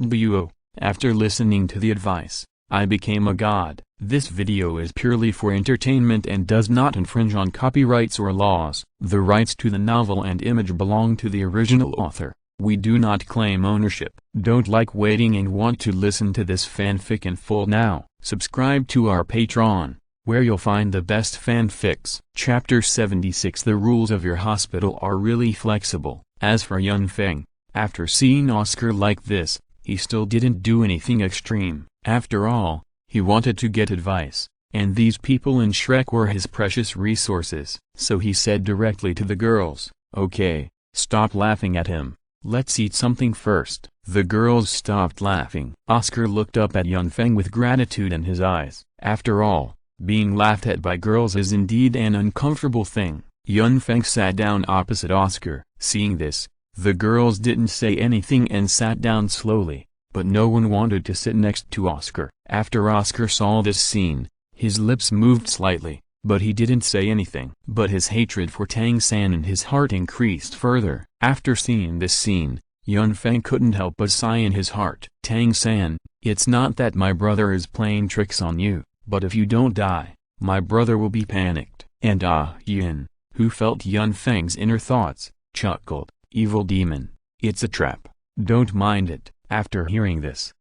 Douluo, after listening to the advice, I became a god. This video is purely for entertainment and does not infringe on copyrights or laws. The rights to the novel and image belong to the original author. We do not claim ownership. Don't like waiting and want to listen to this fanfic in full now? Subscribe to our Patreon, where you'll find the best fanfics. Chapter 76. The rules of your hospital are really flexible. As for Feng, after seeing Oscar like this, he still didn't do anything extreme. After all, he wanted to get advice, and these people in Shrek were his precious resources. So he said directly to the girls, "Okay, stop laughing at him. Let's eat something first." The girls stopped laughing. Oscar looked up at Feng with gratitude in his eyes. After all, being laughed at by girls is indeed an uncomfortable thing. Feng sat down opposite Oscar. Seeing this, the girls didn't say anything and sat down slowly, but no one wanted to sit next to Oscar. After Oscar saw this scene, his lips moved slightly, but he didn't say anything. But his hatred for Tang San in his heart increased further. After seeing this scene, Feng couldn't help but sigh in his heart. "Tang San, it's not that my brother is playing tricks on you, but if you don't die, my brother will be panicked." And Yin, who felt Feng's inner thoughts, chuckled, "Evil demon, it's a trap. Don't mind it." After hearing this,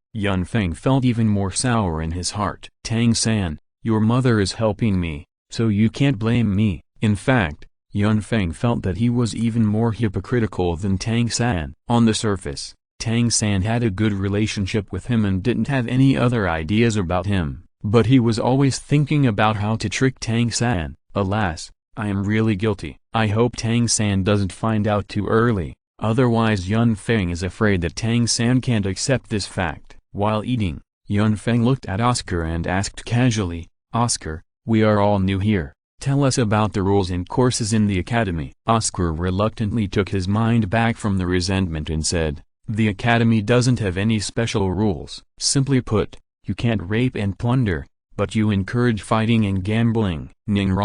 Feng felt even more sour in his heart. "Tang San, your mother is helping me, so you can't blame me." In fact, Feng felt that he was even more hypocritical than Tang San. On the surface, Tang San had a good relationship with him and didn't have any other ideas about him, but he was always thinking about how to trick Tang San. "Alas, I am really guilty. I hope Tang San doesn't find out too early, otherwise Feng is afraid that Tang San can't accept this fact." While eating, Feng looked at Oscar and asked casually, "Oscar, we are all new here. Tell us about the rules and courses in the academy." Oscar reluctantly took his mind back from the resentment and said, "The academy doesn't have any special rules. Simply put, you can't rape and plunder, but you encourage fighting and gambling." Ning,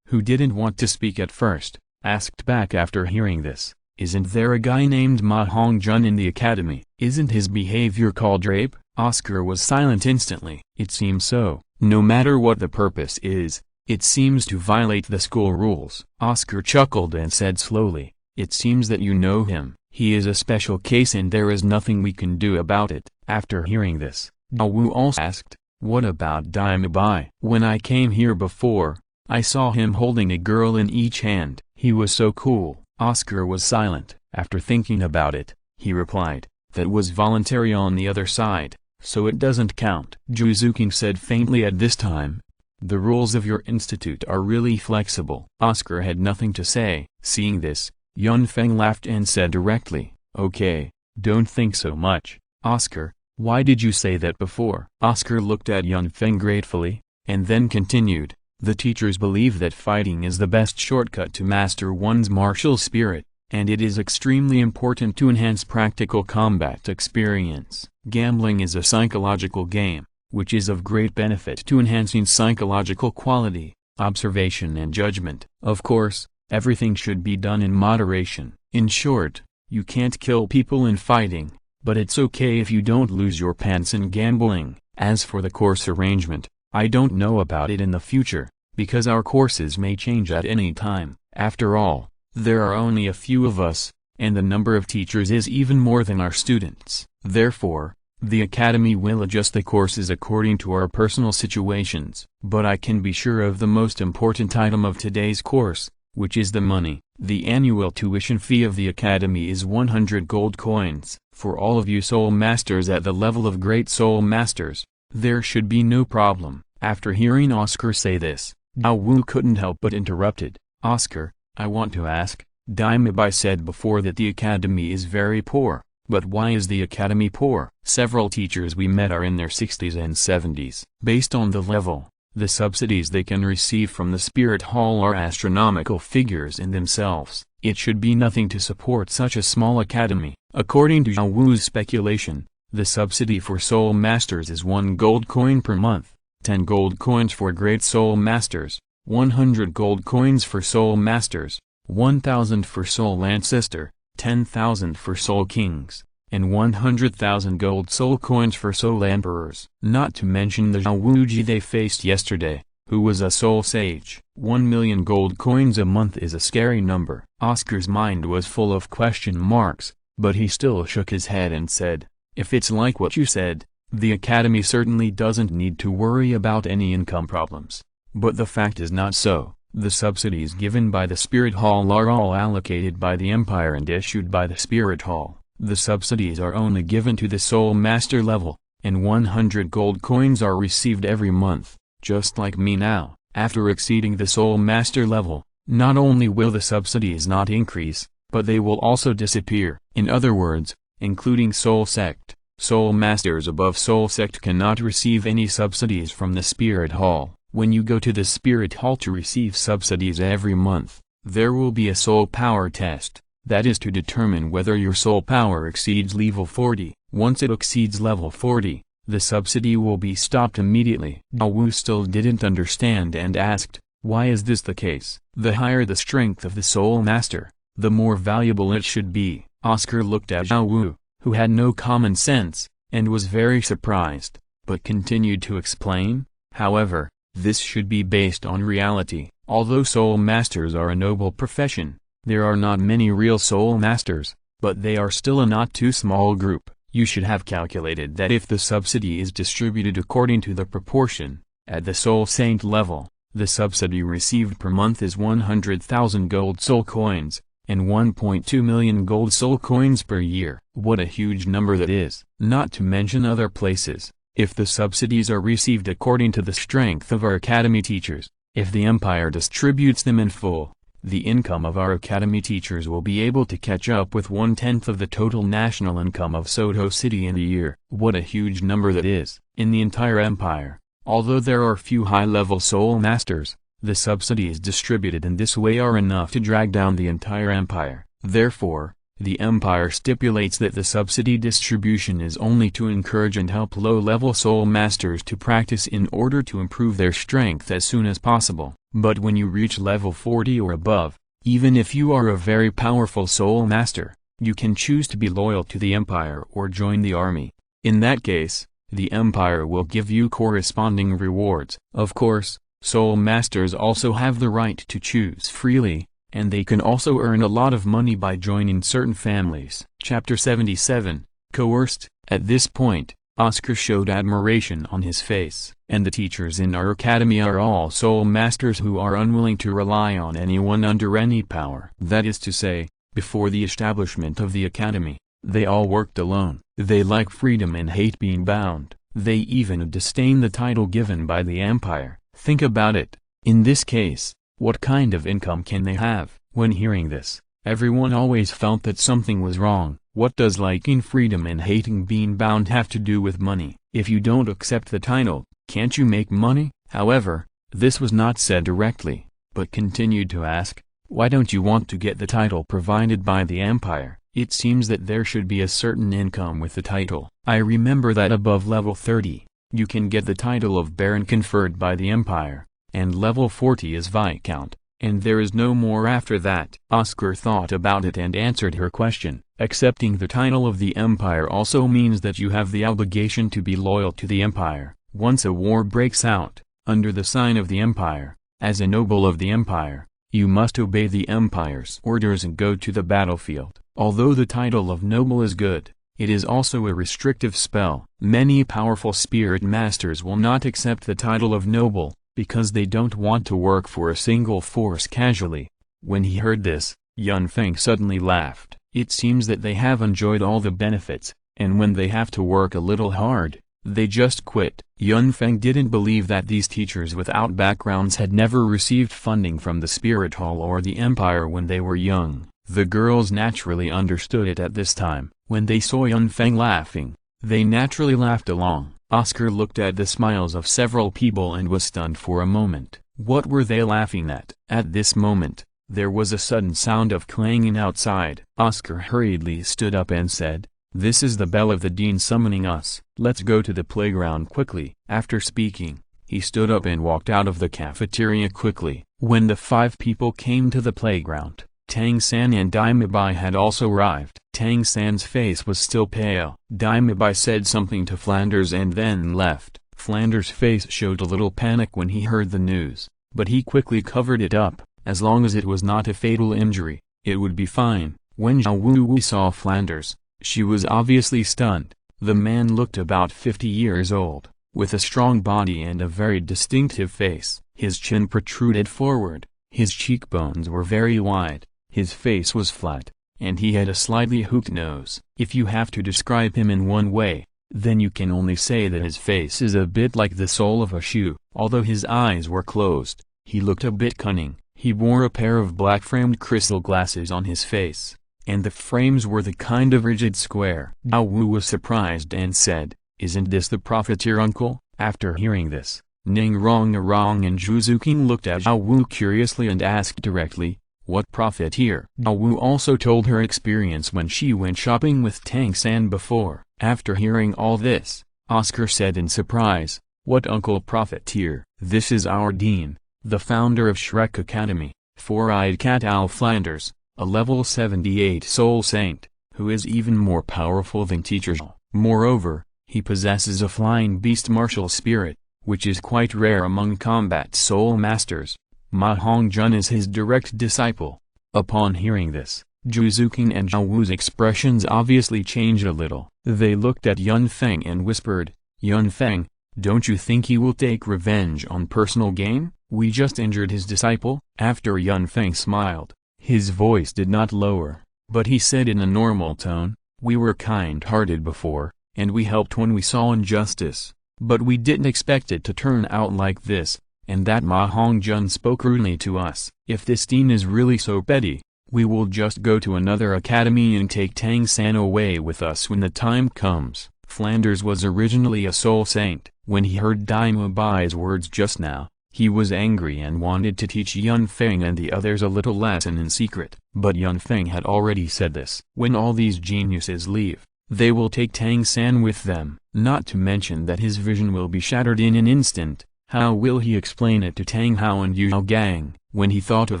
who didn't want to speak at first, asked back after hearing this, "Isn't there a guy named Ma Hongjun in the academy? Isn't his behavior called rape?" Oscar was silent instantly. "It seems so. No matter what the purpose is, it seems to violate the school rules." Oscar chuckled and said slowly, "It seems that you know him. He is a special case and there is nothing we can do about it." After hearing this, Douluo also asked, "What about Bai? When I came here before, I saw him holding a girl in each hand. He was so cool." Oscar was silent. After thinking about it, he replied, "That was voluntary on the other side, so it doesn't count." Juzuking said faintly at this time, "The rules of your institute are really flexible." Oscar had nothing to say. Seeing this, Feng laughed and said directly, "Okay, don't think so much." "Oscar, why did you say that before?" Oscar looked at Feng gratefully, and then continued, "The teachers believe that fighting is the best shortcut to master one's martial spirit, and it is extremely important to enhance practical combat experience. Gambling is a psychological game, which is of great benefit to enhancing psychological quality, observation and judgment. Of course, everything should be done in moderation. In short, you can't kill people in fighting, but it's okay if you don't lose your pants in gambling. As for the course arrangement, I don't know about it in the future, because our courses may change at any time. After all, there are only a few of us, and the number of teachers is even more than our students. Therefore, the academy will adjust the courses according to our personal situations. But I can be sure of the most important item of today's course, which is the money. The annual tuition fee of the academy is 100 gold coins. For all of you soul masters at the level of great soul masters, there should be no problem." After hearing Oscar say this, Douluo couldn't help but interrupted, "Oscar, I want to ask, Bai said before that the academy is very poor, but why is the academy poor?" "Several teachers we met are in their 60s and 70s. Based on the level, the subsidies they can receive from the spirit hall are astronomical figures in themselves. It should be nothing to support such a small academy." According to Douluo's speculation, the subsidy for soul masters is 1 gold coin per month, 10 gold coins for great soul masters, 100 gold coins for soul masters, 1,000 for soul ancestor, 10,000 for soul kings, and 100,000 gold soul coins for soul emperors. Not to mention the Zhao they faced yesterday, who was a soul sage. 1 million gold coins a month is a scary number. Oscar's mind was full of question marks, but he still shook his head and said, "If it's like what you said, the academy certainly doesn't need to worry about any income problems. But the fact is not so. The subsidies given by the Spirit Hall are all allocated by the Empire and issued by the Spirit Hall. The subsidies are only given to the Soul Master level, and 100 gold coins are received every month, just like me now. After exceeding the Soul Master level, not only will the subsidies not increase, but they will also disappear. In other words, including Soul Sect, Soul Masters above Soul Sect cannot receive any subsidies from the Spirit Hall. When you go to the Spirit Hall to receive subsidies every month, there will be a soul power test, that is to determine whether your soul power exceeds level 40. Once it exceeds level 40, the subsidy will be stopped immediately. Dawu still didn't understand and asked, "Why is this the case? The higher the strength of the Soul Master, the more valuable it should be." Oscar looked at Zhao Wu, who had no common sense, and was very surprised, but continued to explain, "However, this should be based on reality. Although Soul Masters are a noble profession, there are not many real Soul Masters, but they are still a not too small group. You should have calculated that if the subsidy is distributed according to the proportion, at the Soul Saint level, the subsidy received per month is 100,000 gold soul coins, and 1.2 million gold soul coins per year. What a huge number that is! Not to mention other places. If the subsidies are received according to the strength of our academy teachers, if the Empire distributes them in full, the income of our academy teachers will be able to catch up with 1/10 of the total national income of Soto City in a year. What a huge number that is! In the entire Empire, although there are few high-level Soul Masters, the subsidies distributed in this way are enough to drag down the entire Empire. Therefore, the Empire stipulates that the subsidy distribution is only to encourage and help low-level Soul Masters to practice in order to improve their strength as soon as possible. But when you reach level 40 or above, even if you are a very powerful Soul Master, you can choose to be loyal to the Empire or join the army. In that case, the Empire will give you corresponding rewards. Of course, Soul Masters also have the right to choose freely, and they can also earn a lot of money by joining certain families. Chapter 77, Coerced. At this point, Oscar showed admiration on his face. And the teachers in our academy are all Soul Masters who are unwilling to rely on anyone under any power. That is to say, before the establishment of the academy, they all worked alone. They like freedom and hate being bound. They even disdain the title given by the Empire. Think about it. In this case, what kind of income can they have? When hearing this, everyone always felt that something was wrong. What does liking freedom and hating being bound have to do with money? If you don't accept the title, can't you make money? However, this was not said directly, but continued to ask, why don't you want to get the title provided by the Empire? It seems that there should be a certain income with the title. I remember that above level 30, you can get the title of Baron conferred by the Empire, and level 40 is Viscount, and there is no more after that. Oscar thought about it and answered her question. Accepting the title of the Empire also means that you have the obligation to be loyal to the Empire. Once a war breaks out, under the sign of the Empire, as a noble of the Empire, you must obey the Empire's orders and go to the battlefield. Although the title of noble is good, it is also a restrictive spell. Many powerful spirit masters will not accept the title of noble, because they don't want to work for a single force casually. When he heard this, Yun Feng suddenly laughed. It seems that they have enjoyed all the benefits, and when they have to work a little hard, they just quit. Yun Feng didn't believe that these teachers without backgrounds had never received funding from the Spirit Hall or the Empire when they were young. The girls naturally understood it at this time. When they saw Yun Feng laughing, they naturally laughed along. Oscar looked at the smiles of several people and was stunned for a moment. What were they laughing at? At this moment, there was a sudden sound of clanging outside. Oscar hurriedly stood up and said, "This is the bell of the dean summoning us. Let's go to the playground quickly." After speaking, he stood up and walked out of the cafeteria quickly. When the 5 people came to the playground, Tang San and Dime Bai had also arrived. Tang San's face was still pale. Dime Bai said something to Flanders and then left. Flanders' face showed a little panic when he heard the news, but he quickly covered it up. As long as it was not a fatal injury, it would be fine. When Zhao Wu saw Flanders, she was obviously stunned. The man looked about 50 years old, with a strong body and a very distinctive face. His chin protruded forward, his cheekbones were very wide, his face was flat, and he had a slightly hooked nose. If you have to describe him in one way, then you can only say that his face is a bit like the sole of a shoe. Although his eyes were closed, he looked a bit cunning. He wore a pair of black-framed crystal glasses on his face, and the frames were the kind of rigid square. Zhao Wu was surprised and said, "Isn't this the profiteer uncle?" After hearing this, Ning Rong and Zhu Zuqing looked at Zhao Wu curiously and asked directly, "What profiteer?" Zhao Wu also told her experience when she went shopping with Tang San before. After hearing all this, Oscar said in surprise, "What uncle profiteer?" "This is our dean, the founder of Shrek Academy, Four-Eyed Cat Owl Flanders, a level 78 soul saint, who is even more powerful than Teacher Zhao. Moreover, he possesses a flying beast martial spirit, which is quite rare among combat soul masters. Ma Hongjun is his direct disciple." Upon hearing this, Zhu Zuqing and Zhao Wu's expressions obviously changed a little. They looked at Yun Feng and whispered, "Yun Feng, don't you think he will take revenge on personal gain? We just injured his disciple." After Yun Feng smiled, his voice did not lower, but he said in a normal tone, "We were kind-hearted before, and we helped when we saw injustice, but we didn't expect it to turn out like this, and that Ma Hongjun spoke rudely to us. If this dean is really so petty, we will just go to another academy and take Tang San away with us when the time comes." Flanders was originally a soul saint. When he heard Dime Bai's words just now, he was angry and wanted to teach Yun Feng and the others a little lesson in secret. But Yun Feng had already said this. When all these geniuses leave, they will take Tang San with them. Not to mention that his vision will be shattered in an instant. How will he explain it to Tang Hao and Yu Gang? When he thought of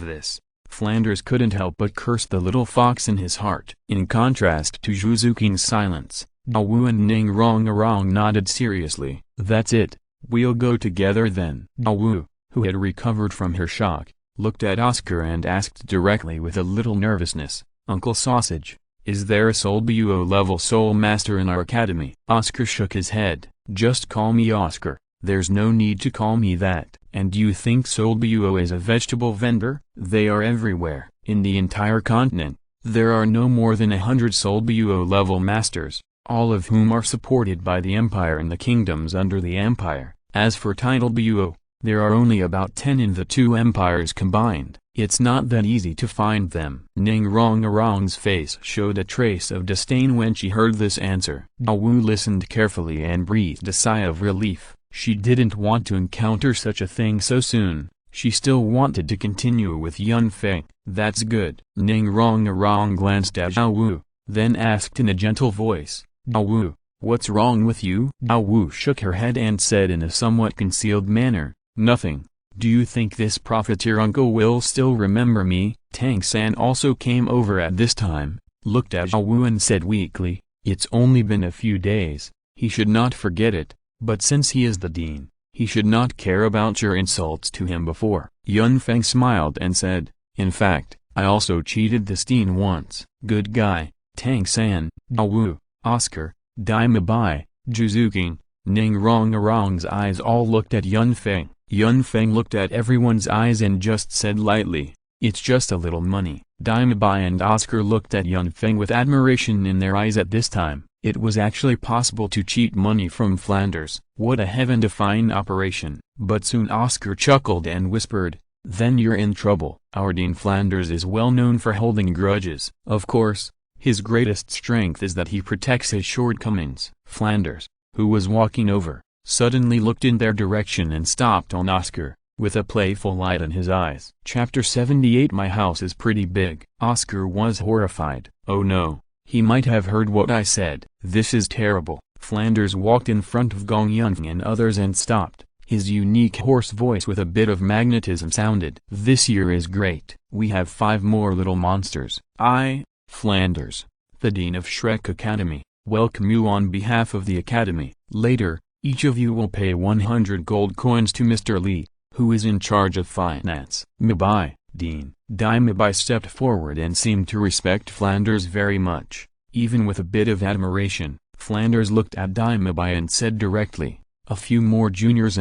this, Flanders couldn't help but curse the little fox in his heart. In contrast to Zhu Zuqing's silence, Zhao Wu and Ning Rong nodded seriously. "That's it, we'll go together then." Zhao Wu, who had recovered from her shock, looked at Oscar and asked directly with a little nervousness, "Uncle Sausage, is there a Soul Buo level soul master in our academy?" Oscar shook his head. "Just call me Oscar, there's no need to call me that." "And do you think Soul Buo is a vegetable vendor?" "They are everywhere. In the entire continent, there are no more than 100 Soul Buo level masters, all of whom are supported by the Empire and the kingdoms under the Empire. As for title Buo, there are only about 10 in the two empires combined. It's not that easy to find them." Ning Rong's face showed a trace of disdain when she heard this answer. Zhao Wu listened carefully and breathed a sigh of relief. She didn't want to encounter such a thing so soon. She still wanted to continue with Yun Feng. "That's good." Ning Rong glanced at Zhao Wu, then asked in a gentle voice, "Zhao Wu, what's wrong with you?" Zhao Wu shook her head and said in a somewhat concealed manner, "Nothing. Do you think this profiteer uncle will still remember me?" Tang San also came over at this time, looked at Zhao Wu and said weakly, "It's only been a few days, he should not forget it, but since he is the dean, he should not care about your insults to him before." Yun Feng smiled and said, "In fact, I also cheated this dean once." "Good guy." Tang San, Zhao Wu, Oscar, Dime Bai, Zhu Zuqing, Ning Rong's eyes all looked at Yun Feng. Yun Feng looked at everyone's eyes and just said lightly, "It's just a little money." Dime Bai and Oscar looked at Yun Feng with admiration in their eyes at this time. It was actually possible to cheat money from Flanders. What a heaven-defying operation. But soon Oscar chuckled and whispered, "Then you're in trouble." Our Dean Flanders is well known for holding grudges. Of course, his greatest strength is that he protects his shortcomings. Flanders, who was walking over, suddenly looked in their direction and stopped on Oscar, with a playful light in his eyes. Chapter 78. My house is pretty big. Oscar was horrified. "Oh no, he might have heard what I said. This is terrible." Flanders walked in front of Gong Yun and others and stopped, His unique hoarse voice with a bit of magnetism sounded. "This year is great. We have 5 more little monsters. I, Flanders, the Dean of Shrek Academy, welcome you on behalf of the Academy. Later, each of you will pay 100 gold coins to Mr. Lee, who is in charge of finance." "Mabai, Dean." Mabai stepped forward and seemed to respect Flanders very much. Even with a bit of admiration, Flanders looked at Mabai and said directly, "A few more juniors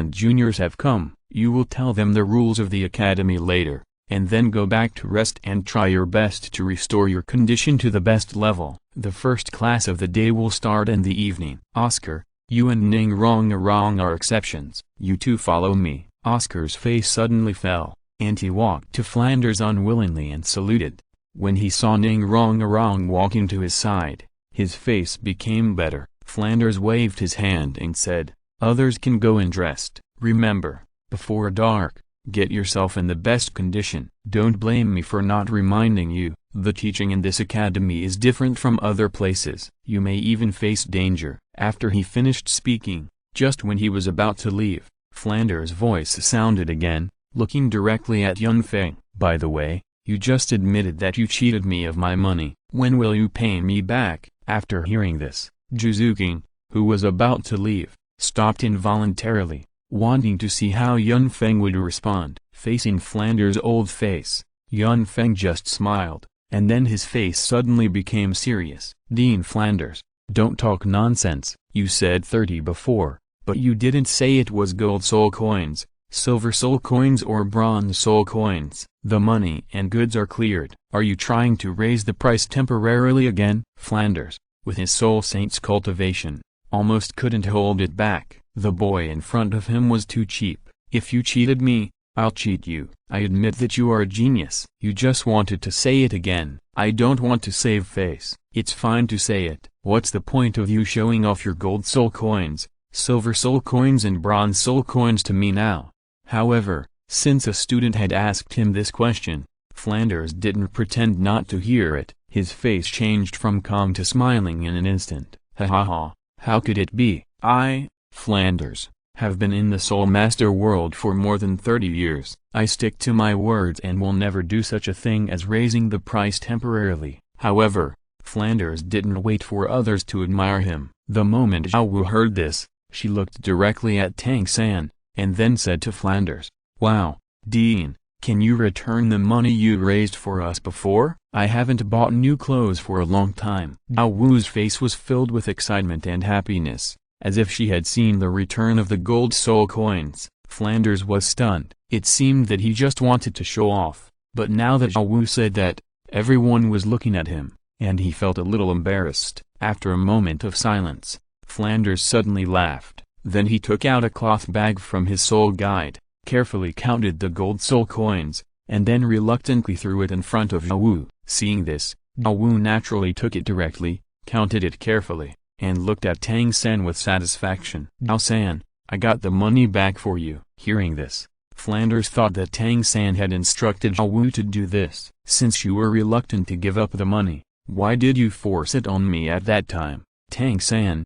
have come. You will tell them the rules of the Academy later, and then go back to rest and try your best to restore your condition to the best level. The first class of the day will start in the evening. Oscar, you and Ning Rong are exceptions. You two follow me." Oscar's face suddenly fell, and he walked to Flanders unwillingly and saluted. When he saw Ning Rong walking to his side, his face became better. Flanders waved his hand and said, "Others can go and rest. Remember, before dark, get yourself in the best condition. Don't blame me for not reminding you, the teaching in this academy is different from other places. You may even face danger." After he finished speaking, just when he was about to leave, Flanders' voice sounded again, looking directly at Feng. "By the way, you just admitted that you cheated me of my money. When will you pay me back?" After hearing this, Juzuking, who was about to leave, stopped involuntarily, wanting to see how Feng would respond. Facing Flanders' old face, Feng just smiled, and then his face suddenly became serious. "Dean Flanders, don't talk nonsense. You said 30 before, but you didn't say it was gold soul coins, silver soul coins or bronze soul coins. The money and goods are cleared. Are you trying to raise the price temporarily again?" Flanders, with his soul saint's cultivation, almost couldn't hold it back. The boy in front of him was too cheap. "If you cheated me, I'll cheat you. I admit that you are a genius. You just wanted to say it again." "I don't want to save face. It's fine to say it. What's the point of you showing off your gold soul coins, silver soul coins and bronze soul coins to me now?" However, since a student had asked him this question, Flanders didn't pretend not to hear it. His face changed from calm to smiling in an instant. "Ha ha ha, how could it be? I, Flanders, have been in the Soul Master world for more than 30 years. I stick to my words and will never do such a thing as raising the price temporarily." However, Flanders didn't wait for others to admire him. The moment Zhao Wu heard this, she looked directly at Tang San, and then said to Flanders, "Wow, Dean, can you return the money you raised for us before? I haven't bought new clothes for a long time." Zhao Wu's face was filled with excitement and happiness, as if she had seen the return of the gold soul coins. Flanders was stunned. It seemed that he just wanted to show off, but now that Zhao Wu said that, everyone was looking at him, and he felt a little embarrassed. After a moment of silence, Flanders suddenly laughed. Then he took out a cloth bag from his soul guide, carefully counted the gold soul coins, and then reluctantly threw it in front of Zhao Wu. Seeing this, Zhao Wu naturally took it directly, counted it carefully, and looked at Tang San with satisfaction. "Zhao San, I got the money back for you." Hearing this, Flanders thought that Tang San had instructed Zhao Wu to do this. "Since you were reluctant to give up the money, why did you force it on me at that time?" Tang San!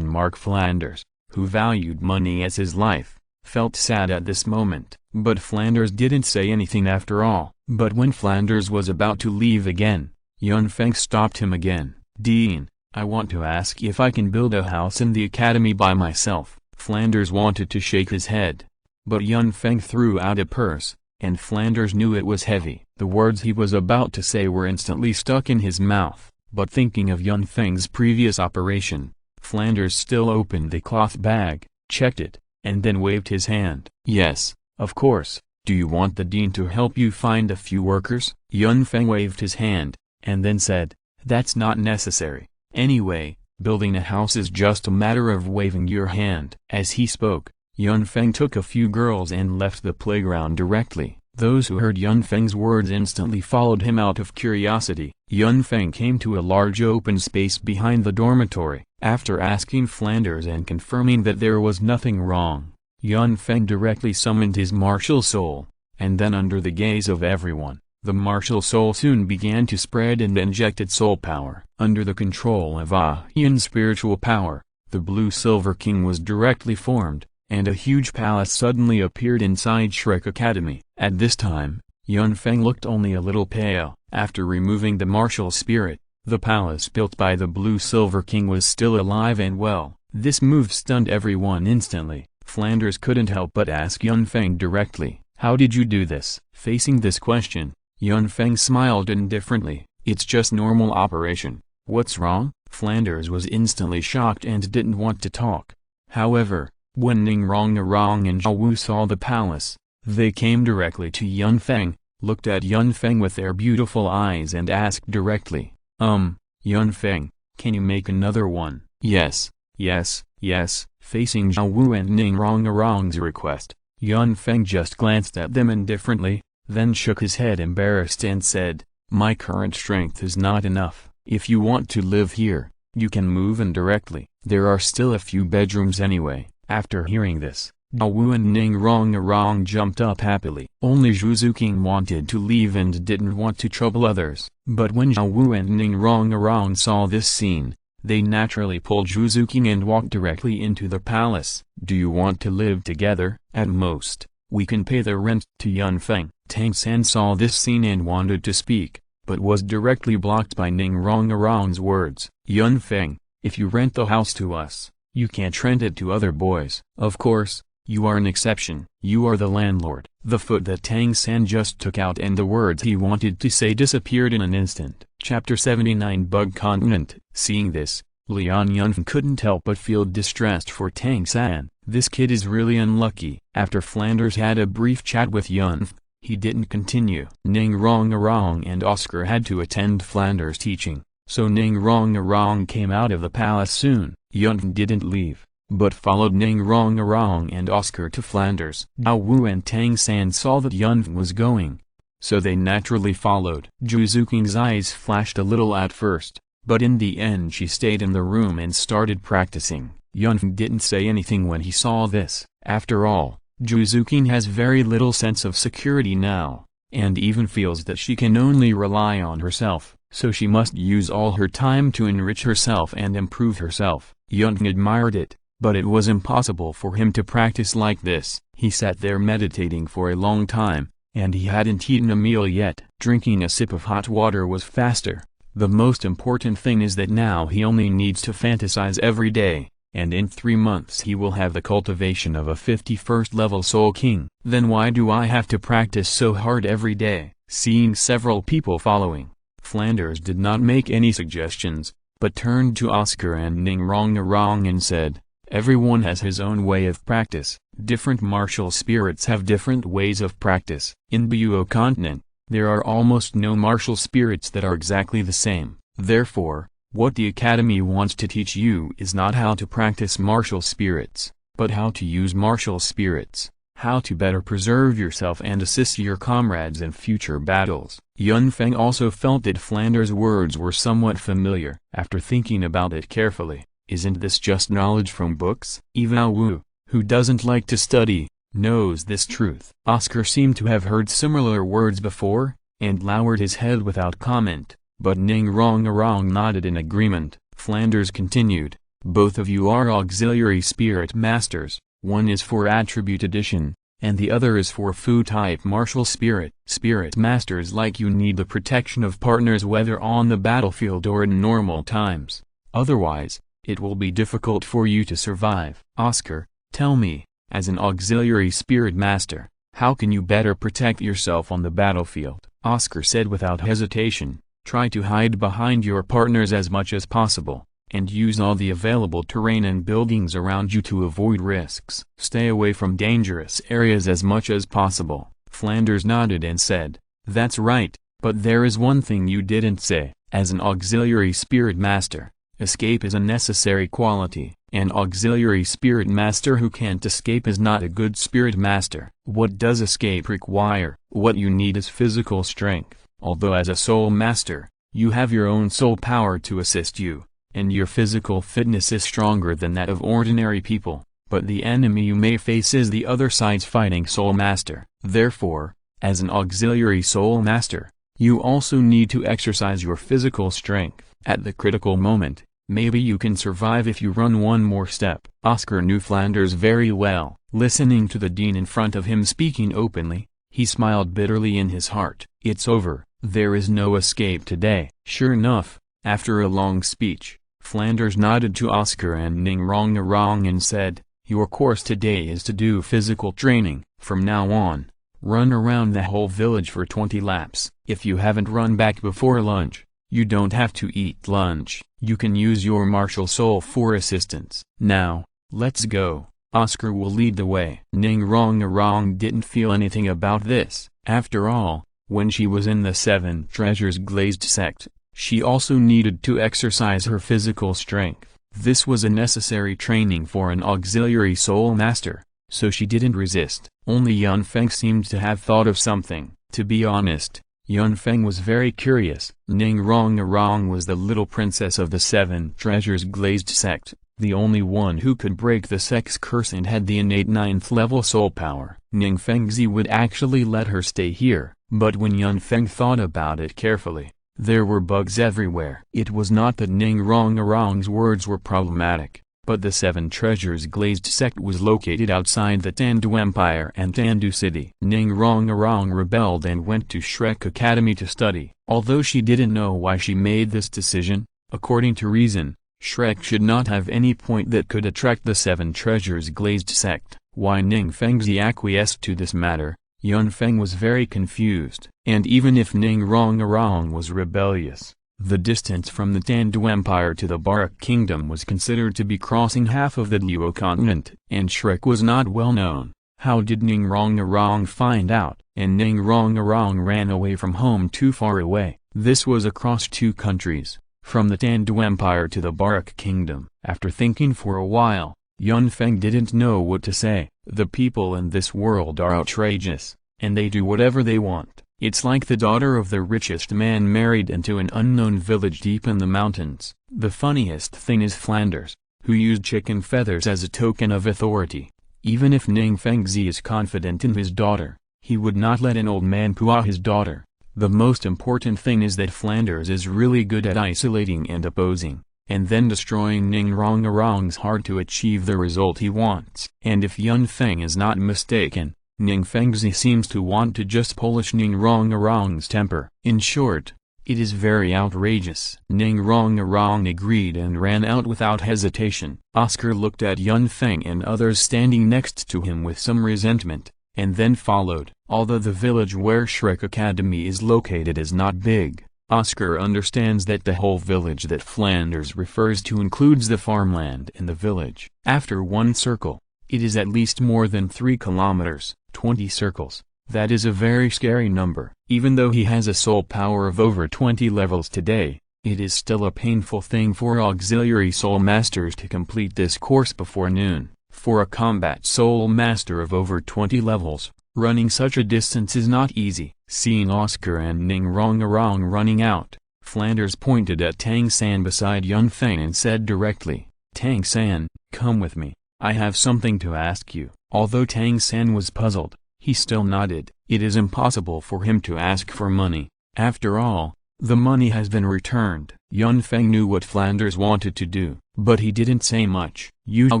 Flanders, who valued money as his life, felt sad at this moment. But Flanders didn't say anything after all. But when Flanders was about to leave again, Feng stopped him again. "Dean, I want to ask if I can build a house in the academy by myself." Flanders wanted to shake his head, but Feng threw out a purse, and Flanders knew it was heavy. The words he was about to say were instantly stuck in his mouth, but thinking of Feng's previous operation, Flanders still opened the cloth bag, checked it, and then waved his hand. "Yes, of course. Do you want the dean to help you find a few workers?" Feng waved his hand, and then said, "That's not necessary. Anyway, building a house is just a matter of waving your hand." As he spoke, Feng took a few girls and left the playground directly. Those who heard Feng's words instantly followed him out of curiosity. Feng came to a large open space behind the dormitory. After asking Flanders and confirming that there was nothing wrong, Feng directly summoned his martial soul, and then under the gaze of everyone, the martial soul soon began to spread and injected soul power. Under the control of Ahian's spiritual power, the Blue Silver King was directly formed, and a huge palace suddenly appeared inside Shrek Academy. At this time, Yun Feng looked only a little pale. After removing the martial spirit, the palace built by the Blue Silver King was still alive and well. This move stunned everyone instantly. Flanders couldn't help but ask Yun Feng directly, "How did you do this?" Facing this question, Yun Feng smiled indifferently, "It's just normal operation. What's wrong?" Flanders was instantly shocked and didn't want to talk. However, when Ning Rong and Zhao Wu saw the palace, they came directly to Yun Feng, looked at Yun Feng with their beautiful eyes and asked directly, Yun Feng, can you make another one?" "Yes, yes, yes." Facing Zhao Wu and Ning Rong's request, Yun Feng just glanced at them indifferently, then shook his head embarrassed and said, "My current strength is not enough. If you want to live here, you can move in directly. There are still a few bedrooms anyway." After hearing this, Zhao Wu and Ning Rong jumped up happily. Only Zhu Zuqing wanted to leave and didn't want to trouble others. But when Zhao Wu and Ning Rong saw this scene, they naturally pulled Zhu Zuqing and walked directly into the palace. "Do you want to live together? At most, we can pay the rent." To Yun Feng, Tang San saw this scene and wanted to speak, but was directly blocked by Ning Rong's words. "Yun Feng, if you rent the house to us, you can't rent it to other boys. Of course, you are an exception. You are the landlord." The foot that Tang San just took out and the words he wanted to say disappeared in an instant. Chapter 79 Bug Continent. Seeing this, Lian Yunfen couldn't help but feel distressed for Tang San. This kid is really unlucky. After Flanders had a brief chat with Yunfen, he didn't continue. Ning Rong and Oscar had to attend Flanders' teaching, so Ning Rong came out of the palace soon. Yunfen didn't leave, but followed Ning Rong and Oscar to Flanders. Zhao Wu and Tang San saw that Yunfen was going, so they naturally followed. Zhu Zuqing's eyes flashed a little at first, but in the end she stayed in the room and started practicing. Yunfen didn't say anything when he saw this. After all, Zhu Zuqing has very little sense of security now, and even feels that she can only rely on herself, so she must use all her time to enrich herself and improve herself. Yunfen admired it, but it was impossible for him to practice like this. He sat there meditating for a long time, and he hadn't eaten a meal yet. Drinking a sip of hot water was faster. The most important thing is that now he only needs to fantasize every day, and in 3 months he will have the cultivation of a 51st level Soul King. Then why do I have to practice so hard every day? Seeing several people following, Flanders did not make any suggestions, but turned to Oscar and Ning Rong and said, "Everyone has his own way of practice. Different martial spirits have different ways of practice. In Buo continent, there are almost no martial spirits that are exactly the same. Therefore, what the Academy wants to teach you is not how to practice martial spirits, but how to use martial spirits, how to better preserve yourself and assist your comrades in future battles." Yun Feng also felt that Flanders' words were somewhat familiar. After thinking about it carefully, isn't this just knowledge from books? Even Zhao Wu, who doesn't like to study, knows this truth. Oscar seemed to have heard similar words before, and lowered his head without comment, but Ning Rong nodded in agreement. Flanders continued, "Both of you are auxiliary spirit masters. One is for attribute addition, and the other is for Fu-type martial spirit. Spirit masters like you need the protection of partners whether on the battlefield or in normal times. Otherwise, it will be difficult for you to survive. Oscar, tell me, as an auxiliary spirit master, how can you better protect yourself on the battlefield?" Oscar said without hesitation, "Try to hide behind your partners as much as possible, and use all the available terrain and buildings around you to avoid risks. Stay away from dangerous areas as much as possible." Flanders nodded and said, "That's right, but there is one thing you didn't say. As an auxiliary spirit master, escape is a necessary quality. An auxiliary spirit master who can't escape is not a good spirit master. What does escape require? What you need is physical strength. Although as a soul master, you have your own soul power to assist you, and your physical fitness is stronger than that of ordinary people, but the enemy you may face is the other side's fighting soul master. Therefore, as an auxiliary soul master, you also need to exercise your physical strength. At the critical moment, Maybe you can survive if you run one more step. Oscar knew Flanders very well. Listening to the dean in front of him speaking openly, he smiled bitterly in his heart. It's over, there is no escape today. Sure enough, after a long speech, Flanders nodded to Oscar and Ning Rong and said, "Your course today is to do physical training. From now on, run around the whole village for 20 laps. If you haven't run back before lunch, you don't have to eat lunch. You can use your martial soul for assistance. Now, let's go. Oscar will lead the way." Ning Rong didn't feel anything about this. After all, when she was in the Seven Treasures Glazed sect, she also needed to exercise her physical strength. This was a necessary training for an auxiliary soul master, so she didn't resist. Only Yun Feng seemed to have thought of something. To be honest, Yun Feng was very curious. Ning Rong was the little princess of the Seven Treasures Glazed sect, the only one who could break the sect's curse and had the innate 9th level soul power. Ning Fengzi would actually let her stay here, but when Yun Feng thought about it carefully, there were bugs everywhere. It was not that Ning Rong's words were problematic, but the Seven Treasures Glazed sect was located outside the Tandu Empire and Tandu City. Ning Rong rebelled and went to Shrek Academy to study. Although she didn't know why she made this decision, according to reason, Shrek should not have any point that could attract the Seven Treasures Glazed sect. Why Ning Fengzi acquiesced to this matter, Yun Feng was very confused. And even if Ning Rong was rebellious, the distance from the Tandu Empire to the Barak Kingdom was considered to be crossing half of the Douluo continent, and Shrek was not well known. How did Ning Rong find out? And Ning Rong ran away from home too far away. This was across 2 countries, from the Tandu Empire to the Barak Kingdom. After thinking for a while, Yun Feng didn't know what to say. The people in this world are outrageous, and they do whatever they want. It's like the daughter of the richest man married into an unknown village deep in the mountains. The funniest thing is Flanders, who used chicken feathers as a token of authority. Even if Ning Fengzi is confident in his daughter, he would not let an old man pua his daughter. The most important thing is that Flanders is really good at isolating and opposing, and then destroying Ning Rong's heart to achieve the result he wants. And if Yun Feng is not mistaken, Ning Fengzi seems to want to just polish Ning Rong's temper. In short, it is very outrageous. Ning Rong agreed and ran out without hesitation. Oscar looked at Yun Feng and others standing next to him with some resentment, and then followed. Although the village where Shrek Academy is located is not big, Oscar understands that the whole village that Flanders refers to includes the farmland in the village. After one circle, it is at least more than 3 kilometers, 20 circles. That is a very scary number. Even though he has a soul power of over 20 levels today, it is still a painful thing for auxiliary soul masters to complete this course before noon. For a combat soul master of over 20 levels, running such a distance is not easy. Seeing Oscar and Ning Rong running out, Flanders pointed at Tang San beside Yun Feng and said directly, "Tang San, come with me. I have something to ask you." Although Tang San was puzzled, he still nodded. It is impossible for him to ask for money. After all, the money has been returned. Yun Feng knew what Flanders wanted to do, but he didn't say much. Yu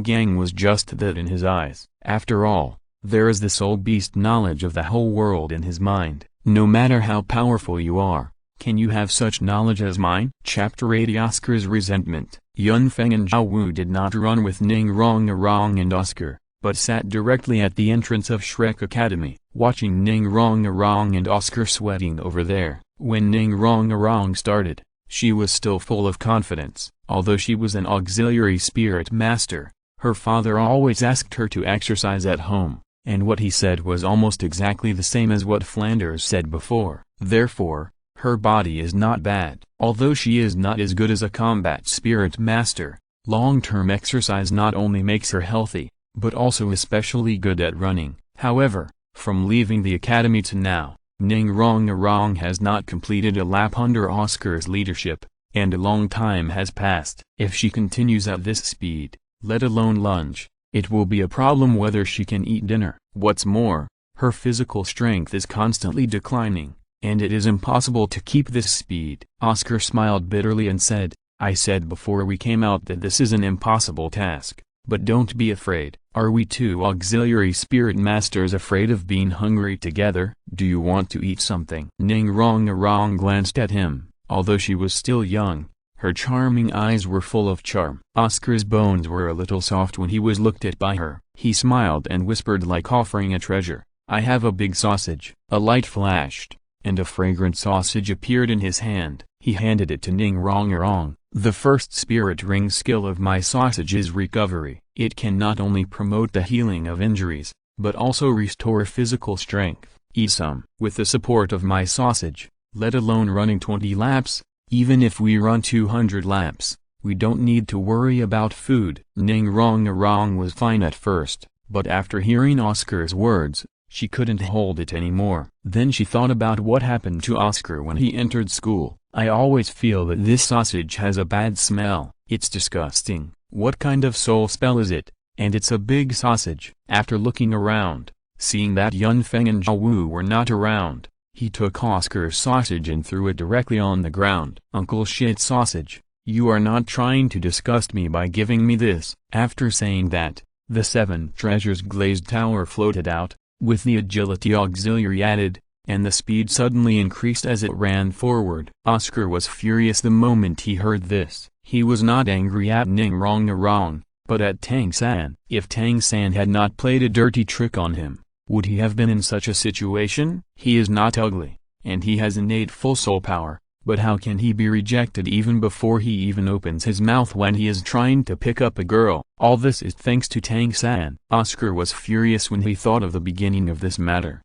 Gang was just that in his eyes. After all, there is the soul beast knowledge of the whole world in his mind. No matter how powerful you are, can you have such knowledge as mine? Chapter 80 Oscar's Resentment. Yun Feng and Zhao Wu did not run with Ning Rong and Oscar, but sat directly at the entrance of Shrek Academy, watching Ning Rong and Oscar sweating over there. When Ning Rong started, she was still full of confidence. Although she was an auxiliary spirit master, her father always asked her to exercise at home, and what he said was almost exactly the same as what Flanders said before. Therefore, her body is not bad. Although she is not as good as a combat spirit master, long-term exercise not only makes her healthy, but also especially good at running. However, from leaving the academy to now, Ning Rong has not completed a lap under Oscar's leadership, and a long time has passed. If she continues at this speed, let alone lunge, it will be a problem whether she can eat dinner. What's more, her physical strength is constantly declining, and it is impossible to keep this speed. Oscar smiled bitterly and said, I said before we came out that this is an impossible task, but don't be afraid. Are we two auxiliary spirit masters afraid of being hungry together? Do you want to eat something? Ning Rongarong glanced at him, although she was still young. Her charming eyes were full of charm. Oscar's bones were a little soft when he was looked at by her. He smiled and whispered like offering a treasure, "I have a big sausage." A light flashed, and a fragrant sausage appeared in his hand. He handed it to Ning Rongarong. "The first spirit ring skill of my sausage is recovery. It can not only promote the healing of injuries, but also restore physical strength. Eat some." With the support of my sausage, let alone running 20 laps, even if we run 200 laps, we don't need to worry about food. Ning Rongarong was fine at first, but after hearing Oscar's words, she couldn't hold it anymore. Then she thought about what happened to Oscar when he entered school. "I always feel that this sausage has a bad smell. It's disgusting. What kind of soul spell is it? And it's a big sausage." After looking around, seeing that Yun Feng and Zhao Wu were not around, he took Oscar's sausage and threw it directly on the ground. "Uncle Shit Sausage, you are not trying to disgust me by giving me this." After saying that, the 7 treasures glazed tower floated out, with the agility auxiliary added, and the speed suddenly increased as it ran forward. Oscar was furious the moment he heard this. He was not angry at Ning Rongarong, but at Tang San. If Tang San had not played a dirty trick on him, would he have been in such a situation? He is not ugly, and he has innate full soul power, but how can he be rejected even before he even opens his mouth when he is trying to pick up a girl? All this is thanks to Tang San. Oscar was furious when he thought of the beginning of this matter.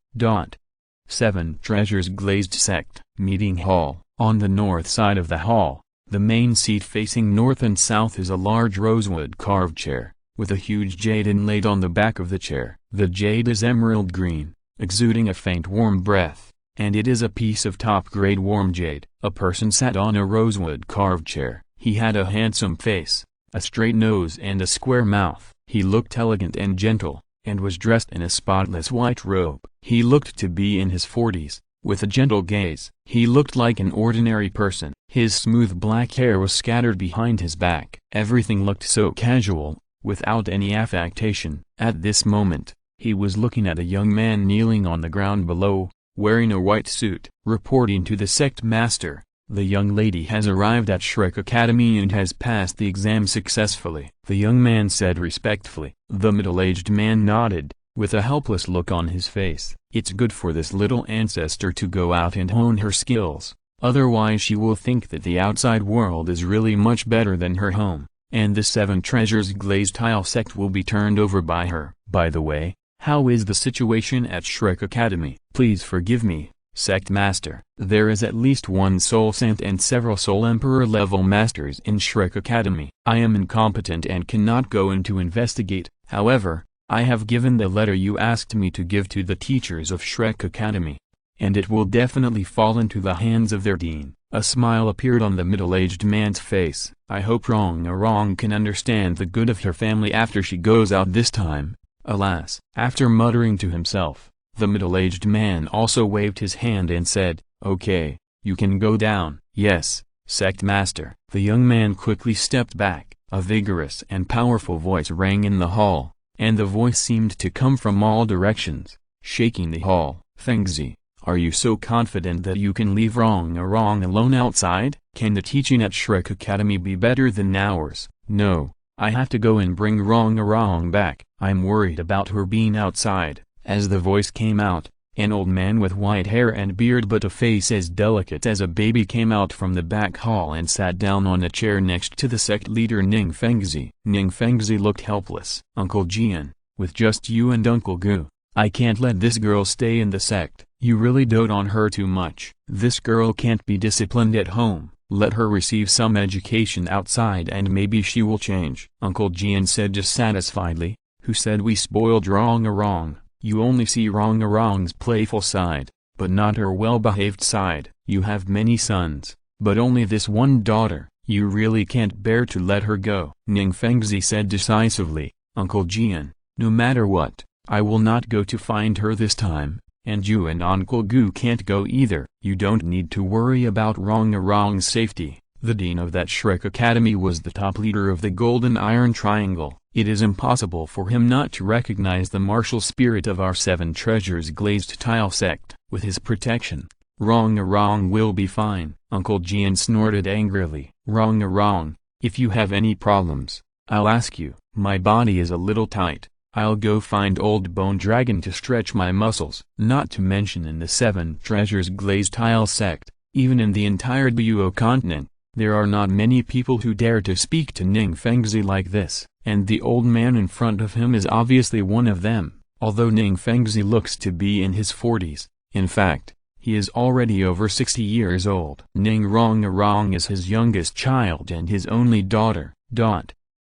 7 Treasures Glazed Sect Meeting Hall. On the north side of the hall, the main seat facing north and south is a large rosewood carved chair, with a huge jade inlaid on the back of the chair. The jade is emerald green, exuding a faint warm breath, and it is a piece of top-grade warm jade. A person sat on a rosewood carved chair. He had a handsome face, a straight nose and a square mouth. He looked elegant and gentle, and was dressed in a spotless white robe. He looked to be in his 40s, with a gentle gaze. He looked like an ordinary person. His smooth black hair was scattered behind his back. Everything looked so casual, without any affectation. At this moment, he was looking at a young man kneeling on the ground below, wearing a white suit. Reporting to the sect master, "The young lady has arrived at Shrek Academy and has passed the exam successfully," the young man said respectfully. The middle-aged man nodded, with a helpless look on his face. "It's good for this little ancestor to go out and hone her skills, otherwise she will think that the outside world is really much better than her home, and the 7 treasures glazed tile sect will be turned over by her. By the way, how is the situation at Shrek Academy?" "Please forgive me, Sect Master. There is at least 1 Soul Sant and several Soul Emperor level masters in Shrek Academy. I am incompetent and cannot go in to investigate. However, I have given the letter you asked me to give to the teachers of Shrek Academy, and it will definitely fall into the hands of their dean." A smile appeared on the middle-aged man's face. "I hope Rongarong can understand the good of her family after she goes out this time." Alas! After muttering to himself, the middle-aged man also waved his hand and said, "Okay, you can go down." "Yes, Sect Master." The young man quickly stepped back. A vigorous and powerful voice rang in the hall, and the voice seemed to come from all directions, shaking the hall. "Fengzi, are you so confident that you can leave Rongarong alone outside? Can the teaching at Shrek Academy be better than ours?" "No, I have to go and bring Rongarong back. I'm worried about her being outside." As the voice came out, an old man with white hair and beard but a face as delicate as a baby came out from the back hall and sat down on a chair next to the sect leader Ning Fengzi. Ning Fengzi looked helpless. "Uncle Jian, with just you and Uncle Gu, I can't let this girl stay in the sect. You really dote on her too much. This girl can't be disciplined at home. Let her receive some education outside and maybe she will change." Uncle Jian said dissatisfiedly, "Who said we spoiled Rongarong? You only see Rongarong's playful side, but not her well-behaved side. You have many sons, but only this one daughter. You really can't bear to let her go." Ning Fengzi said decisively, "Uncle Jian, no matter what, I will not go to find her this time, and you and Uncle Gu can't go either." "You don't need to worry about Rongarong's safety. The dean of that Shrek Academy was the top leader of the Golden Iron Triangle. It is impossible for him not to recognize the martial spirit of our Seven Treasures Glazed Tile sect. With his protection, Wrong will be fine. Uncle Jian snorted angrily. Wrong, if you have any problems, I'll ask you. My body is a little tight. I'll go find Old Bone Dragon to stretch my muscles. Not to mention in the Seven Treasures Glazed Tile sect, even in the entire Douluo continent, there are not many people who dare to speak to Ning Fengzi like this, and the old man in front of him is obviously one of them. Although Ning Fengzi looks to be in his 40s, in fact, he is already over 60 years old. Ning Rong is his youngest child and his only daughter.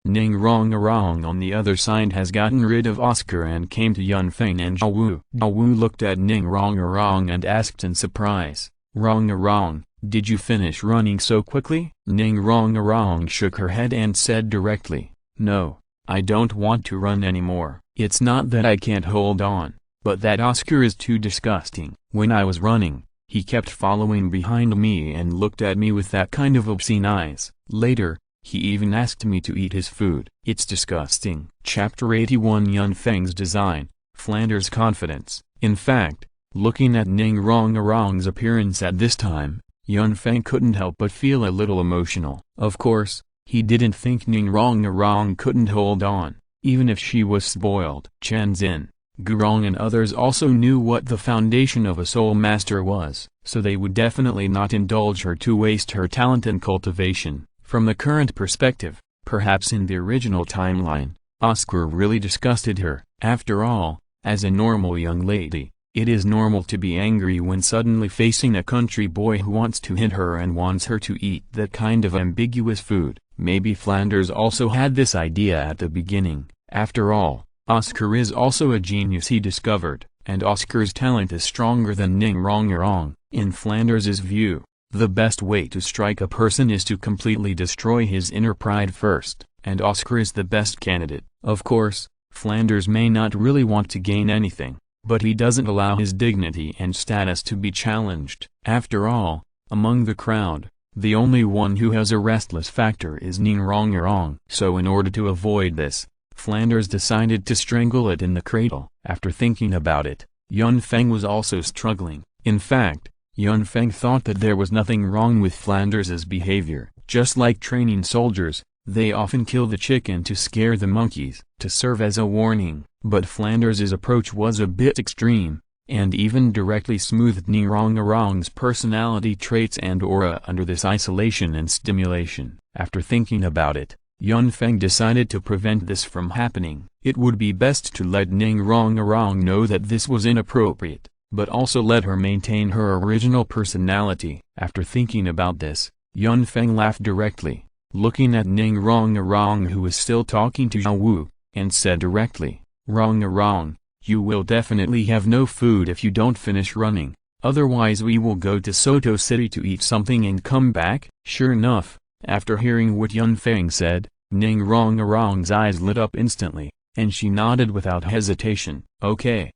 Ning Rong on the other side has gotten rid of Oscar and came to Yunfeng and Zhao Wu. Zhao Wu looked at Ning Rong and asked in surprise, Rong, did you finish running so quickly? Ning Rong shook her head and said directly, no, I don't want to run anymore. It's not that I can't hold on, but that Oscar is too disgusting. When I was running, he kept following behind me and looked at me with that kind of obscene eyes. Later, he even asked me to eat his food. It's disgusting. Chapter 81 Yunfeng's Design, Flanders' Confidence. In fact, looking at Ning Rong's appearance at this time, Yunfeng couldn't help but feel a little emotional. Of course, he didn't think Ning Rong couldn't hold on, even if she was spoiled. Chen Xin, Gurong and others also knew what the foundation of a soul master was, so they would definitely not indulge her to waste her talent in cultivation. From the current perspective, perhaps in the original timeline, Oscar really disgusted her. After all, as a normal young lady, it is normal to be angry when suddenly facing a country boy who wants to hit her and wants her to eat that kind of ambiguous food. Maybe Flanders also had this idea at the beginning. After all, Oscar is also a genius he discovered, and Oscar's talent is stronger than Ning Rong. In Flanders's view, the best way to strike a person is to completely destroy his inner pride first, and Oscar is the best candidate. Of course, Flanders may not really want to gain anything, but he doesn't allow his dignity and status to be challenged. After all, among the crowd, the only one who has a restless factor is Ning Rong. So in order to avoid this, Flanders decided to strangle it in the cradle. After thinking about it, Yunfeng was also struggling. In fact, Yunfeng thought that there was nothing wrong with Flanders's behavior. Just like training soldiers, they often kill the chicken to scare the monkeys, to serve as a warning. But Flanders's approach was a bit extreme, and even directly smoothed Ning Rong's personality traits and aura under this isolation and stimulation. After thinking about it, Yunfeng decided to prevent this from happening. It would be best to let Ning Rong know that this was inappropriate, but also let her maintain her original personality. After thinking about this, Yunfeng laughed directly, looking at Ning Rong who was still talking to Zhao Wu, and said directly, Rong, you will definitely have no food if you don't finish running, otherwise we will go to Soto City to eat something and come back. Sure enough, after hearing what Yunfeng said, Ning Rong's eyes lit up instantly, and she nodded without hesitation. Okay,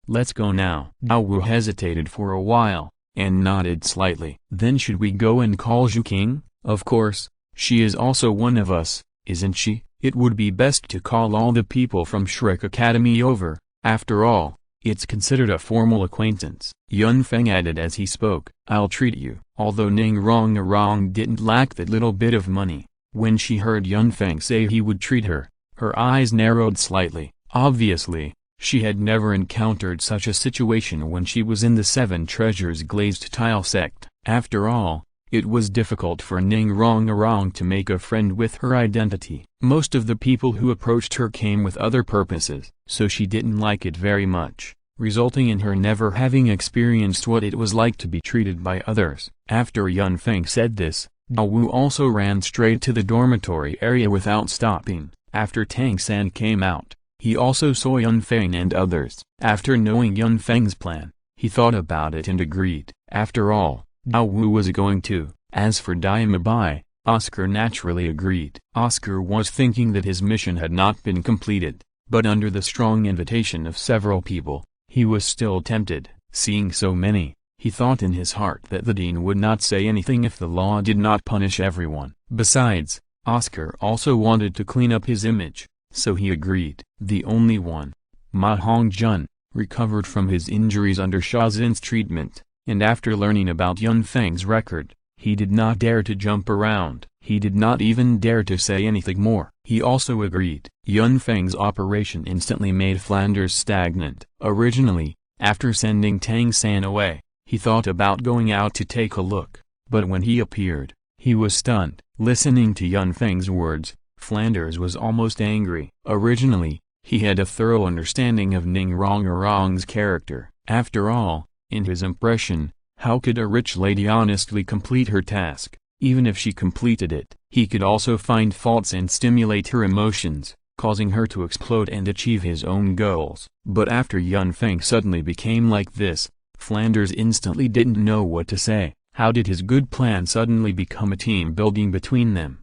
let's go now. Zhao Wu hesitated for a while, and nodded slightly. Then should we go and call Zhu King? Of course, she is also one of us, isn't she? It would be best to call all the people from Shrek Academy over, after all, it's considered a formal acquaintance. Yunfeng added as he spoke, I'll treat you. Although Ning Rong didn't lack that little bit of money, when she heard Yunfeng say he would treat her, her eyes narrowed slightly. Obviously, she had never encountered such a situation when she was in the Seven Treasures Glazed Tile sect. After all, it was difficult for Ning Rong to make a friend with her identity. Most of the people who approached her came with other purposes, so she didn't like it very much, resulting in her never having experienced what it was like to be treated by others. After Yunfeng said this, Zhao Wu also ran straight to the dormitory area without stopping. After Tang San came out, he also saw Yunfeng and others. After knowing Yunfeng's plan, he thought about it and agreed. After all, Zhao Wu was going to. As for Diamabai, Oscar naturally agreed. Oscar was thinking that his mission had not been completed, but under the strong invitation of several people, he was still tempted. Seeing so many, He thought in his heart that the dean would not say anything if the law did not punish everyone. Besides, Oscar also wanted to clean up his image, so he agreed. The only one, Ma Hongjun, recovered from his injuries under Shazin's treatment, and after learning about Yun Feng's record, he did not dare to jump around. He did not even dare to say anything more. He also agreed. Yun Feng's operation instantly made Flanders stagnant. Originally, after sending Tang San away, he thought about going out to take a look, but when he appeared, he was stunned. Listening to Yun Feng's words, Flanders was almost angry. Originally, he had a thorough understanding of Ning Rongrong's character. After all, in his impression, how could a rich lady honestly complete her task? Even if she completed it, he could also find faults and stimulate her emotions, causing her to explode and achieve his own goals. But after Yun Feng suddenly became like this, Flanders instantly didn't know what to say. How did his good plan suddenly become a team building between them?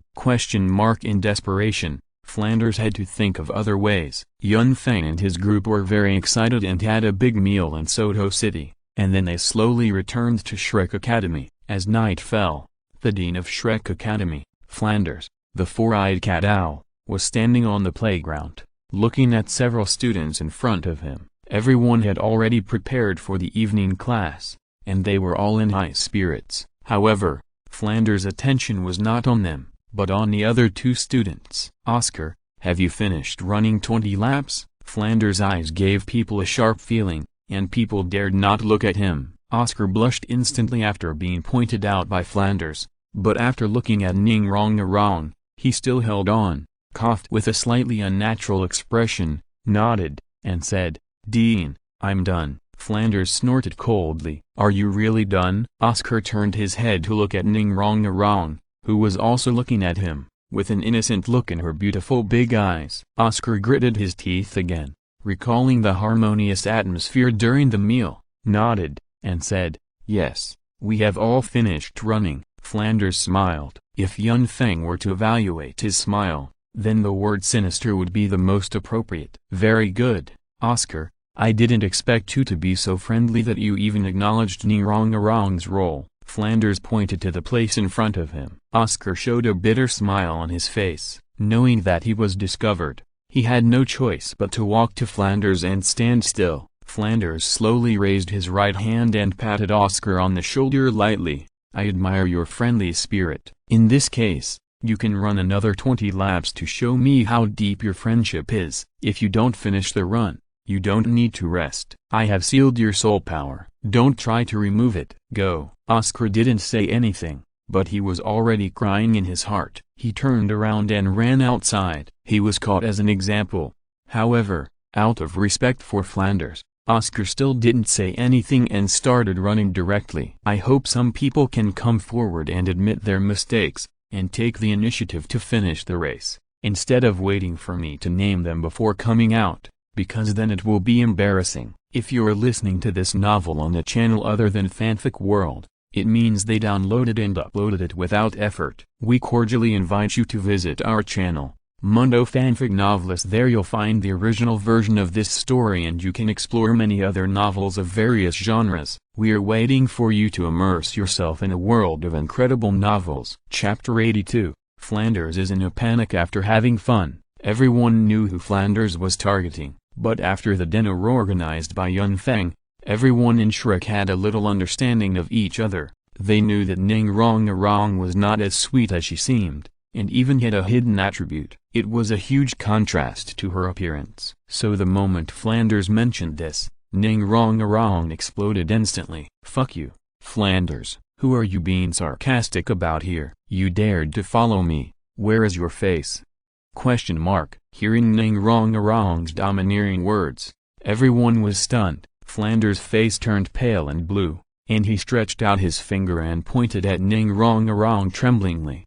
In desperation, Flanders had to think of other ways. Yun Feng and his group were very excited and had a big meal in Soto City, and then they slowly returned to Shrek Academy. As night fell, the dean of Shrek Academy, Flanders, the four-eyed cat owl, was standing on the playground, looking at several students in front of him. Everyone had already prepared for the evening class, and they were all in high spirits. However, Flanders' attention was not on them, but on the other two students. "Oscar, have you finished running 20 laps?" Flanders' eyes gave people a sharp feeling, and people dared not look at him. Oscar blushed instantly after being pointed out by Flanders, but after looking at Ning Rongrong, he still held on, coughed with a slightly unnatural expression, nodded, and said, "Dean, I'm done." Flanders snorted coldly. "Are you really done?" Oscar turned his head to look at Ning Rongrong, who was also looking at him, with an innocent look in her beautiful big eyes. Oscar gritted his teeth again, recalling the harmonious atmosphere during the meal, nodded, and said, "Yes, we have all finished running." Flanders smiled. If Yun Feng were to evaluate his smile, then the word sinister would be the most appropriate. "Very good, Oscar. I didn't expect you to be so friendly that you even acknowledged Ning Rongrong's role." Flanders pointed to the place in front of him. Oscar showed a bitter smile on his face. Knowing that he was discovered, he had no choice but to walk to Flanders and stand still. Flanders slowly raised his right hand and patted Oscar on the shoulder lightly. "I admire your friendly spirit. In this case, you can run another 20 laps to show me how deep your friendship is. If you don't finish the run, you don't need to rest. I have sealed your soul power. Don't try to remove it. Go." Oscar didn't say anything, but he was already crying in his heart. He turned around and ran outside. He was caught as an example. However, out of respect for Flanders, Oscar still didn't say anything and started running directly. "I hope some people can come forward and admit their mistakes, and take the initiative to finish the race, instead of waiting for me to name them before coming out, because then it will be embarrassing." If you're listening to this novel on a channel other than Fanfic World, it means they downloaded and uploaded it without effort. We cordially invite you to visit our channel, Mundo Fanfic Novelist. There you'll find the original version of this story and you can explore many other novels of various genres. We are waiting for you to immerse yourself in a world of incredible novels. Chapter 82. Flanders is in a panic after having fun. Everyone knew who Flanders was targeting, but after the dinner organized by Yun Feng, everyone in Shrek had a little understanding of each other. They knew that Ning Rongrong was not as sweet as she seemed, and even had a hidden attribute. It was a huge contrast to her appearance. So the moment Flanders mentioned this, Ning Rongrong exploded instantly. "Fuck you, Flanders, who are you being sarcastic about here? You dared to follow me, where is your face?" Hearing Ning Rongrong's domineering words, everyone was stunned. Flanders' face turned pale and blue, and he stretched out his finger and pointed at Ning Rongrong tremblingly.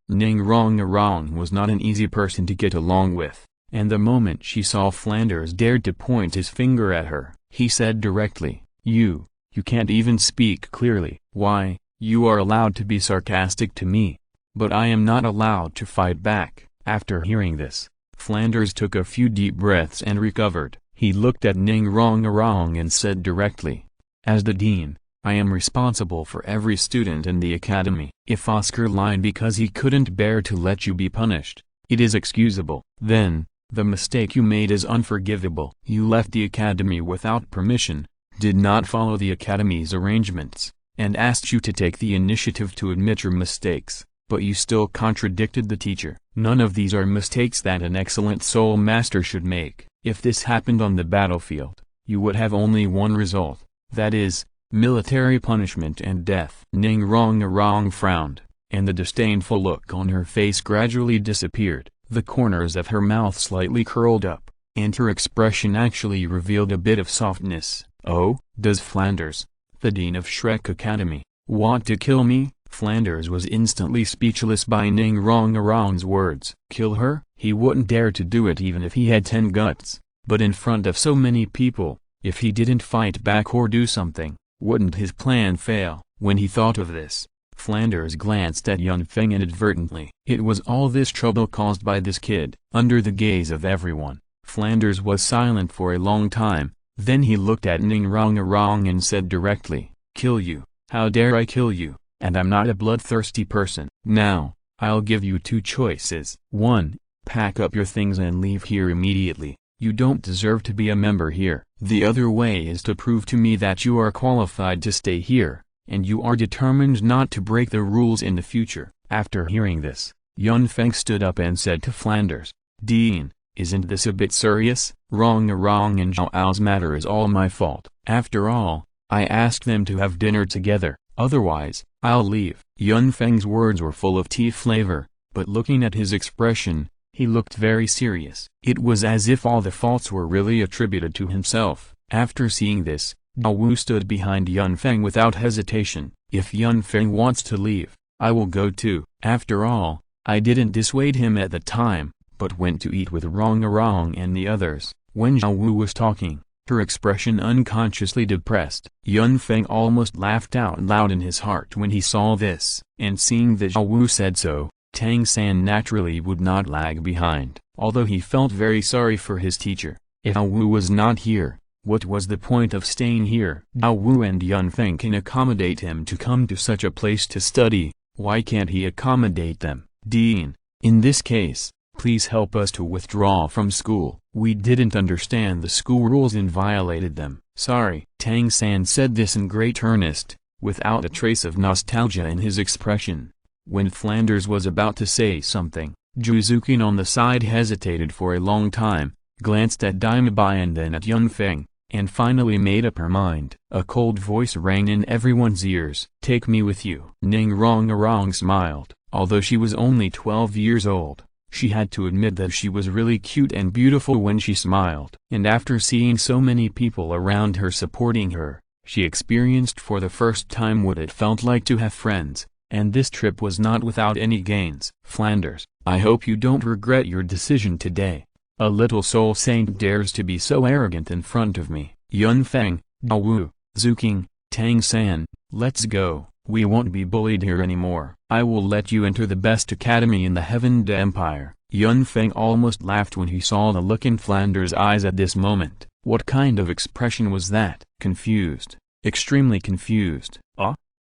Ning Rongrong was not an easy person to get along with, and the moment she saw Flanders dared to point his finger at her, he said directly, You can't even speak clearly. Why, you are allowed to be sarcastic to me, but I am not allowed to fight back." After hearing this, Flanders took a few deep breaths and recovered. He looked at Ning Rongrong and said directly, "As the dean, I am responsible for every student in the academy. If Oscar lied because he couldn't bear to let you be punished, it is excusable. Then, the mistake you made is unforgivable. You left the academy without permission, did not follow the academy's arrangements, and asked you to take the initiative to admit your mistakes, but you still contradicted the teacher. None of these are mistakes that an excellent soul master should make. If this happened on the battlefield, you would have only one result, that is, military punishment and death. Ning Rongrong frowned, and the disdainful look on her face gradually disappeared. The corners of her mouth slightly curled up, and her expression actually revealed a bit of softness. Oh, does Flanders, the dean of Shrek Academy, want to kill me? Flanders was instantly speechless by Ning Rongrong's words. Kill her? He wouldn't dare to do it even if he had 10 guts. But in front of so many people, if he didn't fight back or do something, wouldn't his plan fail? When he thought of this, Flanders glanced at Yun Feng inadvertently. It was all this trouble caused by this kid. Under the gaze of everyone, Flanders was silent for a long time. Then he looked at Ning Rongrong and said directly, "Kill you? How dare I kill you? And I'm not a bloodthirsty person. Now, I'll give you 2 choices. 1, pack up your things and leave here immediately. You don't deserve to be a member here. The other way is to prove to me that you are qualified to stay here, and you are determined not to break the rules in the future." After hearing this, Yun Feng stood up and said to Flanders, "Dean, isn't this a bit serious? Wrong and Zhao's matter is all my fault. After all, I asked them to have dinner together, otherwise, I'll leave." Yun Feng's words were full of tea flavor, but looking at his expression, he looked very serious. It was as if all the faults were really attributed to himself. After seeing this, Douluo stood behind Yun Feng without hesitation. "If Yun Feng wants to leave, I will go too. After all, I didn't dissuade him at the time, but went to eat with Rongrong and the others." When Douluo was talking, her expression unconsciously depressed. Yun Feng almost laughed out loud in his heart when he saw this, and seeing that Douluo said so, Tang San naturally would not lag behind. Although he felt very sorry for his teacher, if Douluo was not here, what was the point of staying here? Douluo and Yun Feng can accommodate him to come to such a place to study, why can't he accommodate them? "Dean, in this case, please help us to withdraw from school. We didn't understand the school rules and violated them." "Sorry." Tang San said this in great earnest, without a trace of nostalgia in his expression. When Flanders was about to say something, Juzukin on the side hesitated for a long time, glanced at Daimabai and then at Yun Feng, and finally made up her mind. A cold voice rang in everyone's ears. "Take me with you." Ning Rongrong smiled. Although she was only 12 years old, she had to admit that she was really cute and beautiful when she smiled. And after seeing so many people around her supporting her, she experienced for the first time what it felt like to have friends. And this trip was not without any gains. "Flanders, I hope you don't regret your decision today. A little soul saint dares to be so arrogant in front of me." Yun Feng, Douluo, Zuking, Tang San, let's go. We won't be bullied here anymore. I will let you enter the best academy in the Heavened Empire. Yun Feng almost laughed when he saw the look in Flanders' eyes at this moment. What kind of expression was that? Confused. Extremely confused.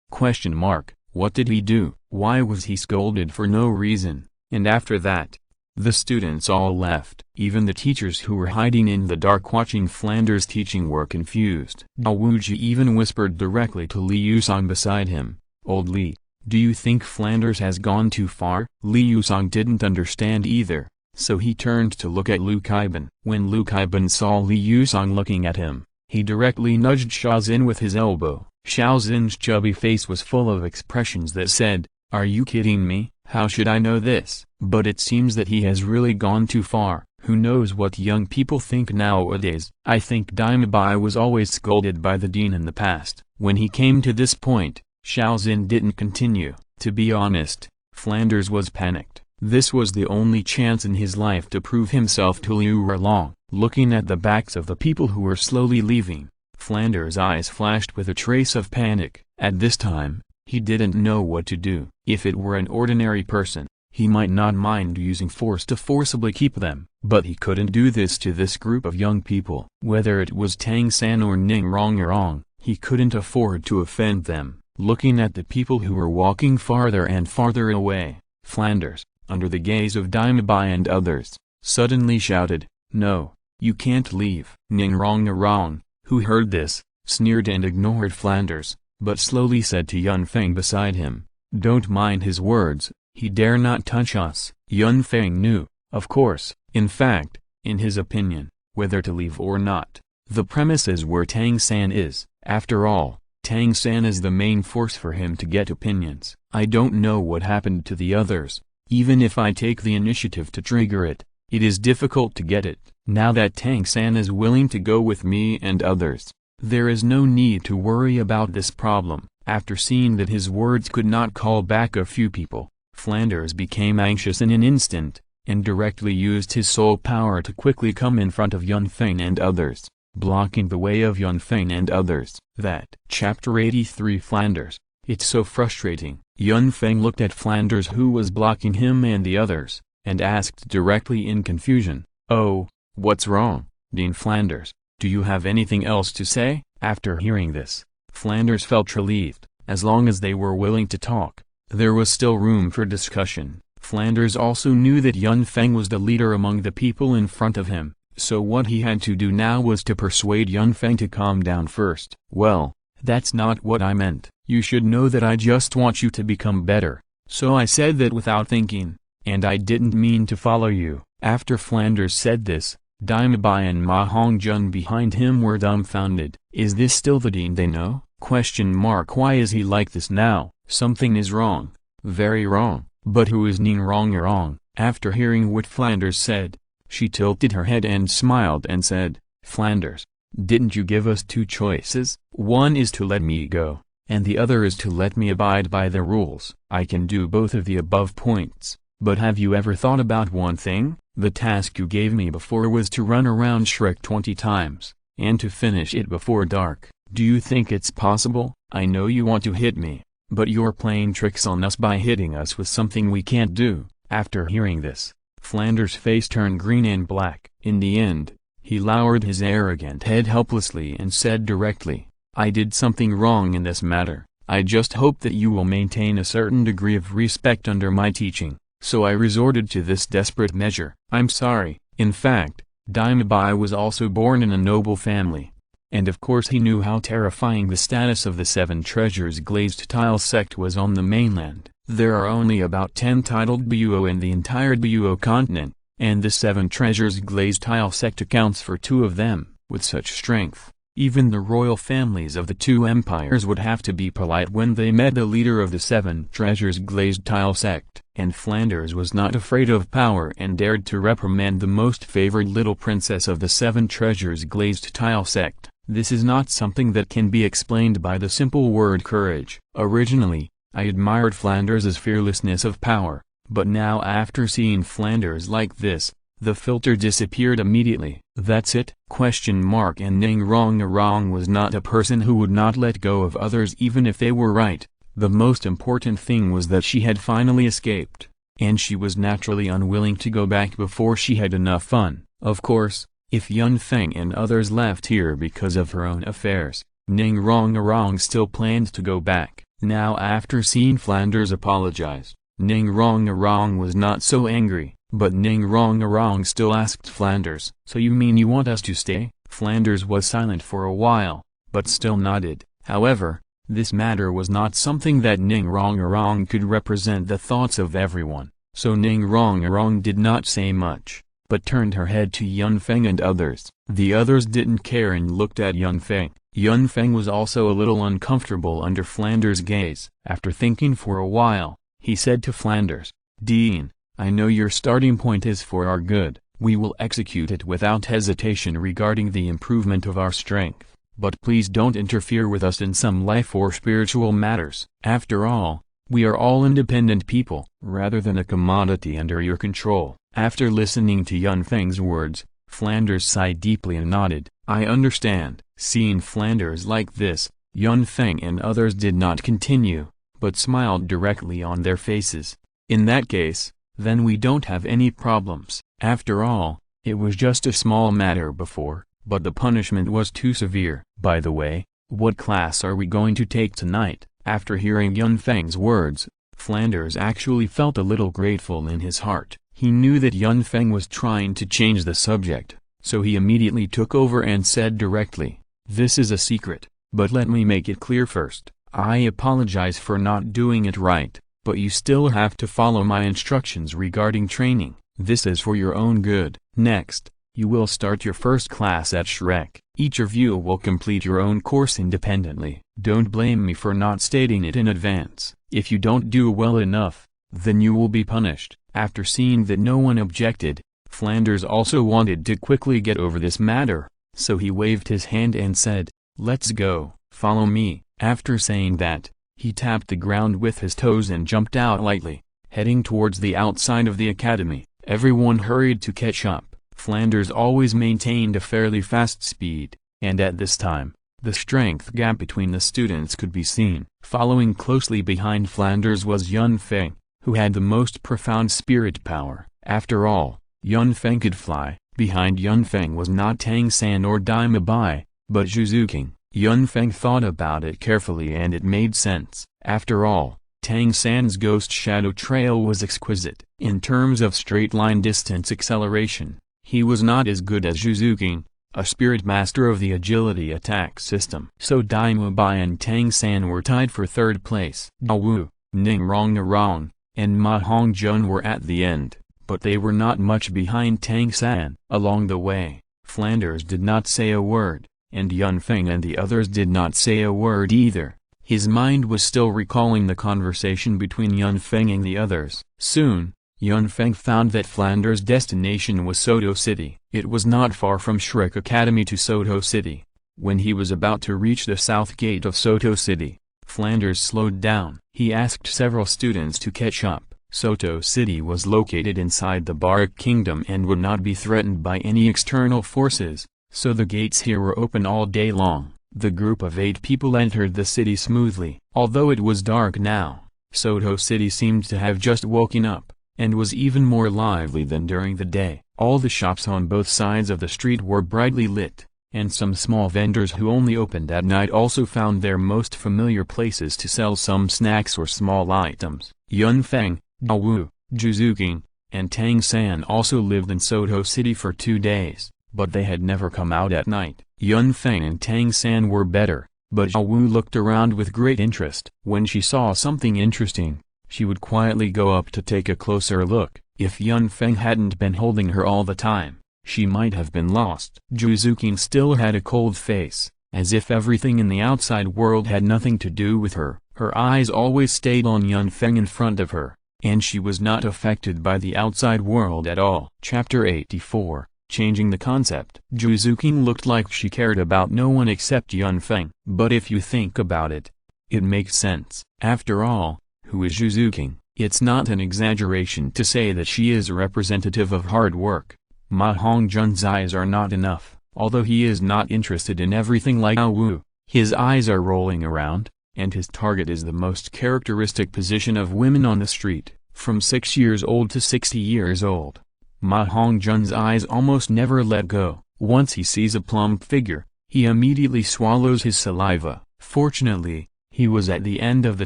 Question mark. What did he do? Why was he scolded for no reason? And after that, the students all left. Even the teachers who were hiding in the dark watching Flanders' teaching were confused. Daoji even whispered directly to Li Yusong beside him, "Old Li, do you think Flanders has gone too far?" Li Yusong didn't understand either, so he turned to look at Lu Kaiban. When Lu Kaiban saw Li Yusong looking at him, he directly nudged Xiaozin with his elbow. Xiaozin's chubby face was full of expressions that said, "Are you kidding me? How should I know this?" But it seems that he has really gone too far. Who knows what young people think nowadays? I think Daimabai was always scolded by the dean in the past. When he came to this point, Xiaozin didn't continue. To be honest, Flanders was panicked. This was the only chance in his life to prove himself to Liu Erlong. Looking at the backs of the people who were slowly leaving, Flanders' eyes flashed with a trace of panic. At this time, he didn't know what to do. If it were an ordinary person, he might not mind using force to forcibly keep them. But he couldn't do this to this group of young people. Whether it was Tang San or Ning Rongrong, He couldn't afford to offend them. Looking at the people who were walking farther and farther away, Flanders, under the gaze of Dimabai and others, suddenly shouted, "No, you can't leave." Ningrong, who heard this, sneered and ignored Flanders, but slowly said to Yun Feng beside him, "Don't mind his words, he dare not touch us." Yun Feng knew, of course, in fact, in his opinion, whether to leave or not. The premises where Tang San is, after all, Tang San is the main force for him to get opinions. I don't know what happened to the others. Even if I take the initiative to trigger it, it is difficult to get it. Now that Tang San is willing to go with me and others, there is no need to worry about this problem. After seeing that his words could not call back a few people, Flanders became anxious in an instant, and directly used his soul power to quickly come in front of Yun Feng and others, blocking the way of Yun Feng and others. That. Chapter 83 Flanders. It's so frustrating. Yun Feng looked at Flanders who was blocking him and the others, and asked directly in confusion, "Oh, what's wrong, Dean Flanders? Do you have anything else to say?" After hearing this, Flanders felt relieved. As long as they were willing to talk, there was still room for discussion. Flanders also knew that Yun Feng was the leader among the people in front of him, so what he had to do now was to persuade Yun Feng to calm down first. "Well, that's not what I meant. You should know that I just want you to become better, so I said that without thinking, and I didn't mean to follow you." After Flanders said this, Dimabai and Ma Hongjun behind him were dumbfounded. Is this still the Dean they know? Why is he like this now? Something is wrong. Very wrong. But who is Ningrong? After hearing what Flanders said, she tilted her head and smiled and said, "Flanders, didn't you give us two choices? One is to let me go, and the other is to let me abide by the rules. I can do both of the above points, but have you ever thought about one thing? The task you gave me before was to run around Shrek 20 times, and to finish it before dark. Do you think it's possible? I know you want to hit me, but you're playing tricks on us by hitting us with something we can't do." After hearing this, Flanders' face turned green and black. In the end, he lowered his arrogant head helplessly and said directly, "I did something wrong in this matter. I just hope that you will maintain a certain degree of respect under my teaching, so I resorted to this desperate measure. I'm sorry." In fact, Dimabai was also born in a noble family, and of course he knew how terrifying the status of the Seven Treasures Glazed Tile sect was on the mainland. There are only about 10 titled Buo in the entire Buo continent, and the Seven Treasures Glazed Tile sect accounts for 2 of them. With such strength, even the royal families of the 2 empires would have to be polite when they met the leader of the Seven Treasures Glazed Tile sect. And Flanders was not afraid of power and dared to reprimand the most favored little princess of the Seven Treasures Glazed Tile sect. This is not something that can be explained by the simple word courage. Originally, I admired Flanders' fearlessness of power, but now after seeing Flanders like this, the filter disappeared immediately. That's it? And Ningrong was not a person who would not let go of others even if they were right. The most important thing was that she had finally escaped, and she was naturally unwilling to go back before she had enough fun. Of course, if Yun Feng and others left here because of her own affairs, Ningrong still planned to go back. Now after seeing Flanders apologize, Ningrong was not so angry, but Ningrong still asked Flanders, "So you mean you want us to stay?" Flanders was silent for a while, but still nodded. However, this matter was not something that Ningrong could represent the thoughts of everyone, so Ningrong did not say much, but turned her head to Yun Feng and others. The others didn't care and looked at Yun Feng. Yun Feng was also a little uncomfortable under Flanders' gaze. After thinking for a while, he said to Flanders, "Dean, I know your starting point is for our good. We will execute it without hesitation regarding the improvement of our strength. But please don't interfere with us in some life or spiritual matters. After all, we are all independent people, rather than a commodity under your control." After listening to Yun Feng's words, Flanders sighed deeply and nodded. "I understand." Seeing Flanders like this, Yun Feng and others did not continue, but smiled directly on their faces. "In that case, then we don't have any problems. After all, it was just a small matter before, but the punishment was too severe. By the way, What class are we going to take tonight? After hearing Yun Feng's words, Flanders actually felt a little grateful in his heart. He knew that Yun Feng was trying to change the subject, so he immediately took over and said directly, "This is a secret, but let me make it clear first. I apologize for not doing it right, but you still have to follow my instructions regarding training. This is for your own good. Next, you will start your first class at Shrek. Each of you will complete your own course independently. Don't blame me for not stating it in advance. If you don't do well enough, then you will be punished." After seeing that no one objected, Flanders also wanted to quickly get over this matter, so he waved his hand and said, "Let's go, follow me." After saying that, he tapped the ground with his toes and jumped out lightly, heading towards the outside of the academy. Everyone hurried to catch up. Flanders always maintained a fairly fast speed, and at this time, the strength gap between the students could be seen. Following closely behind Flanders was Yun Feng, who had the most profound spirit power. After all, Yun Feng could fly. Behind Yun Feng was not Tang San or Dima Bai, but Zhu King. Yun Feng thought about it carefully and it made sense. After all, Tang San's ghost shadow trail was exquisite. In terms of straight-line distance acceleration, he was not as good as Zhu King, a spirit master of the agility attack system. So Dima Bai and Tang San were tied for third place. Douluo, Ning Rong and Ma Hongjun were at the end, but they were not much behind Tang San. Along the way, Flanders did not say a word, and Yun Feng and the others did not say a word either. His mind was still recalling the conversation between Yun Feng and the others. Soon, Yun Feng found that Flanders' destination was Soto City. It was not far from Shrek Academy to Soto City. When he was about to reach the south gate of Soto City, Flanders slowed down. He asked several students to catch up. Soto City was located inside the Barak Kingdom and would not be threatened by any external forces, so the gates here were open all day long. The group of 8 people entered the city smoothly. Although it was dark now, Soto City seemed to have just woken up, and was even more lively than during the day. All the shops on both sides of the street were brightly lit, and some small vendors who only opened at night also found their most familiar places to sell some snacks or small items. Yun Feng, Douluo, Zhu King, and Tang San also lived in Soto City for 2 days, but they had never come out at night. Yun Feng and Tang San were better, but Douluo looked around with great interest. When she saw something interesting, she would quietly go up to take a closer look. If Yun Feng hadn't been holding her all the time, she might have been lost. Zhu King still had a cold face, as if everything in the outside world had nothing to do with her. Her eyes always stayed on Yun Feng in front of her, and she was not affected by the outside world at all. Chapter 84, Changing the Concept. Zhu King looked like she cared about no one except Yun Feng. But if you think about it, it makes sense. After all, who is Zhu King? It's not an exaggeration to say that she is a representative of hard work. Ma Hongjun's eyes are not enough. Although he is not interested in everything like Douluo, his eyes are rolling around, and his target is the most characteristic position of women on the street, from 6 years old to 60 years old. Ma Hongjun's eyes almost never let go. Once he sees a plump figure, he immediately swallows his saliva. Fortunately, he was at the end of the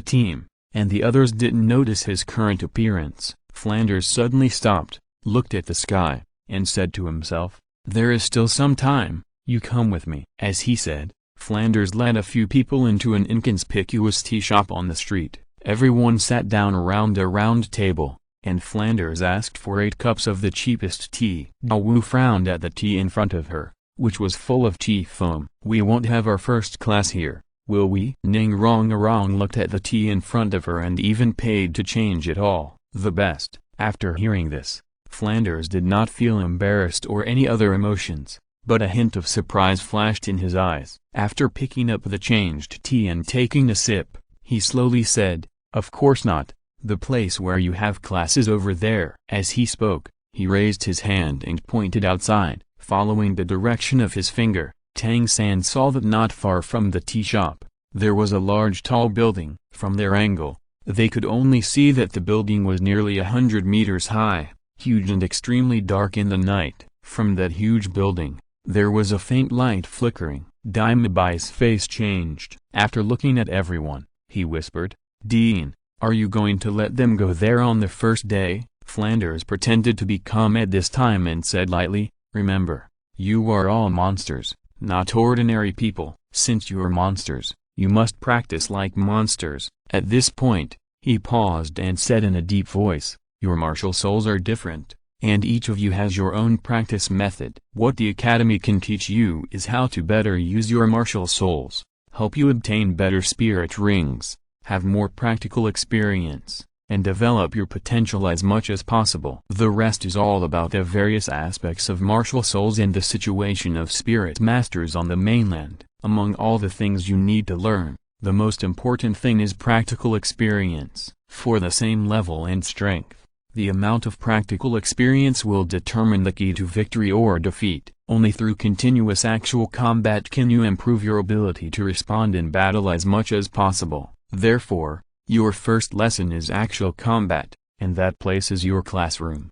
team, and the others didn't notice his current appearance. Flanders suddenly stopped, looked at the sky, and said to himself, "There is still some time, you come with me." As he said, Flanders led a few people into an inconspicuous tea shop on the street. Everyone sat down around a round table, and Flanders asked for 8 cups of the cheapest tea. Douluo frowned at the tea in front of her, which was full of tea foam. "We won't have our first class here, will we?" Ning Rong looked at the tea in front of her and even paid to change it all. The best. After hearing this, Flanders did not feel embarrassed or any other emotions, but a hint of surprise flashed in his eyes. After picking up the changed tea and taking a sip, he slowly said, "Of course not, the place where you have class is over there." As he spoke, he raised his hand and pointed outside. Following the direction of his finger, Tang San saw that not far from the tea shop, there was a large tall building. From their angle, they could only see that the building was nearly 100 meters high, huge and extremely dark in the night. From that huge building, there was a faint light flickering. Dimebai's face changed. After looking at everyone, he whispered, "Dean, are you going to let them go there on the first day?" Flanders pretended to be calm at this time and said lightly, "Remember, you are all monsters, not ordinary people. Since you are monsters, you must practice like monsters." At this point, he paused and said in a deep voice, "Your martial souls are different, and each of you has your own practice method. What the Academy can teach you is how to better use your martial souls, help you obtain better spirit rings, have more practical experience, and develop your potential as much as possible. The rest is all about the various aspects of martial souls and the situation of spirit masters on the mainland. Among all the things you need to learn, the most important thing is practical experience. For the same level and strength, the amount of practical experience will determine the key to victory or defeat. Only through continuous actual combat can you improve your ability to respond in battle as much as possible. Therefore, your first lesson is actual combat, and that place is your classroom."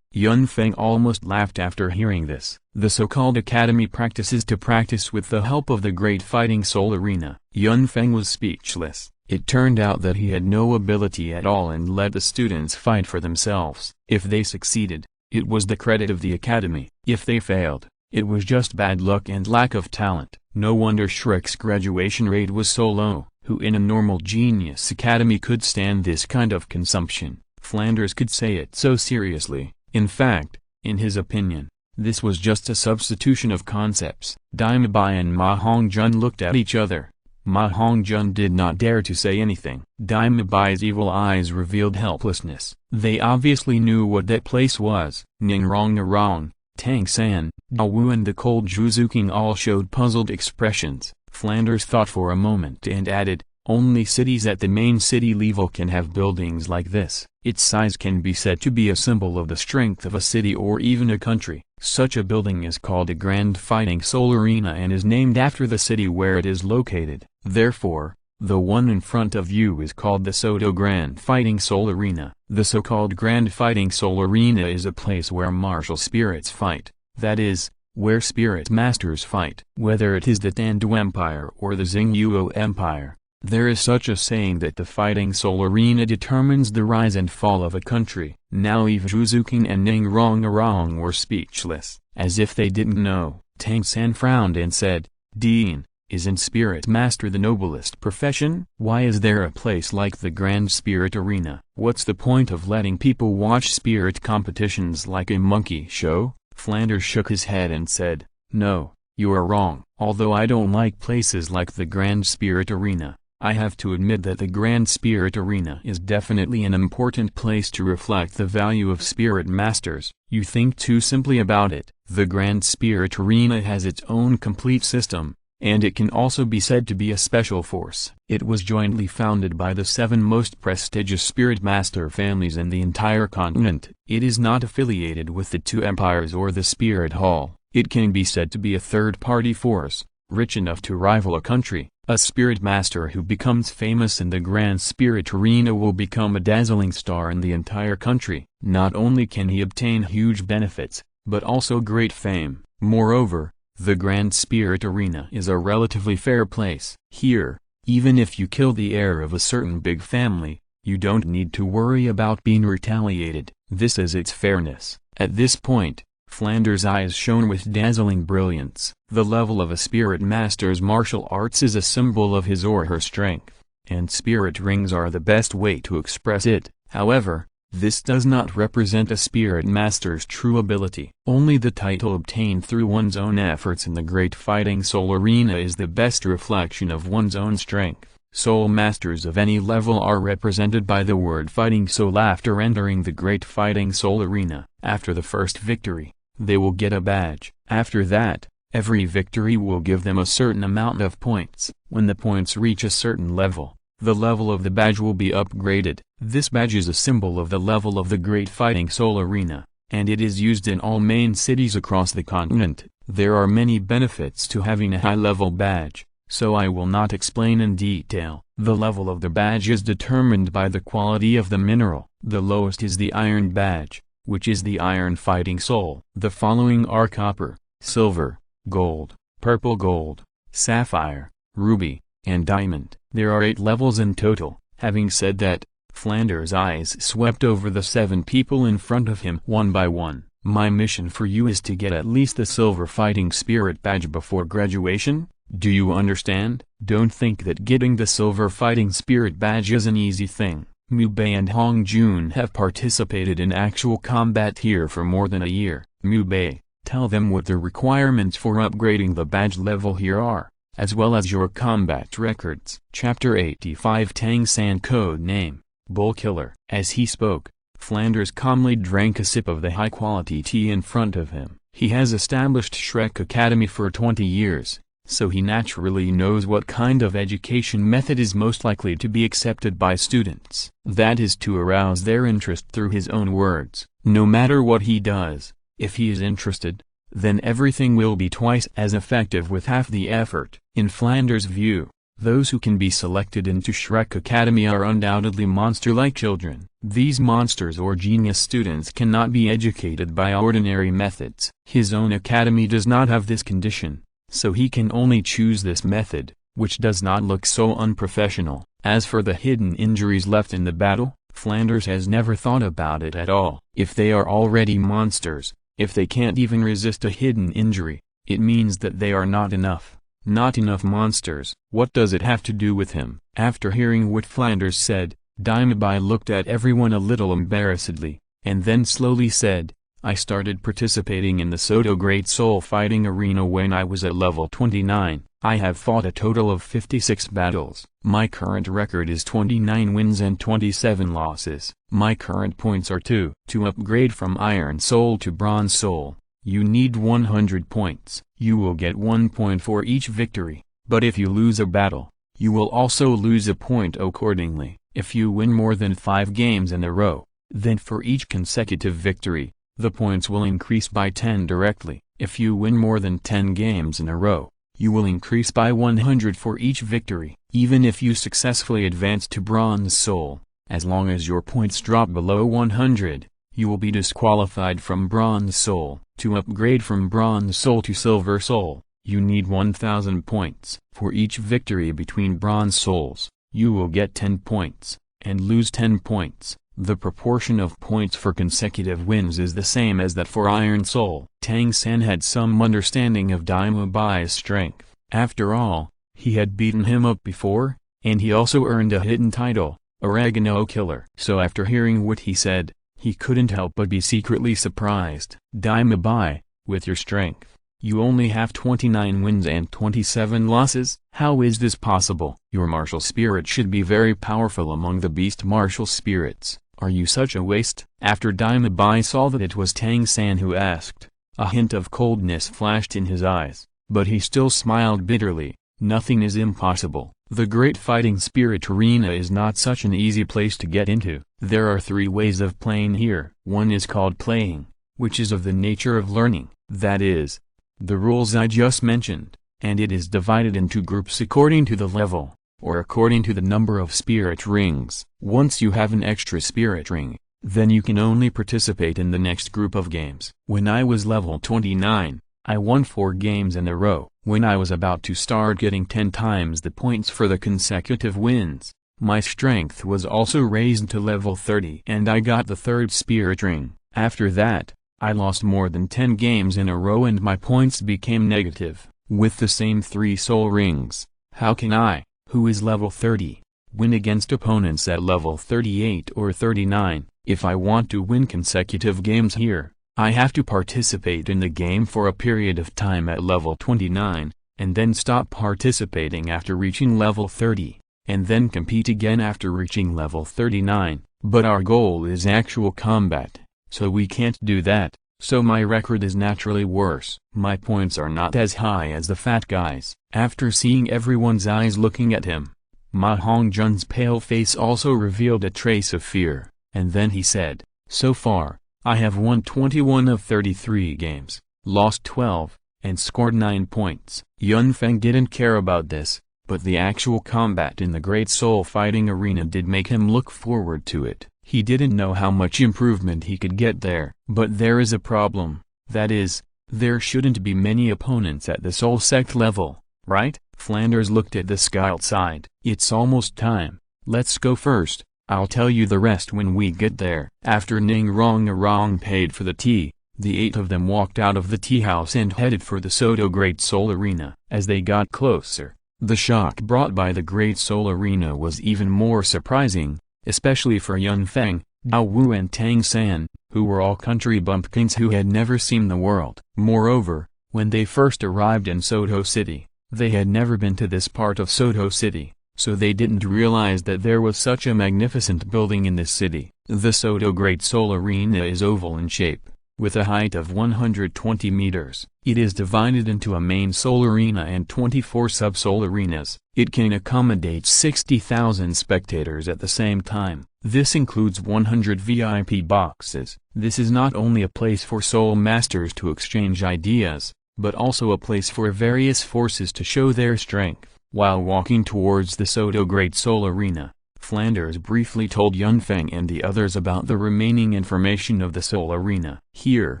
Feng almost laughed after hearing this. The so-called academy practices to practice with the help of the great fighting soul arena. Feng was speechless. It turned out that he had no ability at all and let the students fight for themselves. If they succeeded, it was the credit of the academy. If they failed, it was just bad luck and lack of talent. No wonder Shrek's graduation rate was so low. Who in a normal genius academy could stand this kind of consumption? Flanders could say it so seriously. In fact, in his opinion, this was just a substitution of concepts. Dimebai and Ma Hongjun looked at each other. Ma Hongjun did not dare to say anything. Dimebai's evil eyes revealed helplessness. They obviously knew what that place was. Ningrong Narong, Tang San, Dawu and the cold Zhuzuking all showed puzzled expressions. Flanders thought for a moment and added, "Only cities at the main city level can have buildings like this. Its size can be said to be a symbol of the strength of a city or even a country. Such a building is called a Grand Fighting Soul Arena and is named after the city where it is located. Therefore, the one in front of you is called the Soto Grand Fighting Soul Arena. The so-called Grand Fighting Soul Arena is a place where martial spirits fight, that is, where spirit masters fight. Whether it is the Tandu Empire or the Xingyuo Empire, there is such a saying that the fighting soul arena determines the rise and fall of a country." Now Eve Zhuzuking and Ningrong Arong were speechless, as if they didn't know. Tang San frowned and said, "Dean, isn't spirit master the noblest profession? Why is there a place like the Grand Spirit Arena? What's the point of letting people watch spirit competitions like a monkey show?" Flanders shook his head and said, "No, you are wrong. Although I don't like places like the Grand Spirit Arena, I have to admit that the Grand Spirit Arena is definitely an important place to reflect the value of spirit masters. You think too simply about it. The Grand Spirit Arena has its own complete system, and it can also be said to be a special force. It was jointly founded by the 7 most prestigious spirit master families in the entire continent. It is not affiliated with the 2 empires or the Spirit Hall. It can be said to be a third-party force, rich enough to rival a country. A spirit master who becomes famous in the Grand Spirit Arena will become a dazzling star in the entire country. Not only can he obtain huge benefits, but also great fame. Moreover, the Grand Spirit Arena is a relatively fair place. Here, even if you kill the heir of a certain big family, you don't need to worry about being retaliated. This is its fairness." At this point, Flanders' eyes shone with dazzling brilliance. The level of a spirit master's martial arts is a symbol of his or her strength, and spirit rings are the best way to express it. However, this does not represent a spirit master's true ability. Only the title obtained through one's own efforts in the Great Fighting Soul Arena is the best reflection of one's own strength. Soul masters of any level are represented by the word Fighting Soul after entering the Great Fighting Soul Arena. After the first victory, they will get a badge. After that, every victory will give them a certain amount of points. When the points reach a certain level, the level of the badge will be upgraded. This badge is a symbol of the level of the Great Fighting Soul Arena, and it is used in all main cities across the continent. There are many benefits to having a high-level badge, so I will not explain in detail. The level of the badge is determined by the quality of the mineral. The lowest is the Iron Badge, which is the Iron Fighting Soul. The following are Copper, Silver, Gold, Purple Gold, sapphire, ruby, and diamond. There are 8 levels in total. Having said that, Flanders' eyes swept over the 7 people in front of him one by one. My mission for you is to get at least the silver fighting spirit badge before graduation? Do you understand? Don't think that getting the silver fighting spirit badge is an easy thing. Mu Bei and Hong Jun have participated in actual combat here for more than a year. Mu Bei, tell them what the requirements for upgrading the badge level here are, as well as your combat records. Chapter 85 Tang San Code Name, Bull Killer. As he spoke, Flanders calmly drank a sip of the high-quality tea in front of him. He has established Shrek Academy for 20 years, so he naturally knows what kind of education method is most likely to be accepted by students. That is to arouse their interest through his own words. No matter what he does, if he is interested, then everything will be twice as effective with half the effort. In Flanders' view, those who can be selected into Shrek Academy are undoubtedly monster-like children. These monsters or genius students cannot be educated by ordinary methods. His own academy does not have this condition, so he can only choose this method, which does not look so unprofessional. As for the hidden injuries left in the battle, Flanders has never thought about it at all. If they are already monsters, if they can't even resist a hidden injury, it means that they are not enough. Not enough monsters. What does it have to do with him? After hearing what Flanders said, Daimabai looked at everyone a little embarrassedly, and then slowly said, I started participating in the Soto Great Soul Fighting Arena when I was at level 29. I have fought a total of 56 battles. My current record is 29 wins and 27 losses. My current points are 2. To upgrade from Iron Soul to Bronze Soul, you need 100 points. You will get 1 point for each victory, but if you lose a battle, you will also lose a point accordingly. If you win more than 5 games in a row, then for each consecutive victory, the points will increase by 10 directly. If you win more than 10 games in a row, you will increase by 100 for each victory. Even if you successfully advance to Bronze Soul, as long as your points drop below 100, you will be disqualified from Bronze Soul. To upgrade from Bronze Soul to Silver Soul, you need 1000 points. For each victory between Bronze Souls, you will get 10 points, and lose 10 points. The proportion of points for consecutive wins is the same as that for Iron Soul. Tang San had some understanding of Daimabai's strength. After all, he had beaten him up before, and he also earned a hidden title, Oregano Killer. So after hearing what he said, he couldn't help but be secretly surprised. Daimabai, with your strength, you only have 29 wins and 27 losses? How is this possible? Your martial spirit should be very powerful among the beast martial spirits. Are you such a waste? After Daimabai saw that it was Tang San who asked, a hint of coldness flashed in his eyes, but he still smiled bitterly. Nothing is impossible. The Great Fighting Spirit Arena is not such an easy place to get into. There are 3 ways of playing here. One is called playing, which is of the nature of learning. That is, the rules I just mentioned, and it is divided into groups according to the level, or according to the number of spirit rings. Once you have an extra spirit ring, then you can only participate in the next group of games. When I was level 29, I won 4 games in a row. When I was about to start getting 10 times the points for the consecutive wins, my strength was also raised to level 30 and I got the 3rd spirit ring. After that, I lost more than 10 games in a row and my points became negative. With the same 3 soul rings, how can I, who is level 30, win against opponents at level 38 or 39? If I want to win consecutive games here, I have to participate in the game for a period of time at level 29, and then stop participating after reaching level 30, and then compete again after reaching level 39. But our goal is actual combat, so we can't do that, so my record is naturally worse. My points are not as high as the fat guys. After seeing everyone's eyes looking at him, Ma Hongjun's pale face also revealed a trace of fear, and then he said, so far, I have won 21 of 33 games, lost 12, and scored 9 points. Yun Feng didn't care about this, but the actual combat in the Great Soul Fighting Arena did make him look forward to it. He didn't know how much improvement he could get there. But there is a problem, that is, there shouldn't be many opponents at the Soul Sect level, right? Flanders looked at the sky outside. It's almost time. Let's go first. I'll tell you the rest when we get there. After Ning Rong paid for the tea, the 8 of them walked out of the tea house and headed for the Soto Great Soul Arena. As they got closer, the shock brought by the Great Soul Arena was even more surprising, especially for Yun Feng, Douluo and Tang San, who were all country bumpkins who had never seen the world. Moreover, when they first arrived in Soto City, they had never been to this part of Soto City, so they didn't realize that there was such a magnificent building in this city. The Soto Great Soul Arena is oval in shape, with a height of 120 meters. It is divided into a main soul arena and 24 sub-soul arenas. It can accommodate 60,000 spectators at the same time. This includes 100 VIP boxes. This is not only a place for soul masters to exchange ideas, but also a place for various forces to show their strength. While walking towards the Soto Great Soul Arena, Flanders briefly told Yun Feng and the others about the remaining information of the Soul Arena. Here,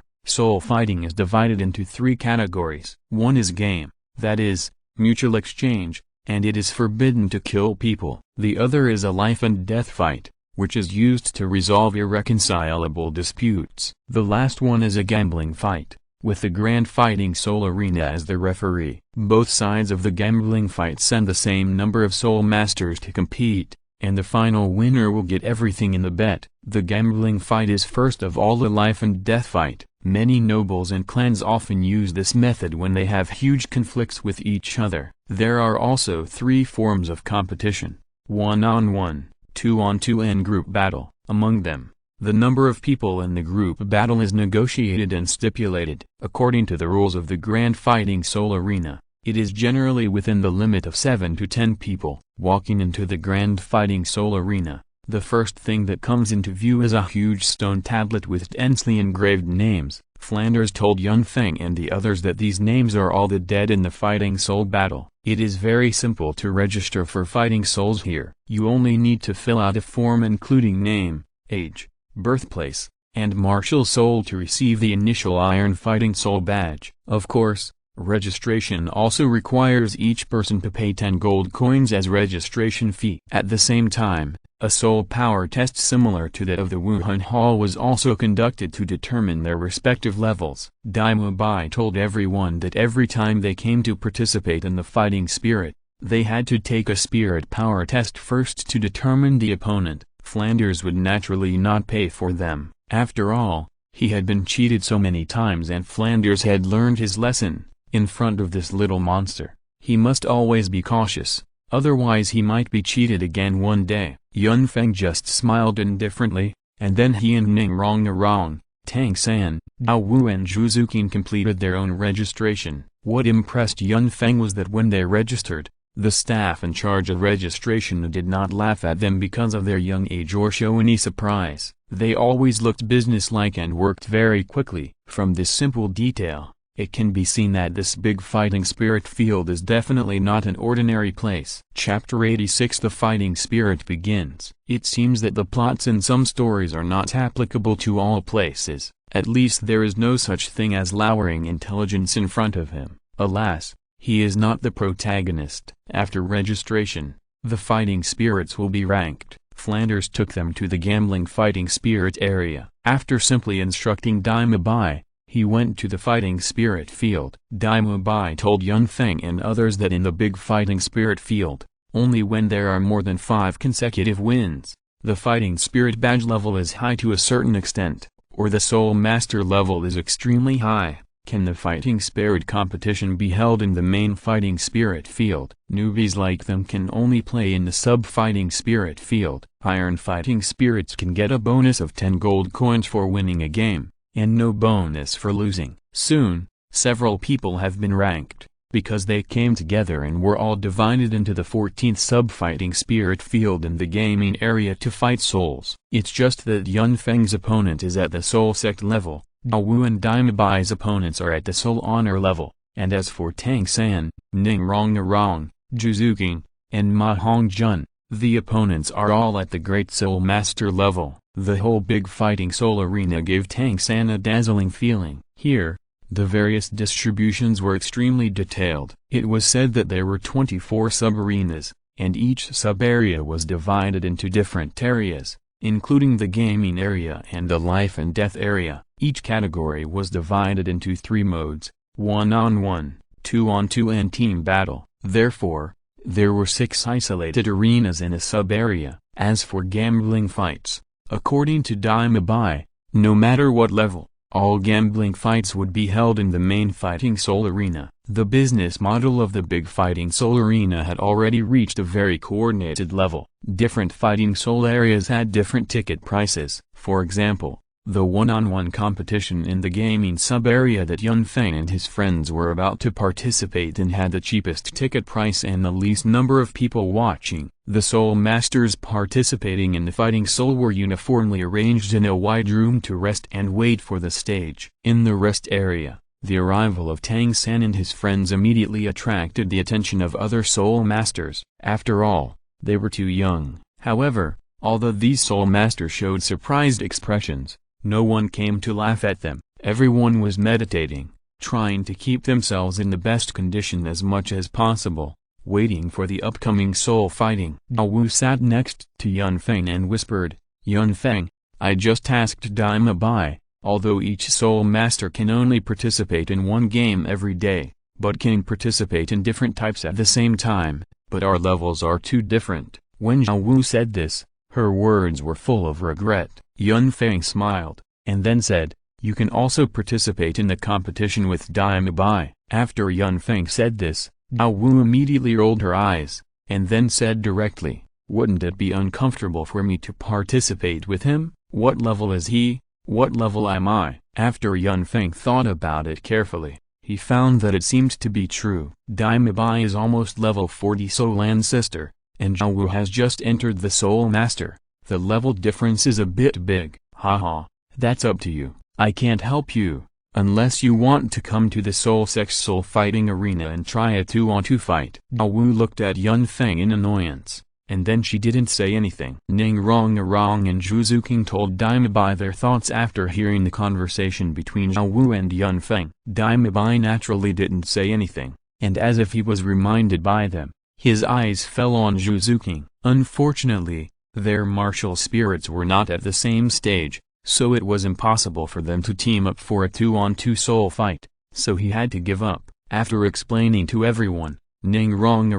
soul fighting is divided into 3 categories. One is game, that is, mutual exchange, and it is forbidden to kill people. The other is a life and death fight, which is used to resolve irreconcilable disputes. The last one is a gambling fight, with the Grand Fighting Soul Arena as the referee. Both sides of the gambling fight send the same number of soul masters to compete, and the final winner will get everything in the bet. The gambling fight is first of all a life and death fight. Many nobles and clans often use this method when they have huge conflicts with each other. There are also 3 forms of competition: 1-on-1, 2-on-2 and group battle. Among them, the number of people in the group battle is negotiated and stipulated. According to the rules of the Grand Fighting Soul Arena, it is generally within the limit of 7 to 10 people. Walking into the Grand Fighting Soul Arena, the first thing that comes into view is a huge stone tablet with densely engraved names. Flanders told Yun Feng and the others that these names are all the dead in the Fighting Soul battle. It is very simple to register for fighting souls here. You only need to fill out a form including name, age, birthplace, and martial soul to receive the initial Iron Fighting Soul badge. Of course, registration also requires each person to pay 10 gold coins as registration fee. At the same time, a soul power test similar to that of the Wuhan Hall was also conducted to determine their respective levels. Daima Bai told everyone that every time they came to participate in the fighting spirit, they had to take a spirit power test first to determine the opponent. Flanders would naturally not pay for them. After all, he had been cheated so many times and Flanders had learned his lesson. In front of this little monster, he must always be cautious, otherwise he might be cheated again one day. Yun Feng just smiled indifferently, and then he and Ning Rong, Tang San, Douluo and Zhu Zuqing completed their own registration. What impressed Yun Feng was that when they registered, the staff in charge of registration did not laugh at them because of their young age or show any surprise. They always looked businesslike and worked very quickly. From this simple detail, it can be seen that this big fighting spirit field is definitely not an ordinary place. Chapter 86 The Fighting Spirit begins. It seems that the plots in some stories are not applicable to all places. At least there is no such thing as lowering intelligence in front of him. Alas, he is not the protagonist. After registration, the fighting spirits will be ranked. Flanders took them to the gambling fighting spirit area. After simply instructing Daima Bai, he went to the fighting spirit field. Daima Bai told Yun Feng and others that in the big fighting spirit field, only when there are more than 5 consecutive wins, the fighting spirit badge level is high to a certain extent, or the soul master level is extremely high, can the fighting spirit competition be held in the main fighting spirit field. Newbies like them can only play in the sub-fighting spirit field. Iron fighting spirits can get a bonus of 10 gold coins for winning a game, and no bonus for losing. Soon, several people have been ranked, because they came together and were all divided into the 14th sub-fighting spirit field in the gaming area to fight souls. It's just that Yun Feng's opponent is at the soul sect level, Douluo and Daima Bai's opponents are at the soul honor level, and as for Tang San, Ning Rong, Zhu Zuqing, and Ma Hongjun, the opponents are all at the Great Soul Master level. The whole big fighting soul arena gave Tang San a dazzling feeling. Here, The various distributions were extremely detailed. It was said that there were 24 sub-arenas, and each sub-area was divided into different areas, including the gaming area and the life and death area. Each category was divided into 3 modes: 1-on-1, 2-on-2 and team battle. Therefore, there were 6 isolated arenas in a sub-area. As for gambling fights, according to Daimabai, no matter what level, all gambling fights would be held in the main Fighting Soul Arena. The business model of the big Fighting Soul Arena had already reached a very coordinated level. Different Fighting Soul areas had different ticket prices. For example, the one-on-one competition in the gaming sub-area that Yun Feng and his friends were about to participate in had the cheapest ticket price and the least number of people watching. The Soul Masters participating in the Fighting Soul were uniformly arranged in a wide room to rest and wait for the stage. In the rest area, the arrival of Tang San and his friends immediately attracted the attention of other Soul Masters. After all, they were too young. However, although these Soul Masters showed surprised expressions, no one came to laugh at them. Everyone was meditating, trying to keep themselves in the best condition as much as possible, waiting for the upcoming soul fighting. Douluo sat next to Yun Feng and whispered, "Yun Feng, I just asked Daimabai, although each soul master can only participate in one game every day, but can participate in different types at the same time, but our levels are too different." When Douluo said this, her words were full of regret. Yun Feng smiled, and then said, "You can also participate in the competition with Daimabai." After Yun Feng said this, Douluo immediately rolled her eyes, and then said directly, "Wouldn't it be uncomfortable for me to participate with him? What level is he? What level am I?" After Yun Feng thought about it carefully, he found that it seemed to be true. Daimabai is almost level 40 Soul Ancestor, and Douluo has just entered the Soul Master. The level difference is a bit big. Haha, that's up to you. I can't help you, unless you want to come to the Soul Sex Soul Fighting Arena and try a 2-on-2 fight. Douluo looked at Yun Feng in annoyance, and then she didn't say anything. Ning Rong and Zhu Zuqing told Daimabai their thoughts after hearing the conversation between Douluo and Yun Feng. Daimabai naturally didn't say anything, and as if he was reminded by them, his eyes fell on Zhu Zuqing. Unfortunately, their martial spirits were not at the same stage, so it was impossible for them to team up for a 2-on-2 soul fight, so he had to give up. After explaining to everyone, Ning Rong